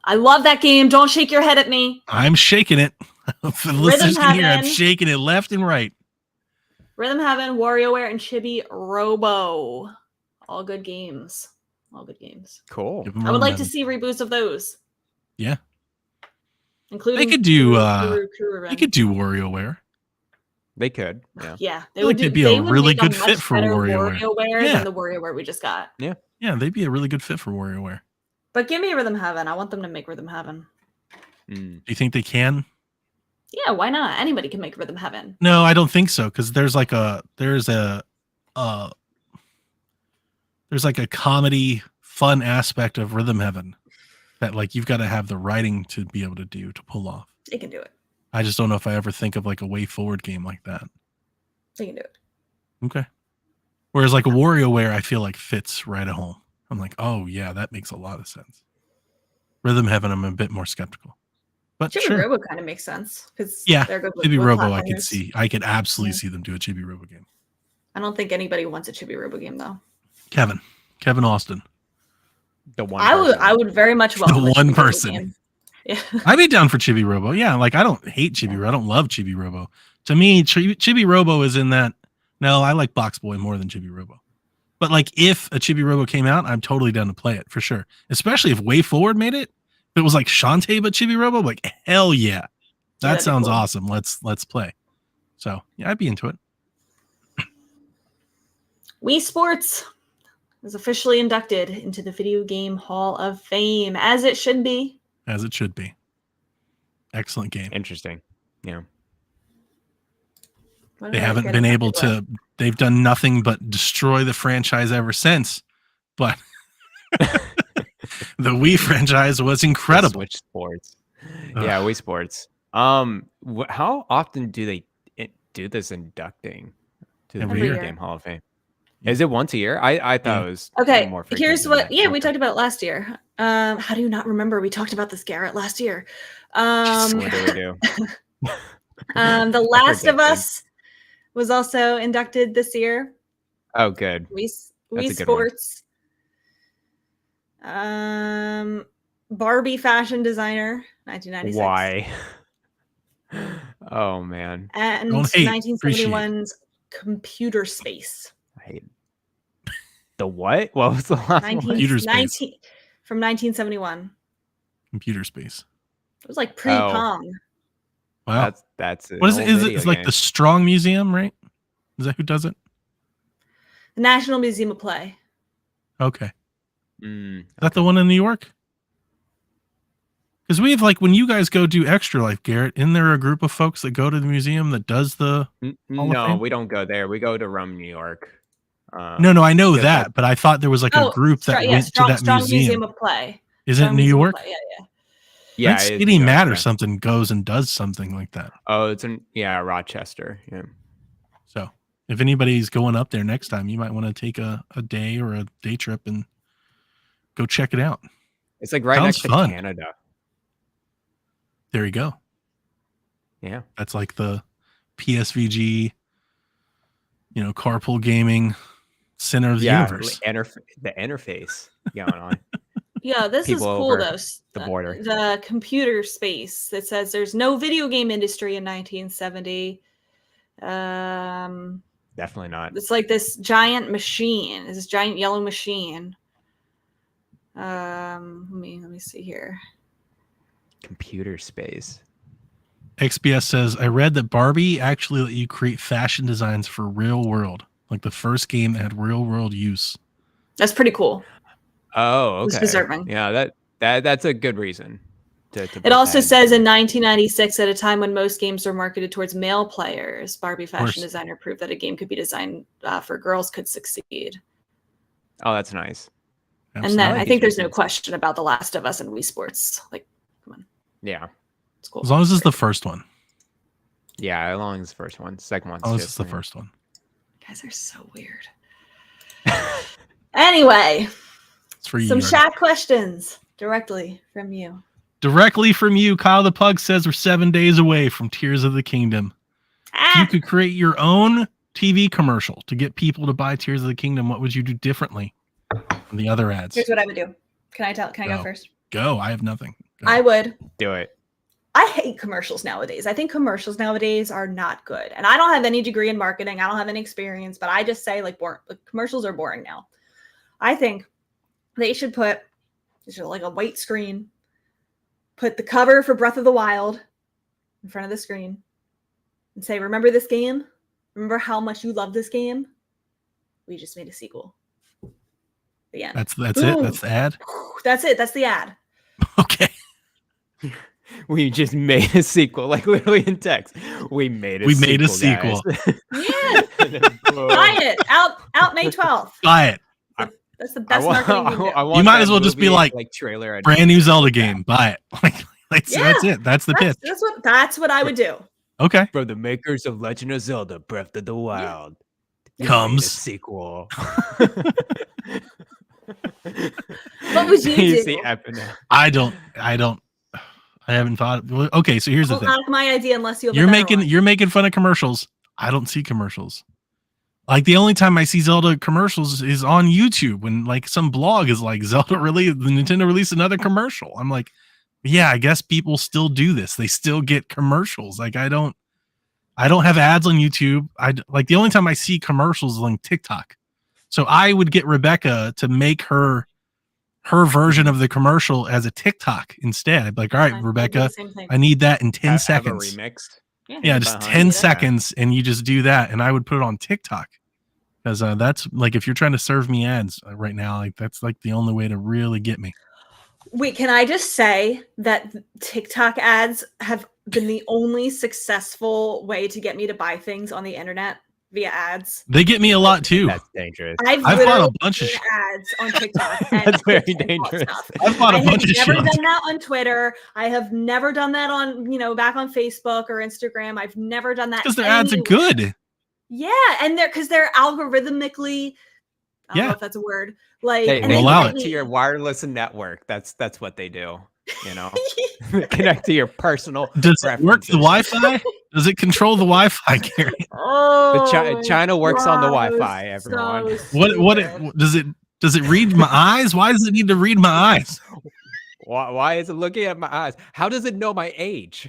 [SPEAKER 2] I love that game. Don't shake your head at me.
[SPEAKER 4] I'm shaking it. For the listeners can hear, I'm
[SPEAKER 2] Heaven.
[SPEAKER 4] shaking it left and right.
[SPEAKER 2] Rhythm Heaven, WarioWare, and Chibi Robo. All good games. All good games.
[SPEAKER 3] Cool.
[SPEAKER 4] Give 'em
[SPEAKER 2] I would like
[SPEAKER 4] Rhythm
[SPEAKER 2] to see reboots of those.
[SPEAKER 4] Yeah.
[SPEAKER 2] Including
[SPEAKER 4] They could do,
[SPEAKER 2] Kuruyan.
[SPEAKER 4] You could do WarioWare.
[SPEAKER 3] They could. Yeah.
[SPEAKER 2] Yeah,
[SPEAKER 4] feel like they'd be a
[SPEAKER 2] they would
[SPEAKER 4] really
[SPEAKER 2] make
[SPEAKER 4] good
[SPEAKER 2] much
[SPEAKER 4] fit for
[SPEAKER 2] better
[SPEAKER 4] WarioWare. Yeah.
[SPEAKER 2] than the WarioWare we just got.
[SPEAKER 4] Yeah, they'd be a really good fit for WarioWare.
[SPEAKER 2] But give me Rhythm Heaven. I want them to make Rhythm Heaven.
[SPEAKER 3] Mm.
[SPEAKER 4] Do you think they can?
[SPEAKER 2] Yeah, why not? Anybody can make Rhythm Heaven.
[SPEAKER 4] No, I don't think so. Because there's a comedy fun aspect of Rhythm Heaven that like you've got to have the writing to be able to pull off.
[SPEAKER 2] They can do it.
[SPEAKER 4] I just don't know if I ever think of like a way forward game like that.
[SPEAKER 2] They can do it.
[SPEAKER 4] Okay. Whereas like a WarioWare, I feel like fits right at home. I'm like, oh yeah, that makes a lot of sense. Rhythm Heaven, I'm a bit more skeptical. But
[SPEAKER 2] Chibi
[SPEAKER 4] sure.
[SPEAKER 2] Robo kind of makes sense because
[SPEAKER 4] Yeah,
[SPEAKER 2] they're good with
[SPEAKER 4] Chibi Robo,
[SPEAKER 2] platformers.
[SPEAKER 4] I could absolutely
[SPEAKER 2] Yeah.
[SPEAKER 4] see them do a Chibi Robo game.
[SPEAKER 2] I don't think anybody wants a Chibi Robo game though.
[SPEAKER 4] Kevin Austin.
[SPEAKER 3] The one.
[SPEAKER 2] I would very much welcome a
[SPEAKER 4] one
[SPEAKER 2] Chibi Robo
[SPEAKER 4] person.
[SPEAKER 2] game. Yeah.
[SPEAKER 4] I'd be down for Chibi Robo. Yeah, like I don't hate Chibi Robo. I don't love Chibi Robo. To me, Chibi Robo is in that. No, I like Box Boy more than Chibi Robo. But like if a Chibi Robo came out, I'm totally down to play it for sure. Especially if Way Forward made it. If it was like Shantae but Chibi Robo, like hell yeah. That
[SPEAKER 2] That'd be
[SPEAKER 4] sounds
[SPEAKER 2] cool.
[SPEAKER 4] awesome. Let's play. So yeah, I'd be into it.
[SPEAKER 2] Wii Sports is officially inducted into the Video Game Hall of Fame, as it should be.
[SPEAKER 4] As it should be. Excellent game.
[SPEAKER 3] Interesting. Yeah.
[SPEAKER 2] What
[SPEAKER 4] They
[SPEAKER 2] did I
[SPEAKER 4] haven't
[SPEAKER 2] get
[SPEAKER 4] been
[SPEAKER 2] inducted
[SPEAKER 4] able
[SPEAKER 2] with?
[SPEAKER 4] to, they've done nothing but destroy the franchise ever since. But the Wii franchise was incredible.
[SPEAKER 3] Switch Sports.
[SPEAKER 4] Ugh.
[SPEAKER 3] Yeah, Wii Sports. How often do they do this inducting to the
[SPEAKER 4] Every
[SPEAKER 3] Video
[SPEAKER 2] year.
[SPEAKER 3] Game Hall of Fame? Is it once a year? I thought it was a
[SPEAKER 2] Okay,
[SPEAKER 3] little more frequent
[SPEAKER 2] here's
[SPEAKER 3] than
[SPEAKER 2] what.
[SPEAKER 3] that.
[SPEAKER 2] Yeah, we
[SPEAKER 3] Okay.
[SPEAKER 2] talked about last year. How do you not remember? We talked about this, Garrett, last year.
[SPEAKER 3] What do we do?
[SPEAKER 2] The Last of
[SPEAKER 3] forget
[SPEAKER 2] Us was also inducted this year.
[SPEAKER 3] Oh, good.
[SPEAKER 2] Wii
[SPEAKER 3] That's a good one.
[SPEAKER 2] Sports. Barbie fashion designer, 1996.
[SPEAKER 3] Why? Oh man,
[SPEAKER 2] And
[SPEAKER 4] Don't hate,
[SPEAKER 2] 1971's Computer Space.
[SPEAKER 3] I hate the what? What was the last
[SPEAKER 2] 19,
[SPEAKER 3] one?
[SPEAKER 4] Computer Space.
[SPEAKER 2] 19 from 1971.
[SPEAKER 4] Computer space.
[SPEAKER 2] It was like pre-Pong.
[SPEAKER 4] Wow.
[SPEAKER 3] That's an
[SPEAKER 4] What is it?
[SPEAKER 3] old
[SPEAKER 4] Is it?
[SPEAKER 3] video
[SPEAKER 4] It's like
[SPEAKER 3] game.
[SPEAKER 4] the Strong Museum, right? Is that who does it?
[SPEAKER 2] The National Museum of Play.
[SPEAKER 4] Okay.
[SPEAKER 3] Mm,
[SPEAKER 4] Is that the one in New York? Because we have like when you guys go do Extra Life, Garrett, isn't there a group of folks that go to the museum that does the Hall of
[SPEAKER 3] no,
[SPEAKER 4] Fame?
[SPEAKER 3] we don't go there. We go to Rome, New York.
[SPEAKER 4] No, I know
[SPEAKER 3] yeah,
[SPEAKER 4] that, but I thought there was like a group that went to that
[SPEAKER 2] Strong
[SPEAKER 4] museum.
[SPEAKER 2] Museum of Play.
[SPEAKER 4] Is it in
[SPEAKER 2] Strong
[SPEAKER 4] New
[SPEAKER 2] Museum of
[SPEAKER 4] York?
[SPEAKER 2] Play, Yeah.
[SPEAKER 3] Yeah,
[SPEAKER 4] Like
[SPEAKER 3] it is
[SPEAKER 4] City
[SPEAKER 3] New York,
[SPEAKER 4] Matt or
[SPEAKER 3] yeah.
[SPEAKER 4] something goes and does something like that.
[SPEAKER 3] Oh, it's in Rochester. Yeah.
[SPEAKER 4] So if anybody's going up there next time, you might want to take a day or a day trip and go check it out.
[SPEAKER 3] It's like right
[SPEAKER 4] Sounds
[SPEAKER 3] next to
[SPEAKER 4] fun.
[SPEAKER 3] Canada.
[SPEAKER 4] There you go.
[SPEAKER 3] Yeah.
[SPEAKER 4] That's like the PSVG, carpool gaming center of the universe.
[SPEAKER 3] The interface going on.
[SPEAKER 2] Yeah, this is
[SPEAKER 3] People
[SPEAKER 2] cool
[SPEAKER 3] over
[SPEAKER 2] though.
[SPEAKER 3] the border.
[SPEAKER 2] The Computer Space that says there's no video game industry in 1970.
[SPEAKER 3] Definitely not.
[SPEAKER 2] It's like this giant machine, this giant yellow machine. Let me see here.
[SPEAKER 3] Computer space.
[SPEAKER 4] XBS says, I read that Barbie actually let you create fashion designs for real world, like the first game that had real world use.
[SPEAKER 2] That's pretty cool.
[SPEAKER 3] Oh,
[SPEAKER 2] Who's
[SPEAKER 3] okay.
[SPEAKER 2] deserving?
[SPEAKER 3] Yeah, that's a good reason. to
[SPEAKER 2] It
[SPEAKER 3] both
[SPEAKER 2] also
[SPEAKER 3] ends.
[SPEAKER 2] says in 1996, at a time when most games were marketed towards male players, Barbie fashion
[SPEAKER 4] course.
[SPEAKER 2] designer proved that a game could be designed for girls could succeed.
[SPEAKER 3] Oh, that's nice.
[SPEAKER 2] And
[SPEAKER 4] Absolutely.
[SPEAKER 2] then
[SPEAKER 3] like
[SPEAKER 2] I think there's no
[SPEAKER 3] achievements.
[SPEAKER 2] question about The Last of Us and Wii Sports. Like, come on,
[SPEAKER 3] Yeah.
[SPEAKER 2] it's cool.
[SPEAKER 4] As long as it's the first one.
[SPEAKER 3] Yeah, as long as the first one. Second one's
[SPEAKER 4] As long as
[SPEAKER 3] just
[SPEAKER 4] it's the first one.
[SPEAKER 2] You guys are so weird. Anyway,
[SPEAKER 4] It's for you.
[SPEAKER 2] some
[SPEAKER 4] Jordan.
[SPEAKER 2] chat questions directly from you.
[SPEAKER 4] Directly from you, Kyle the Pug says we're 7 days away from Tears of the Kingdom. If you could create your own TV commercial to get people to buy Tears of the Kingdom, what would you do differently from the other ads?
[SPEAKER 2] Here's what I would do. Can I go
[SPEAKER 4] Go.
[SPEAKER 2] first?
[SPEAKER 4] Go. I have nothing. Go.
[SPEAKER 2] I would.
[SPEAKER 3] do it.
[SPEAKER 2] I hate commercials nowadays. I think commercials nowadays are not good. And I don't have any degree in marketing. I don't have any experience, but I just say like commercials are boring now. I think they should put like a white screen, put the cover for Breath of the Wild in front of the screen and say, remember this game? Remember how much you love this game? We just made a sequel. The end.
[SPEAKER 4] That's it.
[SPEAKER 2] Boom.
[SPEAKER 4] That's the ad.
[SPEAKER 2] That's it. That's the ad.
[SPEAKER 4] Okay.
[SPEAKER 3] We just made a sequel, like literally in text. We made a
[SPEAKER 4] We
[SPEAKER 3] sequel.
[SPEAKER 4] made a sequel.
[SPEAKER 3] guys.
[SPEAKER 2] Yeah.
[SPEAKER 3] And then boom.
[SPEAKER 2] Buy it. Out May 12th.
[SPEAKER 4] Buy it.
[SPEAKER 2] That's the
[SPEAKER 3] I
[SPEAKER 2] best
[SPEAKER 3] want,
[SPEAKER 2] marketing you can do.
[SPEAKER 3] I want
[SPEAKER 4] You might
[SPEAKER 3] that
[SPEAKER 4] as well just be
[SPEAKER 3] movie,
[SPEAKER 4] like,
[SPEAKER 3] trailer.
[SPEAKER 4] Brand new Zelda game. Buy it. That's it. That's the pitch.
[SPEAKER 2] That's what I would do.
[SPEAKER 4] Okay.
[SPEAKER 3] From the makers of Legend of Zelda: Breath of the Wild. We made a
[SPEAKER 4] Comes.
[SPEAKER 3] sequel.
[SPEAKER 2] What would you do?
[SPEAKER 3] See Epina.
[SPEAKER 4] I haven't thought. Okay, so here's the
[SPEAKER 2] Don't
[SPEAKER 4] thing.
[SPEAKER 2] knock my idea unless you have a
[SPEAKER 4] You're
[SPEAKER 2] better
[SPEAKER 4] making
[SPEAKER 2] one.
[SPEAKER 4] you're making fun of commercials. I don't see commercials. Like the only time I see Zelda commercials is on YouTube when like some blog is like Zelda released, the Nintendo released another commercial. I'm like, yeah, I guess people still do this. They still get commercials. Like I don't have ads on YouTube. Like the only time I see commercials is on TikTok. So I would get Rebecca to make her version of the commercial as a TikTok instead. I'd be like, all right,
[SPEAKER 2] Fine, we'll do
[SPEAKER 4] Rebecca,
[SPEAKER 2] the same thing.
[SPEAKER 4] I need that in 10
[SPEAKER 3] Have a
[SPEAKER 4] seconds.
[SPEAKER 3] remixed.
[SPEAKER 4] Yeah, just
[SPEAKER 3] behind
[SPEAKER 4] 10
[SPEAKER 3] it.
[SPEAKER 4] seconds and you just do that. And I would put it on TikTok because that's like, if you're trying to serve me ads right now, like that's like the only way to really get me.
[SPEAKER 2] Wait, can I just say that TikTok ads have been the only successful way to get me to buy things on the internet via ads?
[SPEAKER 4] They get me a lot too.
[SPEAKER 3] That's dangerous.
[SPEAKER 2] I've
[SPEAKER 4] bought
[SPEAKER 2] literally
[SPEAKER 4] a bunch of
[SPEAKER 2] seen
[SPEAKER 4] shit.
[SPEAKER 2] ads on TikTok. and
[SPEAKER 3] That's very
[SPEAKER 2] I've bought
[SPEAKER 3] dangerous.
[SPEAKER 2] stuff.
[SPEAKER 4] I've bought
[SPEAKER 2] I
[SPEAKER 4] a
[SPEAKER 2] have
[SPEAKER 4] bunch of
[SPEAKER 2] never
[SPEAKER 4] shit.
[SPEAKER 2] done that on Twitter. I have never done that on, back on Facebook or Instagram. I've never done that
[SPEAKER 4] Because their ads are
[SPEAKER 2] anywhere.
[SPEAKER 4] good.
[SPEAKER 2] Yeah, and they're algorithmically, I don't know if that's a word. Like,
[SPEAKER 3] They
[SPEAKER 2] and
[SPEAKER 4] We'll
[SPEAKER 2] they
[SPEAKER 4] allow
[SPEAKER 2] get
[SPEAKER 4] it.
[SPEAKER 3] to
[SPEAKER 2] me-
[SPEAKER 3] your wireless network. That's what they do. Connect to your personal.
[SPEAKER 4] Does it work the
[SPEAKER 3] preferences.
[SPEAKER 4] Wi-Fi? Does it control the Wi-Fi, Gary?
[SPEAKER 2] Oh,
[SPEAKER 3] The China works on the
[SPEAKER 2] wow,
[SPEAKER 3] Wi-Fi. Everyone.
[SPEAKER 2] so
[SPEAKER 4] What
[SPEAKER 2] stupid.
[SPEAKER 4] does it read my eyes? Why does it need to read my eyes?
[SPEAKER 3] Why is it looking at my eyes? How does it know my age?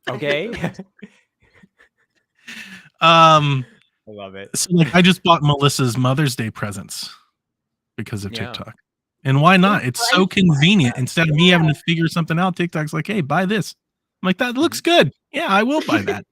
[SPEAKER 3] Okay. I love it.
[SPEAKER 4] So like I just bought Melissa's Mother's Day presents because of
[SPEAKER 3] Yeah.
[SPEAKER 4] TikTok. And why not? It's so
[SPEAKER 2] Right.
[SPEAKER 4] convenient. Instead of me having to figure something out, TikTok's like, hey, buy this. I'm like, that looks good. Yeah, I will buy that.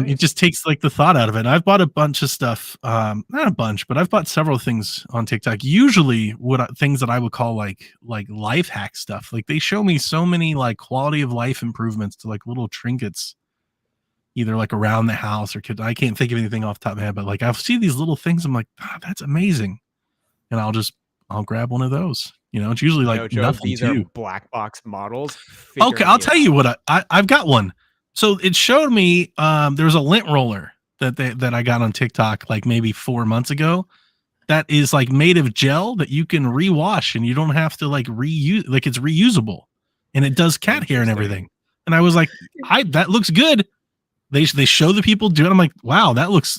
[SPEAKER 4] It just takes like the thought out of it. And I've bought a bunch of stuff. Not a bunch, but I've bought several things on TikTok. Usually things that I would call like life hack stuff. Like they show me so many like quality of life improvements to like little trinkets, either like around the house or I can't think of anything off the top of my head, but like I'll see these little things. I'm like, that's amazing. And I'll grab one of those. It's usually like
[SPEAKER 3] Joe,
[SPEAKER 4] nothing
[SPEAKER 3] these
[SPEAKER 4] to
[SPEAKER 3] are
[SPEAKER 4] you.
[SPEAKER 3] black box models.
[SPEAKER 4] Okay, I'll tell you what I've got one. So it showed me there was a lint roller that I got on TikTok like maybe 4 months ago that is like made of gel that you can rewash and you don't have to like reuse, like it's reusable and it does cat hair and everything. And I was like, that looks good. They show the people do it. I'm like, wow, that looks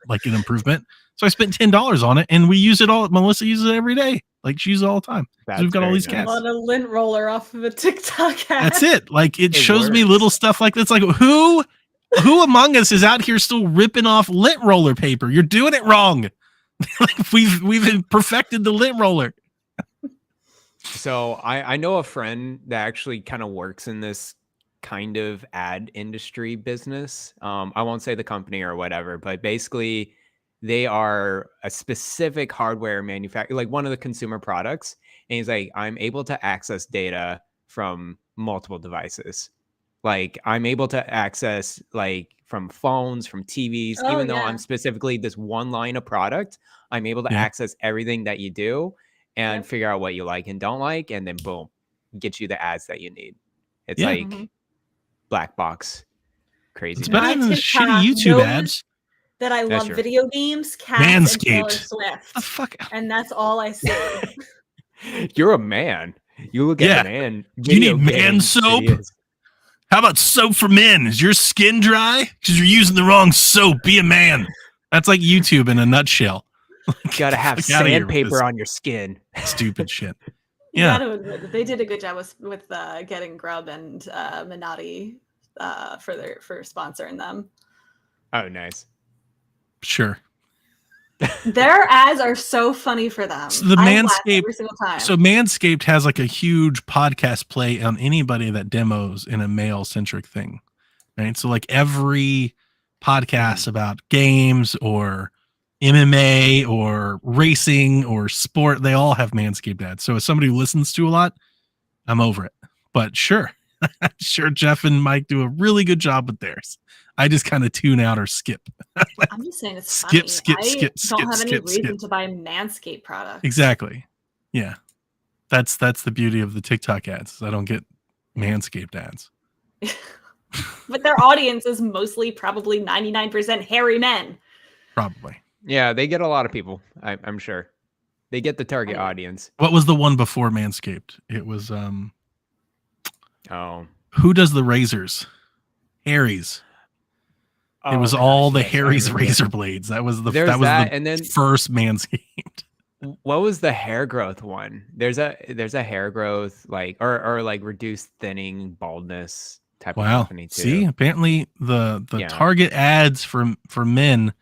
[SPEAKER 4] like an improvement. So I spent $10 on it and we use it all. Melissa uses it every day. Like she uses it all the time. We've got all these cats.
[SPEAKER 2] On a lint roller off of a TikTok ad.
[SPEAKER 4] That's it. Like it
[SPEAKER 3] It
[SPEAKER 4] shows me
[SPEAKER 3] works.
[SPEAKER 4] little stuff like this. Like who among us is out here still ripping off lint roller paper? You're doing it wrong. Like we've perfected the lint roller.
[SPEAKER 3] So I know a friend that actually kind of works in this kind of ad industry business. I won't say the company or whatever, but basically they are a specific hardware manufacturer, like one of the consumer products. And he's like, I'm able to access data from multiple devices. Like I'm able to access like from phones, from TVs,
[SPEAKER 2] Oh,
[SPEAKER 3] even though
[SPEAKER 2] yeah.
[SPEAKER 3] I'm specifically this one line of product, I'm able to
[SPEAKER 4] Yeah.
[SPEAKER 3] access everything that you do and
[SPEAKER 2] Yep.
[SPEAKER 3] figure out what you like and don't like, and then boom, get you the ads that you need. It's
[SPEAKER 4] Yeah.
[SPEAKER 3] like
[SPEAKER 2] Mhm.
[SPEAKER 3] black box crazy.
[SPEAKER 4] It's better
[SPEAKER 2] My
[SPEAKER 4] than the
[SPEAKER 2] TikTok
[SPEAKER 4] shitty YouTube
[SPEAKER 2] knows
[SPEAKER 4] ads.
[SPEAKER 2] that I
[SPEAKER 3] That's
[SPEAKER 2] love
[SPEAKER 3] true.
[SPEAKER 2] video games, cats, and Taylor
[SPEAKER 4] Manscaped.
[SPEAKER 2] Swift.
[SPEAKER 4] The fuck?
[SPEAKER 2] And that's all I see.
[SPEAKER 3] You're a man. You look
[SPEAKER 4] Yeah.
[SPEAKER 3] at the man.
[SPEAKER 4] Do you
[SPEAKER 3] video
[SPEAKER 4] need man
[SPEAKER 3] game
[SPEAKER 4] soap?
[SPEAKER 3] videos.
[SPEAKER 4] How about soap for men? Is your skin dry? Because you're using the wrong soap. Be a man. That's like YouTube in a nutshell.
[SPEAKER 3] Gotta have
[SPEAKER 4] Fuck outta here with
[SPEAKER 3] sandpaper
[SPEAKER 4] this
[SPEAKER 3] on your skin.
[SPEAKER 4] stupid shit.
[SPEAKER 2] You
[SPEAKER 4] Yeah.
[SPEAKER 2] gotta admit that they did a good job with getting Grub and Minotti for sponsoring them.
[SPEAKER 3] Oh, nice.
[SPEAKER 4] Sure.
[SPEAKER 2] Their ads are so funny for them.
[SPEAKER 4] So the
[SPEAKER 2] I laugh
[SPEAKER 4] Manscaped-
[SPEAKER 2] every single time.
[SPEAKER 4] So Manscaped has like a huge podcast play on anybody that demos in a male centric thing, right? So like every podcast about games or MMA or racing or sport, they all have Manscaped ads. So as somebody who listens to a lot, I'm over it. But sure, sure, Jeff and Mike do a really good job with theirs. I just kind of tune out or skip.
[SPEAKER 2] I'm just saying it's
[SPEAKER 4] Skip,
[SPEAKER 2] funny.
[SPEAKER 4] skip,
[SPEAKER 2] I
[SPEAKER 4] skip,
[SPEAKER 2] don't
[SPEAKER 4] skip,
[SPEAKER 2] have any
[SPEAKER 4] skip,
[SPEAKER 2] reason
[SPEAKER 4] skip.
[SPEAKER 2] to buy Manscaped products.
[SPEAKER 4] Exactly. Yeah. That's the beauty of the TikTok ads. I don't get Manscaped ads.
[SPEAKER 2] But their audience is mostly probably 99% hairy men.
[SPEAKER 4] Probably.
[SPEAKER 3] Yeah, they get a lot of people. I'm sure. They get the target
[SPEAKER 2] Right.
[SPEAKER 3] audience.
[SPEAKER 4] What was the one before Manscaped? It was
[SPEAKER 3] Oh.
[SPEAKER 4] who does the razors? Harry's. It was all the Harry's razor blades. That was the
[SPEAKER 3] There's
[SPEAKER 4] that was
[SPEAKER 3] that,
[SPEAKER 4] the
[SPEAKER 3] and then
[SPEAKER 4] first Manscaped.
[SPEAKER 3] what was the hair growth one? There's a hair growth like or like reduced thinning baldness type of
[SPEAKER 4] Wow.
[SPEAKER 3] company too.
[SPEAKER 4] See, apparently the
[SPEAKER 3] Yeah.
[SPEAKER 4] target ads for men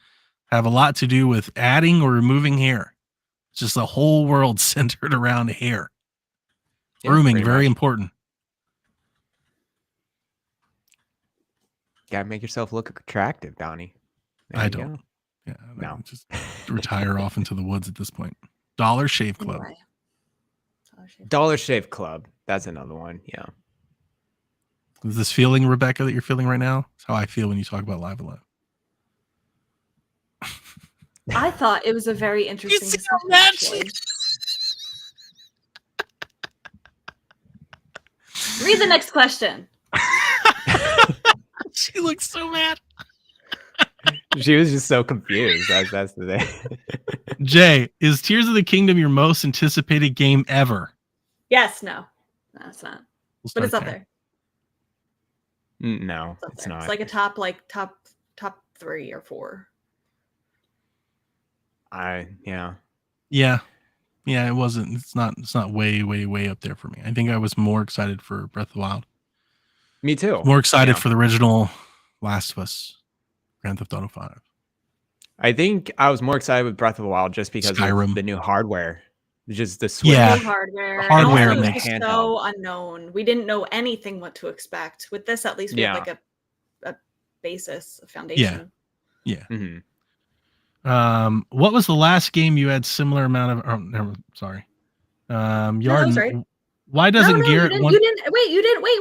[SPEAKER 4] have a lot to do with adding or removing hair. It's just a whole world centered around hair.
[SPEAKER 3] Yeah,
[SPEAKER 4] Grooming,
[SPEAKER 3] pretty
[SPEAKER 4] very
[SPEAKER 3] much.
[SPEAKER 4] important.
[SPEAKER 3] Gotta make yourself look attractive, Donnie. There
[SPEAKER 4] I
[SPEAKER 3] you
[SPEAKER 4] don't.
[SPEAKER 3] go.
[SPEAKER 4] Yeah,
[SPEAKER 3] No.
[SPEAKER 4] just retire off into the woods at this point. Dollar Shave Club.
[SPEAKER 2] Anyway.
[SPEAKER 3] Dollar Shave Club. That's another one. Yeah.
[SPEAKER 4] Is this feeling, Rebecca, that you're feeling right now? It's how I feel when you talk about Live Alive.
[SPEAKER 2] I thought it was a very interesting
[SPEAKER 4] see
[SPEAKER 2] discussion,
[SPEAKER 4] that?
[SPEAKER 2] actually. Read the next question.
[SPEAKER 4] She looks so mad.
[SPEAKER 3] She was just so confused. That's the thing.
[SPEAKER 4] Jay, is Tears of the Kingdom your most anticipated game ever?
[SPEAKER 2] Yes, no. No, it's not.
[SPEAKER 4] We'll
[SPEAKER 2] But it's
[SPEAKER 4] start
[SPEAKER 2] up there.
[SPEAKER 3] No,
[SPEAKER 2] It's up
[SPEAKER 3] it's
[SPEAKER 2] there.
[SPEAKER 3] not.
[SPEAKER 2] It's like a top 3 or 4.
[SPEAKER 3] Yeah.
[SPEAKER 4] Yeah. Yeah, it wasn't. It's not way, way, way up there for me. I think I was more excited for Breath of the Wild.
[SPEAKER 3] Me too.
[SPEAKER 4] More excited
[SPEAKER 3] Yeah.
[SPEAKER 4] for the original Last of Us, Grand Theft Auto 5.
[SPEAKER 3] I think I was more excited with Breath of the Wild just because
[SPEAKER 4] Skyrim.
[SPEAKER 3] of the new hardware. Just the Switch.
[SPEAKER 4] Yeah.
[SPEAKER 2] New hardware.
[SPEAKER 4] The hardware
[SPEAKER 2] and also
[SPEAKER 4] makes-
[SPEAKER 2] it was so unknown. We didn't know anything what to expect. With this, at least we
[SPEAKER 3] Yeah.
[SPEAKER 2] have like a basis, a foundation.
[SPEAKER 3] Mhm.
[SPEAKER 4] What was the last game you had similar amount of? Oh, no, sorry. Yarden.
[SPEAKER 2] right.
[SPEAKER 4] Why doesn't Garrett
[SPEAKER 2] you
[SPEAKER 4] want?
[SPEAKER 2] didn't wait. You didn't wait.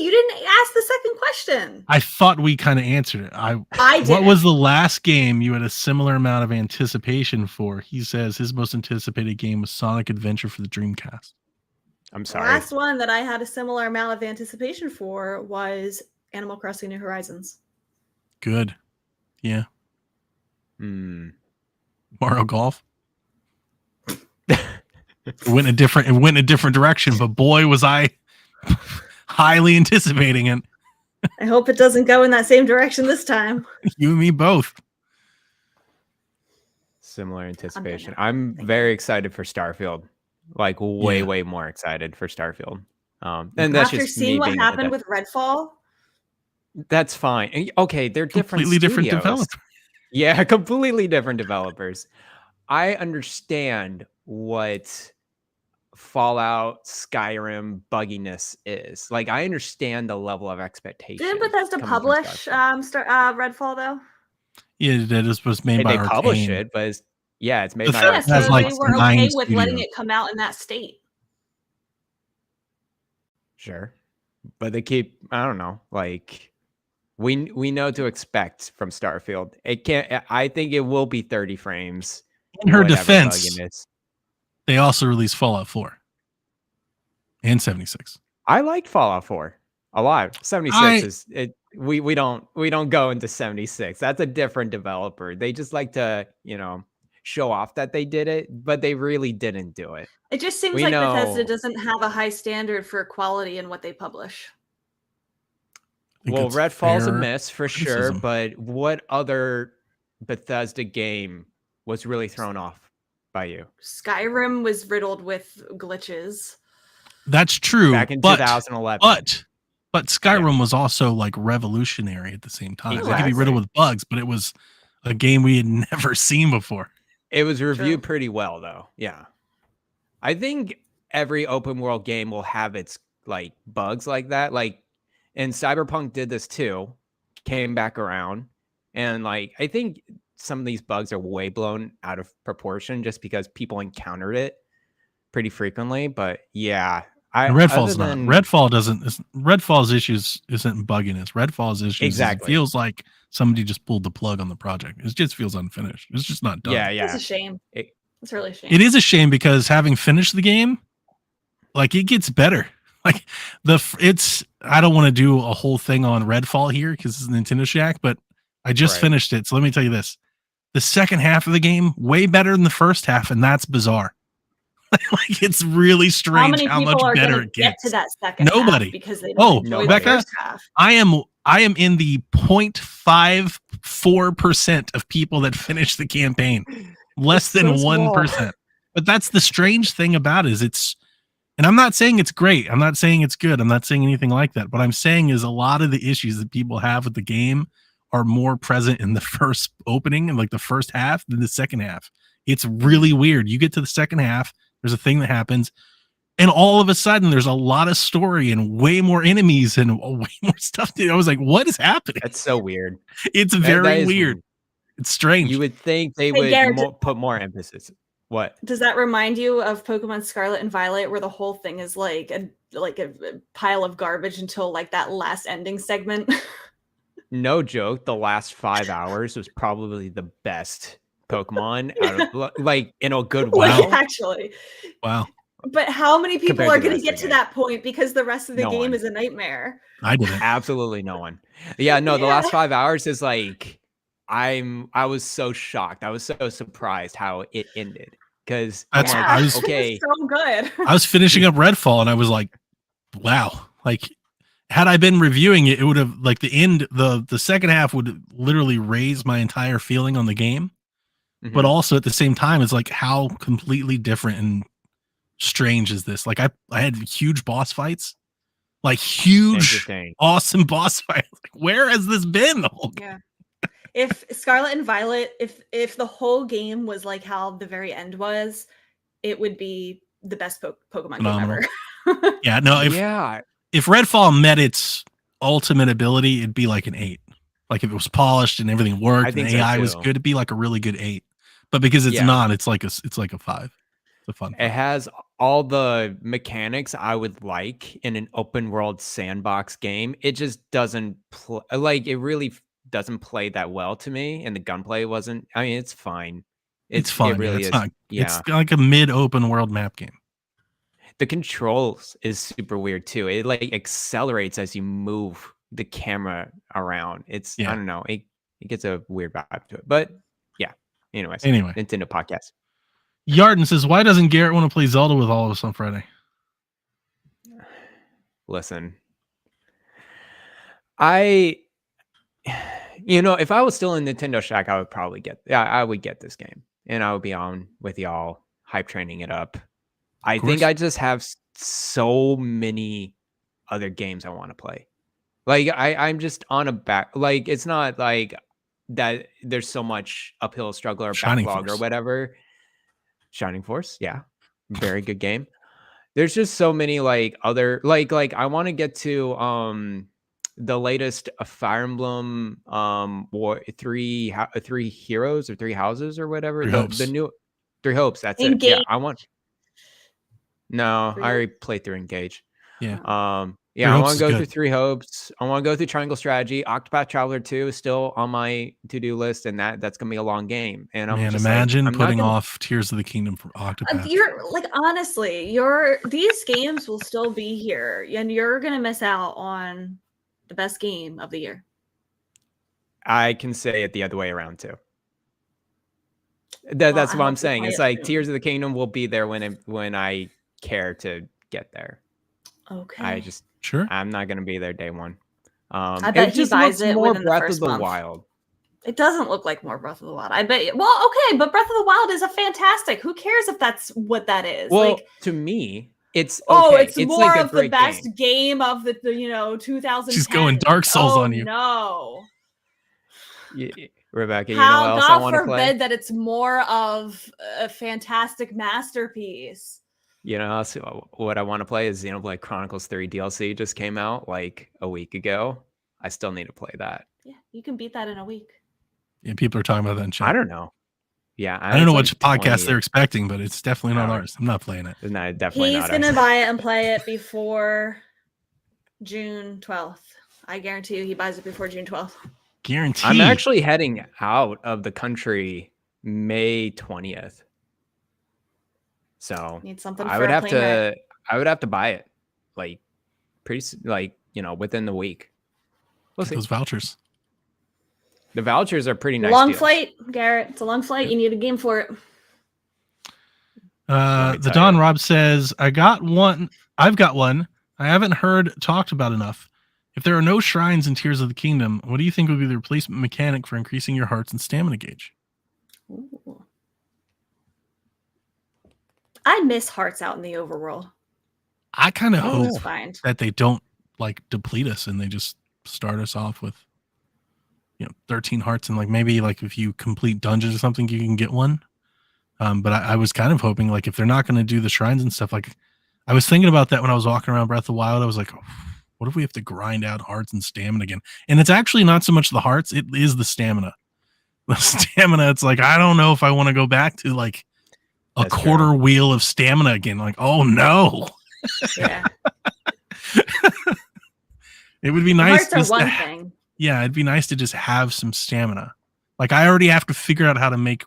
[SPEAKER 2] You didn't ask the second question.
[SPEAKER 4] I thought we kind of answered it.
[SPEAKER 2] I did.
[SPEAKER 4] What was the last game you had a similar amount of anticipation for? He says his most anticipated game was Sonic Adventure for the Dreamcast.
[SPEAKER 3] I'm
[SPEAKER 2] the
[SPEAKER 3] sorry.
[SPEAKER 2] last one that I had a similar amount of anticipation for was Animal Crossing: New Horizons.
[SPEAKER 4] Good. Yeah.
[SPEAKER 3] Hmm.
[SPEAKER 4] Mario Golf. It went in a different direction, but boy was I highly anticipating it.
[SPEAKER 2] I hope it doesn't go in that same direction this time.
[SPEAKER 4] You and me both.
[SPEAKER 3] Similar anticipation.
[SPEAKER 2] now.
[SPEAKER 3] I'm
[SPEAKER 2] Thank
[SPEAKER 3] very excited for Starfield. Like way,
[SPEAKER 4] Yeah.
[SPEAKER 3] way more excited for Starfield. And that's
[SPEAKER 2] After
[SPEAKER 3] just
[SPEAKER 2] seeing
[SPEAKER 3] me
[SPEAKER 2] what
[SPEAKER 3] being
[SPEAKER 2] happened with Redfall,
[SPEAKER 3] That's fine. Okay, they're different.
[SPEAKER 4] Completely different
[SPEAKER 3] studios.
[SPEAKER 4] developer.
[SPEAKER 3] Yeah, completely different developers. I understand what Fallout, Skyrim bugginess is. Like, I understand the level of expectation.
[SPEAKER 2] didn't Bethesda
[SPEAKER 3] coming from
[SPEAKER 2] publish
[SPEAKER 3] Starfield.
[SPEAKER 2] Redfall though?
[SPEAKER 4] Yeah, that was made by
[SPEAKER 3] They publish
[SPEAKER 4] Arcane.
[SPEAKER 3] it, but it's made by
[SPEAKER 4] Bethesda
[SPEAKER 2] Yeah,
[SPEAKER 4] has,
[SPEAKER 2] so
[SPEAKER 3] Arcane.
[SPEAKER 4] like,
[SPEAKER 2] they were
[SPEAKER 4] 9
[SPEAKER 2] okay with letting
[SPEAKER 4] studios.
[SPEAKER 2] it come out in that state.
[SPEAKER 3] Sure. But they keep, I don't know, like we know to expect from Starfield. It can't, I think it will be 30 frames.
[SPEAKER 4] In her
[SPEAKER 3] whatever
[SPEAKER 4] defense,
[SPEAKER 3] bug it is.
[SPEAKER 4] they also released Fallout 4 and 76.
[SPEAKER 3] I liked Fallout 4 a lot. 76 is it. We don't go into 76. That's a different developer. They just like to, show off that they did it, but they really didn't do it.
[SPEAKER 2] It just seems
[SPEAKER 3] We
[SPEAKER 2] like
[SPEAKER 3] know-
[SPEAKER 2] Bethesda doesn't have a high standard for quality in what they publish.
[SPEAKER 4] I think
[SPEAKER 3] Well,
[SPEAKER 4] it's
[SPEAKER 3] Redfall's a
[SPEAKER 4] fair
[SPEAKER 3] miss for sure,
[SPEAKER 4] criticism.
[SPEAKER 3] but what other Bethesda game was really thrown off by you
[SPEAKER 2] Skyrim was riddled with glitches.
[SPEAKER 4] That's true.
[SPEAKER 3] back in
[SPEAKER 4] but
[SPEAKER 3] 2011?
[SPEAKER 4] but Skyrim was also like revolutionary at the same time. It could be
[SPEAKER 3] Exactly.
[SPEAKER 4] riddled with bugs, but it was a game we had never seen before.
[SPEAKER 3] It was reviewed
[SPEAKER 2] True.
[SPEAKER 3] pretty well, though. Yeah, I think every open world game will have its like bugs like that. Like, and Cyberpunk did this too. Came back around, and like I think some of these bugs are way blown out of proportion just because people encountered it pretty frequently. But yeah,
[SPEAKER 4] And Redfall's
[SPEAKER 3] other
[SPEAKER 4] not.
[SPEAKER 3] than-
[SPEAKER 4] Redfall doesn't. Redfall's issues isn't bugginess. Redfall's issues
[SPEAKER 3] Exactly.
[SPEAKER 4] it feels like somebody just pulled the plug on the project. It just feels unfinished. It's just not done.
[SPEAKER 3] Yeah,
[SPEAKER 2] It's
[SPEAKER 3] yeah.
[SPEAKER 2] a shame.
[SPEAKER 3] It-
[SPEAKER 2] It's really a shame.
[SPEAKER 4] It is a shame because having finished the game, like it gets better. Like it's. I don't want to do a whole thing on Redfall here because it's Nintendo Shack, but I just
[SPEAKER 3] Right.
[SPEAKER 4] finished it. So let me tell you this: the second half of the game way better than the first half, and that's bizarre. Like it's really
[SPEAKER 2] How
[SPEAKER 4] strange
[SPEAKER 2] many
[SPEAKER 4] how
[SPEAKER 2] people
[SPEAKER 4] much
[SPEAKER 2] are
[SPEAKER 4] better
[SPEAKER 2] going
[SPEAKER 4] it
[SPEAKER 2] to get
[SPEAKER 4] gets.
[SPEAKER 2] to that second
[SPEAKER 4] Nobody.
[SPEAKER 2] half because they
[SPEAKER 4] Oh,
[SPEAKER 2] don't enjoy
[SPEAKER 3] Becca?
[SPEAKER 2] the first half?
[SPEAKER 4] I am in the 0.54% of people that finish the campaign. Less
[SPEAKER 3] It's
[SPEAKER 4] than
[SPEAKER 3] so small.
[SPEAKER 4] 1%. But that's the strange thing about it is it's, and I'm not saying it's great. I'm not saying it's good. I'm not saying anything like that. What I'm saying is a lot of the issues that people have with the game are more present in the first opening and like the first half than the second half. It's really weird. You get to the second half, there's a thing that happens, and all of a sudden there's a lot of story and way more enemies and way more stuff. I was like, what is happening?
[SPEAKER 3] That's so weird.
[SPEAKER 4] It's
[SPEAKER 3] That
[SPEAKER 4] very
[SPEAKER 3] is
[SPEAKER 4] weird. It's strange.
[SPEAKER 3] You would think they
[SPEAKER 2] Hey,
[SPEAKER 3] would
[SPEAKER 2] Garrett,
[SPEAKER 3] put more emphasis. What?
[SPEAKER 2] Does that remind you of Pokemon Scarlet and Violet, where the whole thing is like a pile of garbage until like that last ending segment?
[SPEAKER 3] No joke. The last 5 hours was probably the best Pokemon out of like in a good way.
[SPEAKER 2] Like, actually.
[SPEAKER 4] Wow.
[SPEAKER 2] But how many people
[SPEAKER 3] Compared
[SPEAKER 2] are
[SPEAKER 3] to the
[SPEAKER 2] going to
[SPEAKER 3] rest of
[SPEAKER 2] get
[SPEAKER 3] the
[SPEAKER 2] to
[SPEAKER 3] game.
[SPEAKER 2] that point because the rest of the
[SPEAKER 3] No
[SPEAKER 2] game
[SPEAKER 3] one.
[SPEAKER 2] is a nightmare?
[SPEAKER 4] I didn't.
[SPEAKER 3] Absolutely no one. Yeah, no, the
[SPEAKER 2] Yeah.
[SPEAKER 3] last 5 hours is like I was so shocked. I was so surprised how it ended. Because
[SPEAKER 4] That's-
[SPEAKER 2] Yeah,
[SPEAKER 4] I was-
[SPEAKER 2] it's
[SPEAKER 3] okay.
[SPEAKER 2] so good.
[SPEAKER 4] I was finishing up Redfall and I was like, wow. Like, had I been reviewing it, it would have like the end, the second half would literally raise my entire feeling on the game.
[SPEAKER 3] Mhm.
[SPEAKER 4] But also at the same time, it's like how completely different and strange is this? Like I had huge boss fights, like huge,
[SPEAKER 3] Interesting.
[SPEAKER 4] awesome boss fights. Like, where has this been the whole
[SPEAKER 2] Yeah. If Scarlet and Violet, if the whole game was like how the very end was, it would be the best Pokemon
[SPEAKER 4] Phenomenal.
[SPEAKER 2] game ever.
[SPEAKER 4] Yeah, no,
[SPEAKER 3] Yeah.
[SPEAKER 4] if Redfall met its ultimate ability, it'd be like an 8. Like if it was polished and everything worked
[SPEAKER 3] I
[SPEAKER 4] and
[SPEAKER 3] think
[SPEAKER 4] the
[SPEAKER 3] so
[SPEAKER 4] AI was
[SPEAKER 3] too.
[SPEAKER 4] good, it'd be like a really good 8. But because it's
[SPEAKER 3] Yeah.
[SPEAKER 4] not, it's like a 5. It's a fun.
[SPEAKER 3] It
[SPEAKER 4] 5.
[SPEAKER 3] has all the mechanics I would like in an open world sandbox game. It just doesn't play like it really doesn't play that well to me, and the gunplay wasn't. I mean, it's fine.
[SPEAKER 4] It's fun.
[SPEAKER 3] It really
[SPEAKER 4] it's
[SPEAKER 3] is.
[SPEAKER 4] not.
[SPEAKER 3] Yeah,
[SPEAKER 4] It's like a mid-open world map game.
[SPEAKER 3] the controls is super weird too. It like accelerates as you move the camera around. It's
[SPEAKER 4] Yeah.
[SPEAKER 3] I don't know. It gets a weird vibe to it, but yeah. Anyways,
[SPEAKER 4] Anyway,
[SPEAKER 3] Nintendo podcast.
[SPEAKER 4] Yarden says, "Why doesn't Garrett want to play Zelda with all of us on Friday?"
[SPEAKER 3] Listen, if I was still in Nintendo Shack, I would probably I would get this game, and I would be on with y'all, hype training it up. I think
[SPEAKER 4] course.
[SPEAKER 3] I just have so many other games I want to play. Like I'm just on a back. Like it's not like that. There's so much uphill struggle or
[SPEAKER 4] Shining
[SPEAKER 3] backlog or
[SPEAKER 4] Force.
[SPEAKER 3] whatever. Shining Force, yeah, very good game. There's just so many like other like I want to get to the latest Fire Emblem war three heroes or 3 houses or whatever.
[SPEAKER 4] Three
[SPEAKER 3] the
[SPEAKER 4] Hopes.
[SPEAKER 3] new 3 Hopes. That's it. Yeah,
[SPEAKER 2] Engage.
[SPEAKER 3] I want. No,
[SPEAKER 2] Three
[SPEAKER 3] I already played through Engage.
[SPEAKER 4] Yeah.
[SPEAKER 3] Yeah,
[SPEAKER 4] Three
[SPEAKER 3] I
[SPEAKER 4] Hopes
[SPEAKER 3] want
[SPEAKER 4] is
[SPEAKER 3] to go
[SPEAKER 4] good.
[SPEAKER 3] through Three Hopes. I want to go through Triangle Strategy. Octopath Traveler 2 is still on my to-do list, and that's gonna be a long game. And I'm
[SPEAKER 4] Man,
[SPEAKER 3] just
[SPEAKER 4] imagine
[SPEAKER 3] like, I'm not
[SPEAKER 4] putting
[SPEAKER 3] gonna.
[SPEAKER 4] off Tears of the Kingdom for Octopath.
[SPEAKER 2] You're like, honestly, these games will still be here, and you're gonna miss out on the best game of the year.
[SPEAKER 3] I can say it the other way around too.
[SPEAKER 2] Well,
[SPEAKER 3] That's
[SPEAKER 2] I
[SPEAKER 3] what I'm
[SPEAKER 2] hope you
[SPEAKER 3] saying.
[SPEAKER 2] play
[SPEAKER 3] It's
[SPEAKER 2] it
[SPEAKER 3] like
[SPEAKER 2] soon.
[SPEAKER 3] Tears of the Kingdom will be there when I care to get there.
[SPEAKER 2] Okay.
[SPEAKER 4] Sure.
[SPEAKER 3] I'm not gonna be there day one.
[SPEAKER 2] I bet he
[SPEAKER 3] just
[SPEAKER 2] buys
[SPEAKER 3] looks
[SPEAKER 2] it
[SPEAKER 3] more
[SPEAKER 2] within the
[SPEAKER 3] Breath
[SPEAKER 2] first
[SPEAKER 3] of the
[SPEAKER 2] month.
[SPEAKER 3] Wild.
[SPEAKER 2] It doesn't look like more Breath of the Wild. I bet. Well, okay, but Breath of the Wild is a fantastic. Who cares if that's what that is?
[SPEAKER 3] Well,
[SPEAKER 2] like,
[SPEAKER 3] to me, it's
[SPEAKER 2] oh,
[SPEAKER 3] okay.
[SPEAKER 2] it's
[SPEAKER 3] It's
[SPEAKER 2] more
[SPEAKER 3] like a
[SPEAKER 2] of the
[SPEAKER 3] great
[SPEAKER 2] best
[SPEAKER 3] game.
[SPEAKER 2] game of the 2010.
[SPEAKER 4] She's going Dark Souls on you.
[SPEAKER 2] No.
[SPEAKER 3] Rebecca, you know what else I
[SPEAKER 2] God
[SPEAKER 3] want to play?
[SPEAKER 2] forbid that it's more of a fantastic masterpiece.
[SPEAKER 3] You know what I want to play is Xenoblade Chronicles 3 DLC just came out like a week ago. I still need to play that.
[SPEAKER 2] Yeah, you can beat that in a week.
[SPEAKER 4] Yeah, people are talking about that in chat.
[SPEAKER 3] I don't know. Yeah,
[SPEAKER 4] I don't know
[SPEAKER 3] it's
[SPEAKER 4] which
[SPEAKER 3] like
[SPEAKER 4] podcast
[SPEAKER 3] 20
[SPEAKER 4] they're expecting, but it's definitely not
[SPEAKER 3] hours.
[SPEAKER 4] ours. I'm not playing it.
[SPEAKER 3] No, definitely
[SPEAKER 2] He's
[SPEAKER 3] not.
[SPEAKER 2] gonna
[SPEAKER 3] ours.
[SPEAKER 2] buy it and play it before June 12th. I guarantee you he buys it before June 12th.
[SPEAKER 4] Guaranteed.
[SPEAKER 3] I'm actually heading out of the country May 20th. So
[SPEAKER 2] Need something
[SPEAKER 3] I
[SPEAKER 2] for
[SPEAKER 3] would
[SPEAKER 2] a
[SPEAKER 3] have
[SPEAKER 2] plane ride.
[SPEAKER 3] to I would have to buy it like within the week. We'll
[SPEAKER 4] Get
[SPEAKER 3] see.
[SPEAKER 4] those vouchers.
[SPEAKER 3] The vouchers are pretty nice.
[SPEAKER 2] Long
[SPEAKER 3] deals.
[SPEAKER 2] flight, Garrett. It's a long flight. You need a game for it.
[SPEAKER 3] me
[SPEAKER 4] The
[SPEAKER 3] tell
[SPEAKER 4] Don
[SPEAKER 3] you.
[SPEAKER 4] Rob says, I've got one. I haven't heard talked about enough. If there are no shrines in Tears of the Kingdom, what do you think would be the replacement mechanic for increasing your hearts and stamina gauge?
[SPEAKER 2] Ooh. I miss hearts out in the overworld.
[SPEAKER 4] I kind of
[SPEAKER 3] Oh,
[SPEAKER 4] hope
[SPEAKER 2] It's fine.
[SPEAKER 4] that they don't like deplete us and they just start us off with 13 hearts, and like maybe like if you complete dungeons or something you can get one. But I was kind of hoping like if they're not going to do the shrines and stuff, like I was thinking about that when I was walking around Breath of the Wild. I was like, oh, what if we have to grind out hearts and stamina again? And it's actually not so much the hearts, it is the stamina. The stamina, it's like I don't know if I want to go back to like a
[SPEAKER 3] That's
[SPEAKER 4] quarter
[SPEAKER 3] true.
[SPEAKER 4] wheel of stamina again. Like, oh no.
[SPEAKER 2] Yeah.
[SPEAKER 4] It would be
[SPEAKER 2] The
[SPEAKER 4] nice
[SPEAKER 2] hearts are
[SPEAKER 4] just
[SPEAKER 2] one
[SPEAKER 4] to
[SPEAKER 2] thing.
[SPEAKER 4] Yeah, it'd be nice to just have some stamina. Like I already have to figure out how to make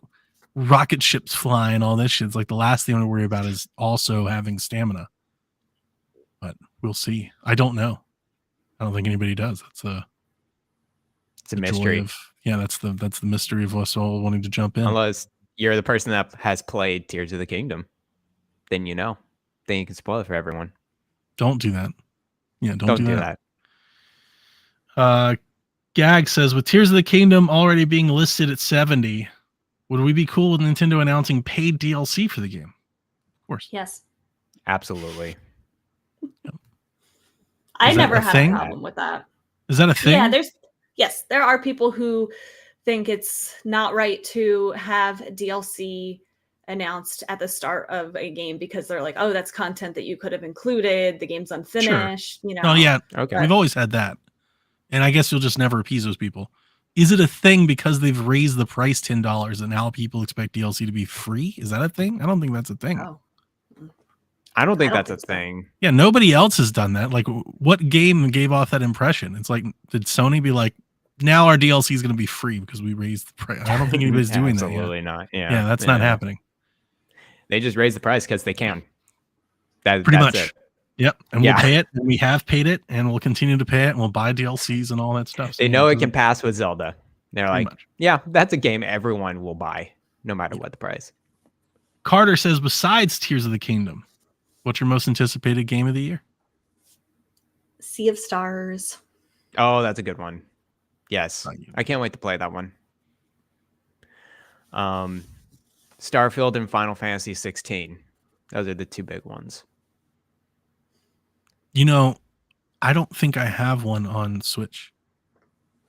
[SPEAKER 4] rocket ships fly and all this shit. It's like the last thing I worry about is also having stamina. But we'll see. I don't know. I don't think anybody does. That's
[SPEAKER 3] It's a
[SPEAKER 4] the joy
[SPEAKER 3] mystery.
[SPEAKER 4] that's the mystery of us all wanting to jump in.
[SPEAKER 3] Unless you're the person that has played Tears of the Kingdom, then you know. Then you can spoil it for everyone.
[SPEAKER 4] Don't do that. Yeah, don't do that. Gag says, with Tears of the Kingdom already being listed at 70, would we be cool with Nintendo announcing paid DLC for the game? Of course.
[SPEAKER 2] Yes.
[SPEAKER 3] Absolutely.
[SPEAKER 2] I
[SPEAKER 4] Is that
[SPEAKER 2] never
[SPEAKER 4] a
[SPEAKER 2] had
[SPEAKER 4] thing?
[SPEAKER 2] a problem with that.
[SPEAKER 4] Is that a thing?
[SPEAKER 2] Yeah, there are people who think it's not right to have DLC announced at the start of a game because they're like, oh, that's content that you could have included. The game's unfinished.
[SPEAKER 4] Oh yeah,
[SPEAKER 3] Okay.
[SPEAKER 4] we've always had that. And I guess you'll just never appease those people. Is it a thing because they've raised the price $10 and now people expect DLC to be free? Is that a thing? I don't think that's a thing.
[SPEAKER 2] Oh.
[SPEAKER 3] I don't think
[SPEAKER 2] I don't
[SPEAKER 3] that's a
[SPEAKER 2] think so.
[SPEAKER 3] thing.
[SPEAKER 4] Yeah, nobody else has done that. Like, what game gave off that impression? It's like, did Sony be like, now our DLC is going to be free because we raised the price? I don't think anybody's doing that.
[SPEAKER 3] Absolutely not. Yeah.
[SPEAKER 4] Yeah, that's not happening.
[SPEAKER 3] They just raise the price because they can. That's
[SPEAKER 4] much.
[SPEAKER 3] it.
[SPEAKER 4] Yep. And
[SPEAKER 3] Yeah.
[SPEAKER 4] we'll pay it. And we have paid it. And we'll continue to pay it. And we'll buy DLCs and all that stuff. So
[SPEAKER 3] They know it
[SPEAKER 4] doesn't-
[SPEAKER 3] can pass with Zelda. They're
[SPEAKER 4] pretty
[SPEAKER 3] like,
[SPEAKER 4] much.
[SPEAKER 3] yeah, that's a game everyone will buy, no matter what the price.
[SPEAKER 4] Carter says, besides Tears of the Kingdom, what's your most anticipated game of the year?
[SPEAKER 2] Sea of Stars.
[SPEAKER 3] Oh, that's a good one. Yes.
[SPEAKER 4] Not you.
[SPEAKER 3] I can't wait to play that one. Starfield and Final Fantasy 16. Those are the two big ones.
[SPEAKER 4] You know, I don't think I have one on Switch.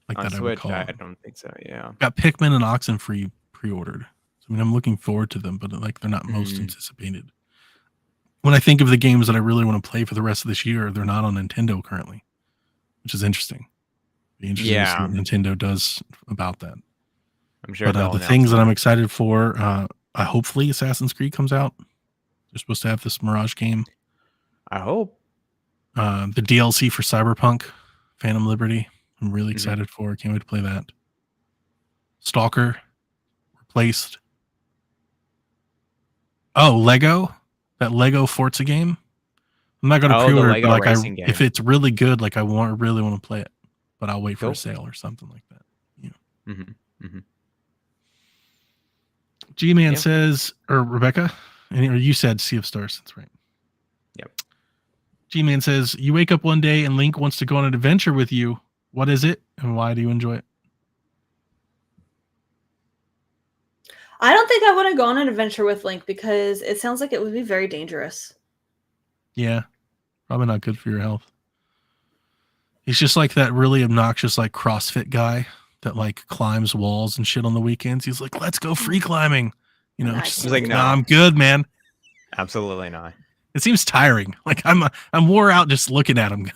[SPEAKER 4] Like
[SPEAKER 3] On
[SPEAKER 4] that
[SPEAKER 3] Switch,
[SPEAKER 4] I
[SPEAKER 3] I
[SPEAKER 4] recall.
[SPEAKER 3] don't think so. Yeah.
[SPEAKER 4] Got Pikmin and Oxenfree pre-ordered. So, I mean, I'm looking forward to them, but like they're not most
[SPEAKER 3] Mm.
[SPEAKER 4] anticipated. When I think of the games that I really want to play for the rest of this year, they're not on Nintendo currently, which is interesting. Be interesting to see
[SPEAKER 3] Yeah.
[SPEAKER 4] what Nintendo does about that.
[SPEAKER 3] I'm sure
[SPEAKER 4] But
[SPEAKER 3] they'll
[SPEAKER 4] the
[SPEAKER 3] announce
[SPEAKER 4] things that
[SPEAKER 3] it.
[SPEAKER 4] I'm excited for, hopefully Assassin's Creed comes out. They're supposed to have this Mirage game.
[SPEAKER 3] I hope.
[SPEAKER 4] The DLC for Cyberpunk, Phantom Liberty. I'm really
[SPEAKER 3] Mhm.
[SPEAKER 4] excited for. Can't wait to play that. Stalker replaced. Oh, Lego, that Lego Forza game. I'm not going to
[SPEAKER 3] Oh, the
[SPEAKER 4] pre-order it,
[SPEAKER 3] Lego
[SPEAKER 4] but like
[SPEAKER 3] racing
[SPEAKER 4] if
[SPEAKER 3] game.
[SPEAKER 4] it's really good, like really want to play it, but I'll wait for
[SPEAKER 3] Go
[SPEAKER 4] a
[SPEAKER 3] for it.
[SPEAKER 4] sale or something like that.
[SPEAKER 3] Mm-hmm.
[SPEAKER 4] G-Man
[SPEAKER 3] Yeah.
[SPEAKER 4] says, or Rebecca, or you said Sea of Stars. That's right.
[SPEAKER 3] Yep.
[SPEAKER 4] G-Man says, you wake up one day and Link wants to go on an adventure with you. What is it, and why do you enjoy it?
[SPEAKER 2] I don't think I want to go on an adventure with Link because it sounds like it would be very dangerous.
[SPEAKER 4] Yeah, probably not good for your health. He's just like that really obnoxious, like CrossFit guy that like climbs walls and shit on the weekends. He's like, let's go free climbing. You know,
[SPEAKER 2] Nice.
[SPEAKER 4] just
[SPEAKER 3] He's like,
[SPEAKER 4] like,
[SPEAKER 3] no.
[SPEAKER 4] nah, I'm good, man.
[SPEAKER 3] Absolutely not.
[SPEAKER 4] It seems tiring. Like I'm wore out just looking at him.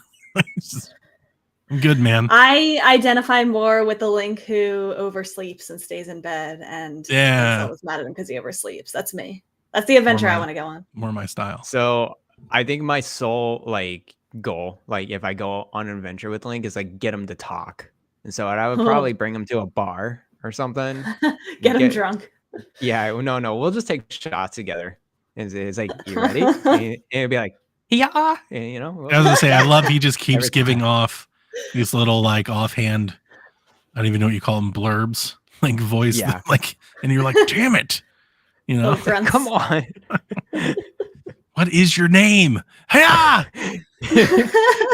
[SPEAKER 4] I'm good, man.
[SPEAKER 2] I identify more with the Link who oversleeps and stays in bed and
[SPEAKER 4] Yeah.
[SPEAKER 2] Zelda's mad at him because he oversleeps. That's me. That's the adventure I
[SPEAKER 4] my-
[SPEAKER 2] want to go on.
[SPEAKER 4] More my style.
[SPEAKER 3] So I think my sole like goal, like if I go on an adventure with Link, is like get him to talk. And so I would probably bring him to a bar or something.
[SPEAKER 2] Get him drunk.
[SPEAKER 3] Yeah, no, we'll just take shots together. And it's like, you ready? And it'd be like, yeah, and, you know.
[SPEAKER 4] I was gonna say, I love he just keeps
[SPEAKER 3] Every
[SPEAKER 4] giving
[SPEAKER 3] time.
[SPEAKER 4] off these little like offhand, I don't even know what you call them, blurbs, like voice,
[SPEAKER 3] Yeah.
[SPEAKER 4] like, and you're like, damn it, you know,
[SPEAKER 2] Little grunts.
[SPEAKER 3] Come on.
[SPEAKER 4] what is your name? Hiya!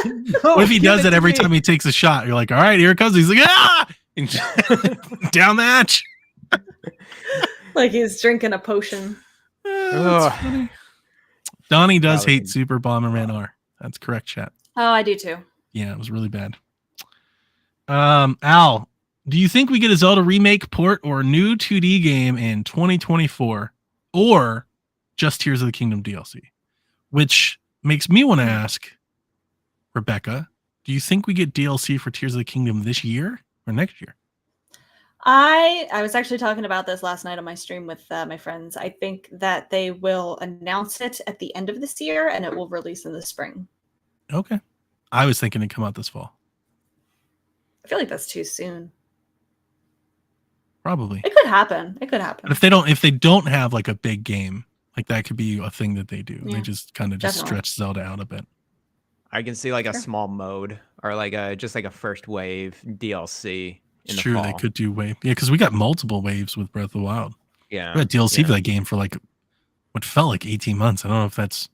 [SPEAKER 3] No,
[SPEAKER 4] What if he
[SPEAKER 3] give
[SPEAKER 4] does
[SPEAKER 3] it
[SPEAKER 4] that
[SPEAKER 3] to
[SPEAKER 4] every
[SPEAKER 3] me.
[SPEAKER 4] time he takes a shot? You're like, all right, here it comes. He's like, ah, and down the hatch.
[SPEAKER 2] Like he's drinking a potion.
[SPEAKER 4] That's
[SPEAKER 3] Ugh.
[SPEAKER 4] funny. Donnie does
[SPEAKER 3] Probably
[SPEAKER 4] hate
[SPEAKER 3] can-
[SPEAKER 4] Super Bomberman R. That's correct, chat.
[SPEAKER 2] Oh, I do too.
[SPEAKER 4] Yeah, it was really bad. Al, do you think we get a Zelda remake, port, or a new 2D game in 2024, or just Tears of the Kingdom DLC? Which makes me want to ask, Rebecca, do you think we get DLC for Tears of the Kingdom this year or next year?
[SPEAKER 2] I was actually talking about this last night on my stream with my friends. I think that they will announce it at the end of this year and it will release in the spring.
[SPEAKER 4] Okay. I was thinking it'd come out this fall.
[SPEAKER 2] I feel like that's too soon.
[SPEAKER 4] Probably.
[SPEAKER 2] It could happen. It could
[SPEAKER 4] But
[SPEAKER 2] happen.
[SPEAKER 4] if they don't have like a big game, like that could be a thing that they do.
[SPEAKER 2] Yeah,
[SPEAKER 4] They just kind of just
[SPEAKER 2] definitely.
[SPEAKER 4] stretch Zelda out a bit.
[SPEAKER 3] I can see like a
[SPEAKER 2] Sure.
[SPEAKER 3] small mode or like just like a first wave DLC in
[SPEAKER 4] It's
[SPEAKER 3] the
[SPEAKER 4] true,
[SPEAKER 3] fall.
[SPEAKER 4] they could do wave. Yeah, because we got multiple waves with Breath of the Wild.
[SPEAKER 3] Yeah.
[SPEAKER 4] We got DLC
[SPEAKER 3] yeah.
[SPEAKER 4] for that game for like what felt like 18 months. I don't know if that's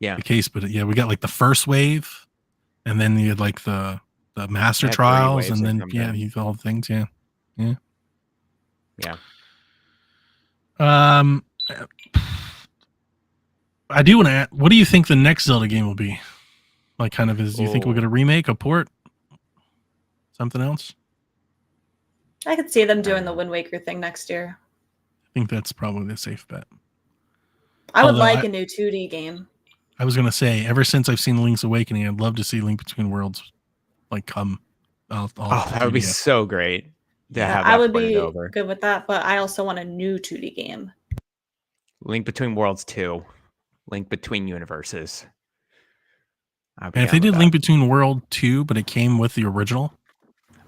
[SPEAKER 3] Yeah.
[SPEAKER 4] the case, but yeah, we got like the first wave, and then you had like the master
[SPEAKER 3] Yeah, 3
[SPEAKER 4] trials,
[SPEAKER 3] waves
[SPEAKER 4] and
[SPEAKER 3] that
[SPEAKER 4] then
[SPEAKER 3] come
[SPEAKER 4] yeah,
[SPEAKER 3] in.
[SPEAKER 4] you all the things. Yeah.
[SPEAKER 3] Yeah.
[SPEAKER 4] I do want to add, what do you think the next Zelda game will be? Like, kind of is, do you think we'll
[SPEAKER 3] Oh.
[SPEAKER 4] get a remake, a port, something else?
[SPEAKER 2] I could see them doing the Wind Waker thing next year.
[SPEAKER 4] I think that's probably the safe bet.
[SPEAKER 2] I would
[SPEAKER 4] Although
[SPEAKER 2] like
[SPEAKER 4] I-
[SPEAKER 2] a new 2D game.
[SPEAKER 4] I was going to say, ever since I've seen Link's Awakening, I'd love to see Link Between Worlds like come.
[SPEAKER 3] Oh, that would be
[SPEAKER 4] 3DS.
[SPEAKER 3] so great to
[SPEAKER 2] Yeah,
[SPEAKER 3] have
[SPEAKER 2] I
[SPEAKER 3] that
[SPEAKER 2] would
[SPEAKER 3] ported
[SPEAKER 2] be
[SPEAKER 3] over.
[SPEAKER 2] good with that, but I also want a new 2D game.
[SPEAKER 3] Link Between Worlds 2. Link Between Universes. I'd be
[SPEAKER 4] And if they
[SPEAKER 3] down with
[SPEAKER 4] did Link
[SPEAKER 3] that.
[SPEAKER 4] Between World 2, but it came with the original,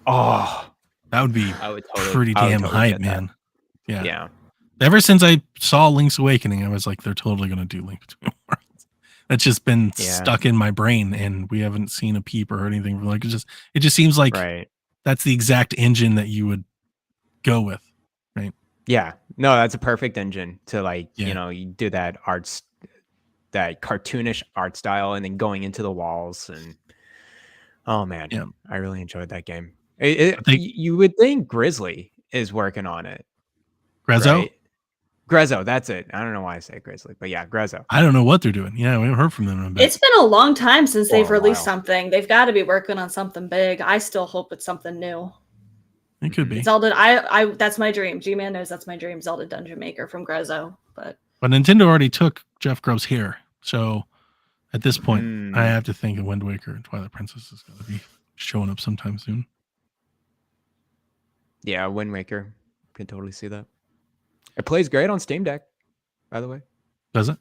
[SPEAKER 3] Oh,
[SPEAKER 4] that would be
[SPEAKER 3] I would totally,
[SPEAKER 4] pretty
[SPEAKER 3] I would
[SPEAKER 4] damn
[SPEAKER 3] totally
[SPEAKER 4] hype,
[SPEAKER 3] get that.
[SPEAKER 4] man. Yeah.
[SPEAKER 3] Yeah.
[SPEAKER 4] Ever since I saw Link's Awakening, I was like, they're totally going to do Link Between Worlds. That's just been
[SPEAKER 3] Yeah.
[SPEAKER 4] stuck in my brain, and we haven't seen a peep or heard anything. Like it just seems like
[SPEAKER 3] Right.
[SPEAKER 4] that's the exact engine that you would go with.
[SPEAKER 3] Yeah. No, that's a perfect engine to like,
[SPEAKER 4] Yeah.
[SPEAKER 3] you know, you do that that cartoonish art style and then going into the walls and oh man,
[SPEAKER 4] Yeah.
[SPEAKER 3] I really enjoyed that game.
[SPEAKER 4] I think-
[SPEAKER 3] You would think Grizzly is working on it.
[SPEAKER 4] Grezzo,
[SPEAKER 3] Right? Grezzo, that's it. I don't know why I say Grizzly, but yeah, Grezzo.
[SPEAKER 4] I don't know what they're doing. Yeah, we haven't heard from them in a bit.
[SPEAKER 2] It's been a long time since they've
[SPEAKER 3] For a
[SPEAKER 2] released
[SPEAKER 3] while.
[SPEAKER 2] something. They've got to be working on something big. I still hope it's something new.
[SPEAKER 4] It could be.
[SPEAKER 2] Zelda, I that's my dream. G-Man knows that's my dream. Zelda Dungeon Maker from Grezzo. But
[SPEAKER 4] But Nintendo already took Jeff Grubb's hair. So at this point,
[SPEAKER 3] Mm.
[SPEAKER 4] I have to think of Wind Waker and Twilight Princess is going to be showing up sometime soon.
[SPEAKER 3] Yeah, Wind Waker. Can totally see that. It plays great on Steam Deck, by the way.
[SPEAKER 4] Does it?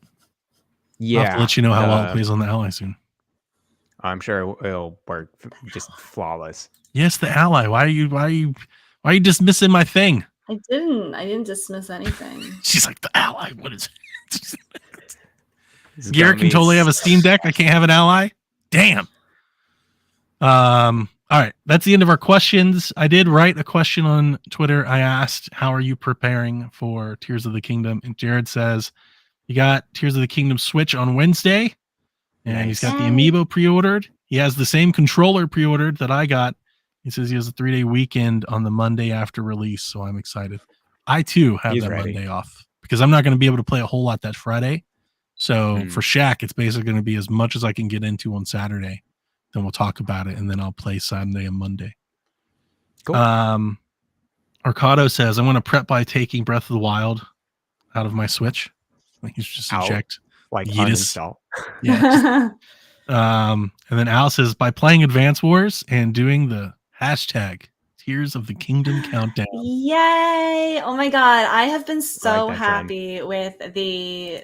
[SPEAKER 3] Yeah.
[SPEAKER 4] I'll have to let you know how well it plays on the Ally soon.
[SPEAKER 3] I'm sure it'll work just flawless.
[SPEAKER 4] Yes, the ally. Why are you dismissing my thing?
[SPEAKER 2] I didn't dismiss anything.
[SPEAKER 4] She's like, the ally. What is it?
[SPEAKER 3] It's
[SPEAKER 4] Garrett can
[SPEAKER 3] gummies.
[SPEAKER 4] totally have a Steam Deck. I can't have an ally. Damn. All right, that's the end of our questions. I did write a question on Twitter. I asked, how are you preparing for Tears of the Kingdom? And Jared says, you got Tears of the Kingdom Switch on Wednesday, and he's got the
[SPEAKER 2] Nice.
[SPEAKER 4] amiibo pre-ordered. He has the same controller pre-ordered that I got. He says he has a 3-day weekend on the Monday after release, so I'm excited. I too have
[SPEAKER 3] He's
[SPEAKER 4] that
[SPEAKER 3] ready.
[SPEAKER 4] Monday off because I'm not going to be able to play a whole lot that Friday. So for Shaq, it's basically going to be as much as I can get into on Saturday. Then we'll talk about it, and then I'll play Sunday and Monday.
[SPEAKER 3] Cool.
[SPEAKER 4] Arcado says, I'm going to prep by taking Breath of the Wild out of my Switch. He's just
[SPEAKER 3] Out?
[SPEAKER 4] eject.
[SPEAKER 3] Like
[SPEAKER 4] Yeetus.
[SPEAKER 3] uninstall.
[SPEAKER 4] Yeah. And then Al says, by playing Advance Wars and doing the hashtag Tears of the Kingdom countdown.
[SPEAKER 2] Yay! Oh my god, I have been so
[SPEAKER 3] that trend.
[SPEAKER 2] happy with the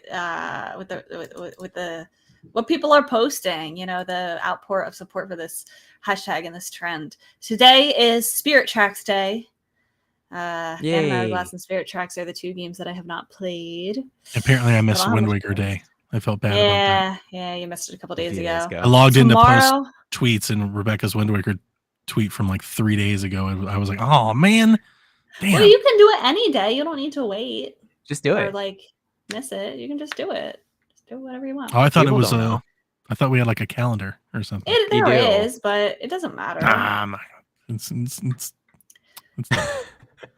[SPEAKER 2] what people are posting, you know, the outpour of support for this hashtag and this trend. Today is Spirit Tracks Day.
[SPEAKER 3] Yay.
[SPEAKER 2] Phantom Hourglass and Spirit Tracks are the two games that I have not played.
[SPEAKER 4] Apparently, I missed
[SPEAKER 2] But I'll
[SPEAKER 4] Wind
[SPEAKER 2] have
[SPEAKER 4] Waker
[SPEAKER 2] to play.
[SPEAKER 4] Day. I felt bad about that.
[SPEAKER 2] Yeah, you missed it a couple
[SPEAKER 3] A
[SPEAKER 2] days
[SPEAKER 3] few
[SPEAKER 2] ago.
[SPEAKER 4] I logged in to post
[SPEAKER 2] Tomorrow,
[SPEAKER 4] tweets, and Rebecca's Wind Waker tweet from like 3 days ago. I was like, oh, man. Damn.
[SPEAKER 2] well, you can do it any day. You don't need to wait
[SPEAKER 3] Just do
[SPEAKER 2] or
[SPEAKER 3] it.
[SPEAKER 2] like miss it. You can just do it. Just do whatever you want.
[SPEAKER 4] Oh, I thought
[SPEAKER 3] People
[SPEAKER 4] it was
[SPEAKER 3] don't know.
[SPEAKER 4] I thought we had like a calendar or something.
[SPEAKER 2] There
[SPEAKER 3] do.
[SPEAKER 2] is, but it doesn't matter.
[SPEAKER 4] Nah, I'm not gonna- it's not.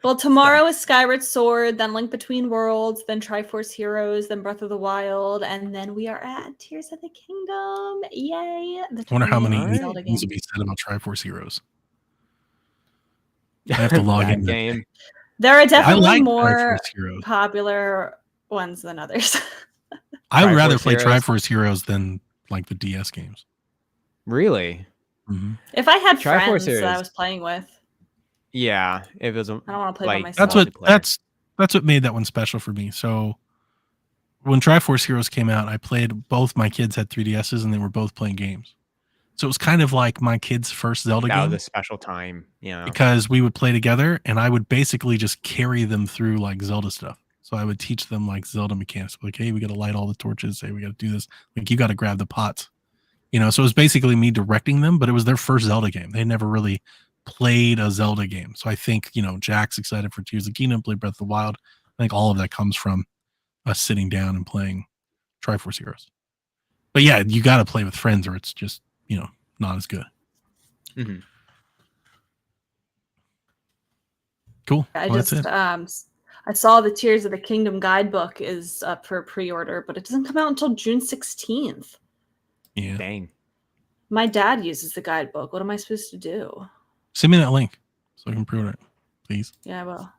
[SPEAKER 2] Well, tomorrow is Skyward Sword, then Link Between Worlds, then Triforce Heroes, then Breath of the Wild, and then we are at Tears of the Kingdom. Yay!
[SPEAKER 4] I wonder how many
[SPEAKER 2] 20th Zelda
[SPEAKER 4] things
[SPEAKER 2] game.
[SPEAKER 4] will be said about Triforce Heroes. I have to log
[SPEAKER 3] That
[SPEAKER 4] in.
[SPEAKER 3] game.
[SPEAKER 2] There are definitely
[SPEAKER 4] I like
[SPEAKER 2] more
[SPEAKER 4] Triforce Heroes.
[SPEAKER 2] popular ones than others.
[SPEAKER 4] I would rather
[SPEAKER 3] Triforce
[SPEAKER 4] play
[SPEAKER 3] Heroes.
[SPEAKER 4] Triforce Heroes than like the DS games.
[SPEAKER 3] Really?
[SPEAKER 4] Mhm.
[SPEAKER 2] If I had
[SPEAKER 3] Triforce
[SPEAKER 2] friends that I
[SPEAKER 3] Heroes.
[SPEAKER 2] was playing with,
[SPEAKER 3] Yeah. If it was
[SPEAKER 2] I don't want to play by
[SPEAKER 3] like
[SPEAKER 2] myself.
[SPEAKER 4] That's what made that one special for me. So when Triforce Heroes came out, I played both my kids had 3DSs and they were both playing games. So it was kind of like my kids' first Zelda
[SPEAKER 3] that was
[SPEAKER 4] game
[SPEAKER 3] a special time. Yeah.
[SPEAKER 4] because we would play together and I would basically just carry them through like Zelda stuff. So I would teach them like Zelda mechanics, like, hey, we got to light all the torches. Hey, we got to do this. Like, you got to grab the pots. You know, so it was basically me directing them, but it was their first Zelda game. They never really played a Zelda game. So I think, you know, Jack's excited for Tears of the Kingdom, play Breath of the Wild. I think all of that comes from us sitting down and playing Triforce Heroes. But yeah, you got to play with friends or it's just, you know, not as good.
[SPEAKER 3] Mhm.
[SPEAKER 4] Cool.
[SPEAKER 2] I
[SPEAKER 4] Well, that's
[SPEAKER 2] just
[SPEAKER 4] it.
[SPEAKER 2] I saw the Tears of the Kingdom guidebook is up for pre-order, but it doesn't come out until June 16th.
[SPEAKER 4] Yeah.
[SPEAKER 3] Dang.
[SPEAKER 2] My dad uses the guidebook. What am I supposed to do?
[SPEAKER 4] Send me that link so I can pre-order it, please.
[SPEAKER 2] Yeah, I will.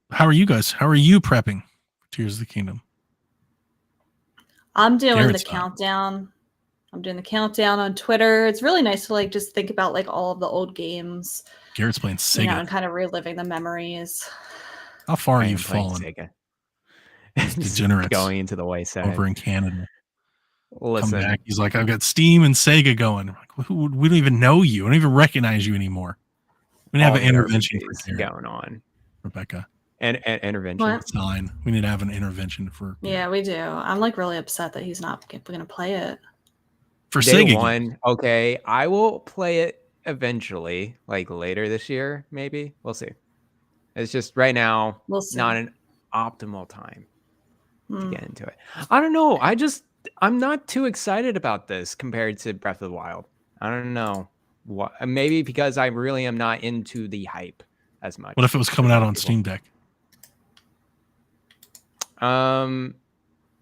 [SPEAKER 4] How are you guys? How are you prepping for Tears of the Kingdom?
[SPEAKER 2] I'm doing
[SPEAKER 4] Garrett's
[SPEAKER 2] the
[SPEAKER 4] not.
[SPEAKER 2] countdown. I'm doing the countdown on Twitter. It's really nice to like just think about like all of the old games,
[SPEAKER 4] Garrett's playing Sega.
[SPEAKER 2] you know, and kind of reliving the memories.
[SPEAKER 4] How far
[SPEAKER 3] I
[SPEAKER 4] are you
[SPEAKER 3] am playing
[SPEAKER 4] fallen
[SPEAKER 3] Sega.
[SPEAKER 4] These degenerates
[SPEAKER 3] Going into the wayside.
[SPEAKER 4] over in Canada? Come
[SPEAKER 3] Listen,
[SPEAKER 4] back. He's like, I've got Steam and Sega going. I'm like, we don't even know you. I don't even recognize you anymore. We need to have
[SPEAKER 3] all
[SPEAKER 4] an intervention
[SPEAKER 3] nervous
[SPEAKER 4] for Garrett,
[SPEAKER 3] going on.
[SPEAKER 4] Rebecca.
[SPEAKER 3] And intervention.
[SPEAKER 2] What?
[SPEAKER 4] It's fine. We need to have an intervention for
[SPEAKER 2] Yeah, we do. I'm like really upset that he's not going to play it.
[SPEAKER 4] for
[SPEAKER 3] Day
[SPEAKER 4] Sega.
[SPEAKER 3] one, okay. I will play it eventually, like later this year, maybe. We'll see. It's just right now,
[SPEAKER 2] We'll see.
[SPEAKER 3] not an optimal time to
[SPEAKER 2] Hmm.
[SPEAKER 3] get into it. I don't know. I'm not too excited about this compared to Breath of the Wild. I don't know. What? Maybe because I really am not into the hype as much.
[SPEAKER 4] What if it was
[SPEAKER 3] as
[SPEAKER 4] coming
[SPEAKER 3] a
[SPEAKER 4] out
[SPEAKER 3] lot of
[SPEAKER 4] on
[SPEAKER 3] people.
[SPEAKER 4] Steam Deck?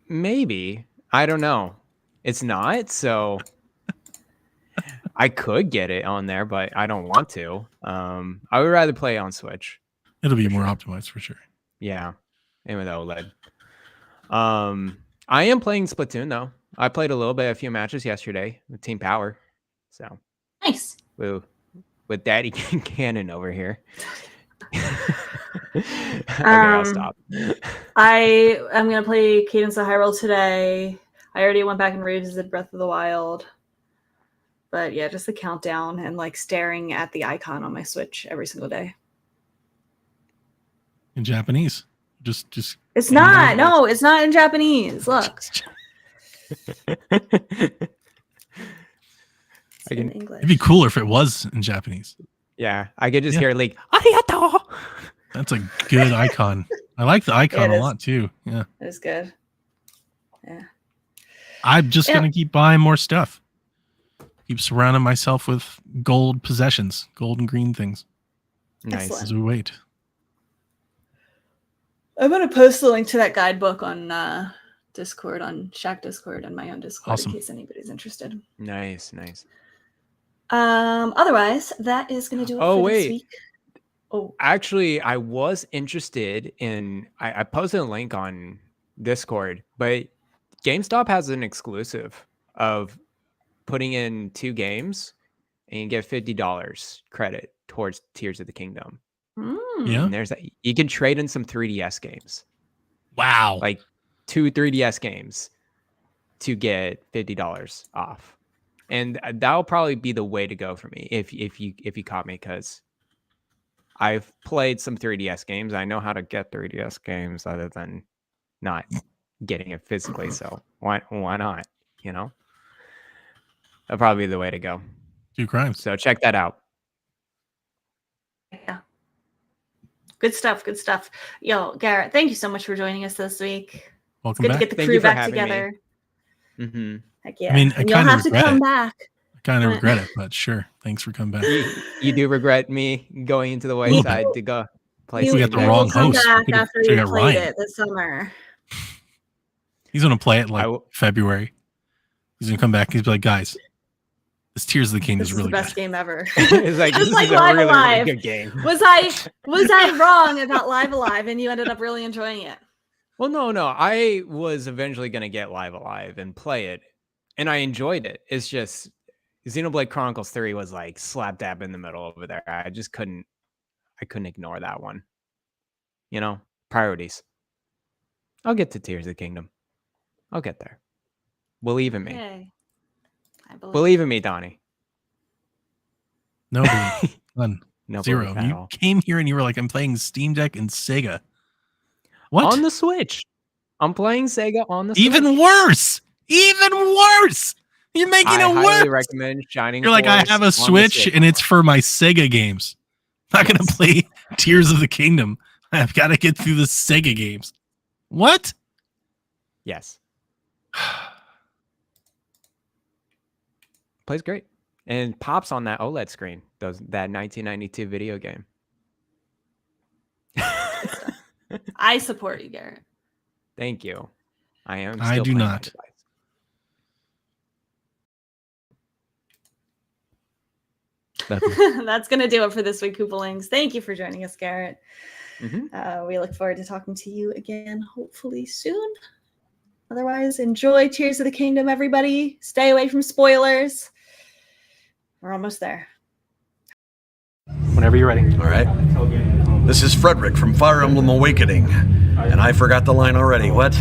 [SPEAKER 3] Maybe. I don't know. It's not, so I could get it on there, but I don't want to. I would rather play on Switch.
[SPEAKER 4] It'll be
[SPEAKER 3] For
[SPEAKER 4] more
[SPEAKER 3] sure.
[SPEAKER 4] optimized for sure.
[SPEAKER 3] Yeah. And with OLED. I am playing Splatoon though. I played a few matches yesterday with Team Power. So
[SPEAKER 2] Nice.
[SPEAKER 3] with Daddy Cannon over here. Okay, I'll stop.
[SPEAKER 2] I am going to play Cadence of Hyrule today. I already went back and revisited Breath of the Wild. But yeah, just the countdown and like staring at the icon on my Switch every single day.
[SPEAKER 4] In Japanese. Just
[SPEAKER 2] It's not. No, it's not in Japanese. Look. It's in English.
[SPEAKER 4] It'd be cooler if it was in Japanese.
[SPEAKER 3] Yeah, I could just
[SPEAKER 4] Yeah.
[SPEAKER 3] hear like arigato.
[SPEAKER 4] That's a good icon. I like the icon
[SPEAKER 2] It
[SPEAKER 4] a
[SPEAKER 2] is.
[SPEAKER 4] lot too. Yeah.
[SPEAKER 2] It was good. Yeah.
[SPEAKER 4] I'm just
[SPEAKER 2] Yeah.
[SPEAKER 4] gonna keep buying more stuff. Keep surrounding myself with gold possessions, gold and green things
[SPEAKER 3] Nice.
[SPEAKER 2] Excellent.
[SPEAKER 4] as we wait.
[SPEAKER 2] I'm gonna post the link to that guidebook on Discord, on Shack Discord, and my own Discord
[SPEAKER 4] Awesome.
[SPEAKER 2] in case anybody's interested.
[SPEAKER 3] Nice, nice.
[SPEAKER 2] Otherwise, that is gonna do it
[SPEAKER 3] Oh,
[SPEAKER 2] for this
[SPEAKER 3] wait.
[SPEAKER 2] week. Oh,
[SPEAKER 3] Actually, I was interested in. I posted a link on Discord, but GameStop has an exclusive of putting in 2 games and you get $50 credit towards Tears of the Kingdom.
[SPEAKER 4] Yeah.
[SPEAKER 3] And there's you can trade in some 3DS games,
[SPEAKER 4] Wow.
[SPEAKER 3] like 2 3DS games, to get $50 off, and that'll probably be the way to go for me if you caught me, because I've played some 3DS games. I know how to get 3DS games other than not getting it physically. So why not? You know, that'll probably be the way to go.
[SPEAKER 4] 2 crimes.
[SPEAKER 3] So check that out.
[SPEAKER 2] yeah. Good stuff. Good stuff. Yo, Garrett, thank you so much for joining us this week.
[SPEAKER 4] Welcome
[SPEAKER 2] Good to
[SPEAKER 4] back.
[SPEAKER 2] get the
[SPEAKER 3] Thank
[SPEAKER 2] crew
[SPEAKER 3] you for
[SPEAKER 2] back
[SPEAKER 3] having me.
[SPEAKER 2] together.
[SPEAKER 3] Mm-hmm.
[SPEAKER 2] Heck yeah.
[SPEAKER 4] I mean, I
[SPEAKER 2] And you'll
[SPEAKER 4] kinda
[SPEAKER 2] have to
[SPEAKER 4] regret
[SPEAKER 2] come
[SPEAKER 4] it.
[SPEAKER 2] back.
[SPEAKER 4] I kind of
[SPEAKER 2] But-
[SPEAKER 4] regret it, but sure. Thanks for coming back.
[SPEAKER 3] You do regret me going into the
[SPEAKER 4] Little
[SPEAKER 3] wayside to go play.
[SPEAKER 2] You
[SPEAKER 4] We got
[SPEAKER 3] some
[SPEAKER 4] the
[SPEAKER 2] will
[SPEAKER 3] games.
[SPEAKER 4] wrong
[SPEAKER 2] come
[SPEAKER 4] host.
[SPEAKER 2] back
[SPEAKER 4] We could've-
[SPEAKER 2] after
[SPEAKER 4] we
[SPEAKER 2] you
[SPEAKER 4] got
[SPEAKER 2] played
[SPEAKER 4] Ryan.
[SPEAKER 2] it this summer.
[SPEAKER 4] He's gonna play it like
[SPEAKER 3] I will-
[SPEAKER 4] February. He's gonna come back. He's be like, guys, this Tears of the Kingdom
[SPEAKER 2] This
[SPEAKER 4] is
[SPEAKER 2] is
[SPEAKER 4] really
[SPEAKER 2] the best
[SPEAKER 4] good.
[SPEAKER 2] game ever.
[SPEAKER 3] It's like,
[SPEAKER 2] Just
[SPEAKER 3] this
[SPEAKER 2] like
[SPEAKER 3] is a
[SPEAKER 2] Live
[SPEAKER 3] really,
[SPEAKER 2] Alive.
[SPEAKER 3] really good game.
[SPEAKER 2] Was I wrong about Live Alive and you ended up really enjoying it?
[SPEAKER 3] Well, no. I was eventually going to get Live Alive and play it, and I enjoyed it. It's just Xenoblade Chronicles 3 was like slap dab in the middle over there. I just couldn't ignore that one. You know, priorities. I'll get to Tears of the Kingdom. I'll get there. Believe in me.
[SPEAKER 2] Yay. I
[SPEAKER 3] Believe in me, Donnie.
[SPEAKER 4] No, belief. None.
[SPEAKER 3] No
[SPEAKER 4] Zero.
[SPEAKER 3] belief at
[SPEAKER 4] You
[SPEAKER 3] all.
[SPEAKER 4] came here and you were like, I'm playing Steam Deck and Sega. What?
[SPEAKER 3] On the Switch. I'm playing Sega on the Switch.
[SPEAKER 4] Even worse. Even worse. You're making
[SPEAKER 3] I
[SPEAKER 4] it
[SPEAKER 3] highly
[SPEAKER 4] worse.
[SPEAKER 3] recommend Shining
[SPEAKER 4] You're like, I
[SPEAKER 3] Force
[SPEAKER 4] have
[SPEAKER 3] on
[SPEAKER 4] a
[SPEAKER 3] the
[SPEAKER 4] Switch and it's for my Sega games. I'm not gonna play Tears of the Kingdom. I've got to get through the Sega games. What?
[SPEAKER 3] Yes. Plays great. And pops on that OLED screen. That 1992 video game.
[SPEAKER 2] I support you, Garrett.
[SPEAKER 3] Thank you. I am.
[SPEAKER 4] I
[SPEAKER 3] still
[SPEAKER 4] do
[SPEAKER 3] playing my
[SPEAKER 4] not.
[SPEAKER 3] device.
[SPEAKER 2] That's gonna do it for this week, Koopalings. Thank you for joining us, Garrett.
[SPEAKER 3] Mhm.
[SPEAKER 2] We look forward to talking to you again, hopefully soon. Otherwise, enjoy Tears of the Kingdom, everybody. Stay away from spoilers. We're almost there.
[SPEAKER 4] Whenever you're ready.
[SPEAKER 1] All right. This is Frederick from Fire Emblem Awakening. And I forgot the line already. What?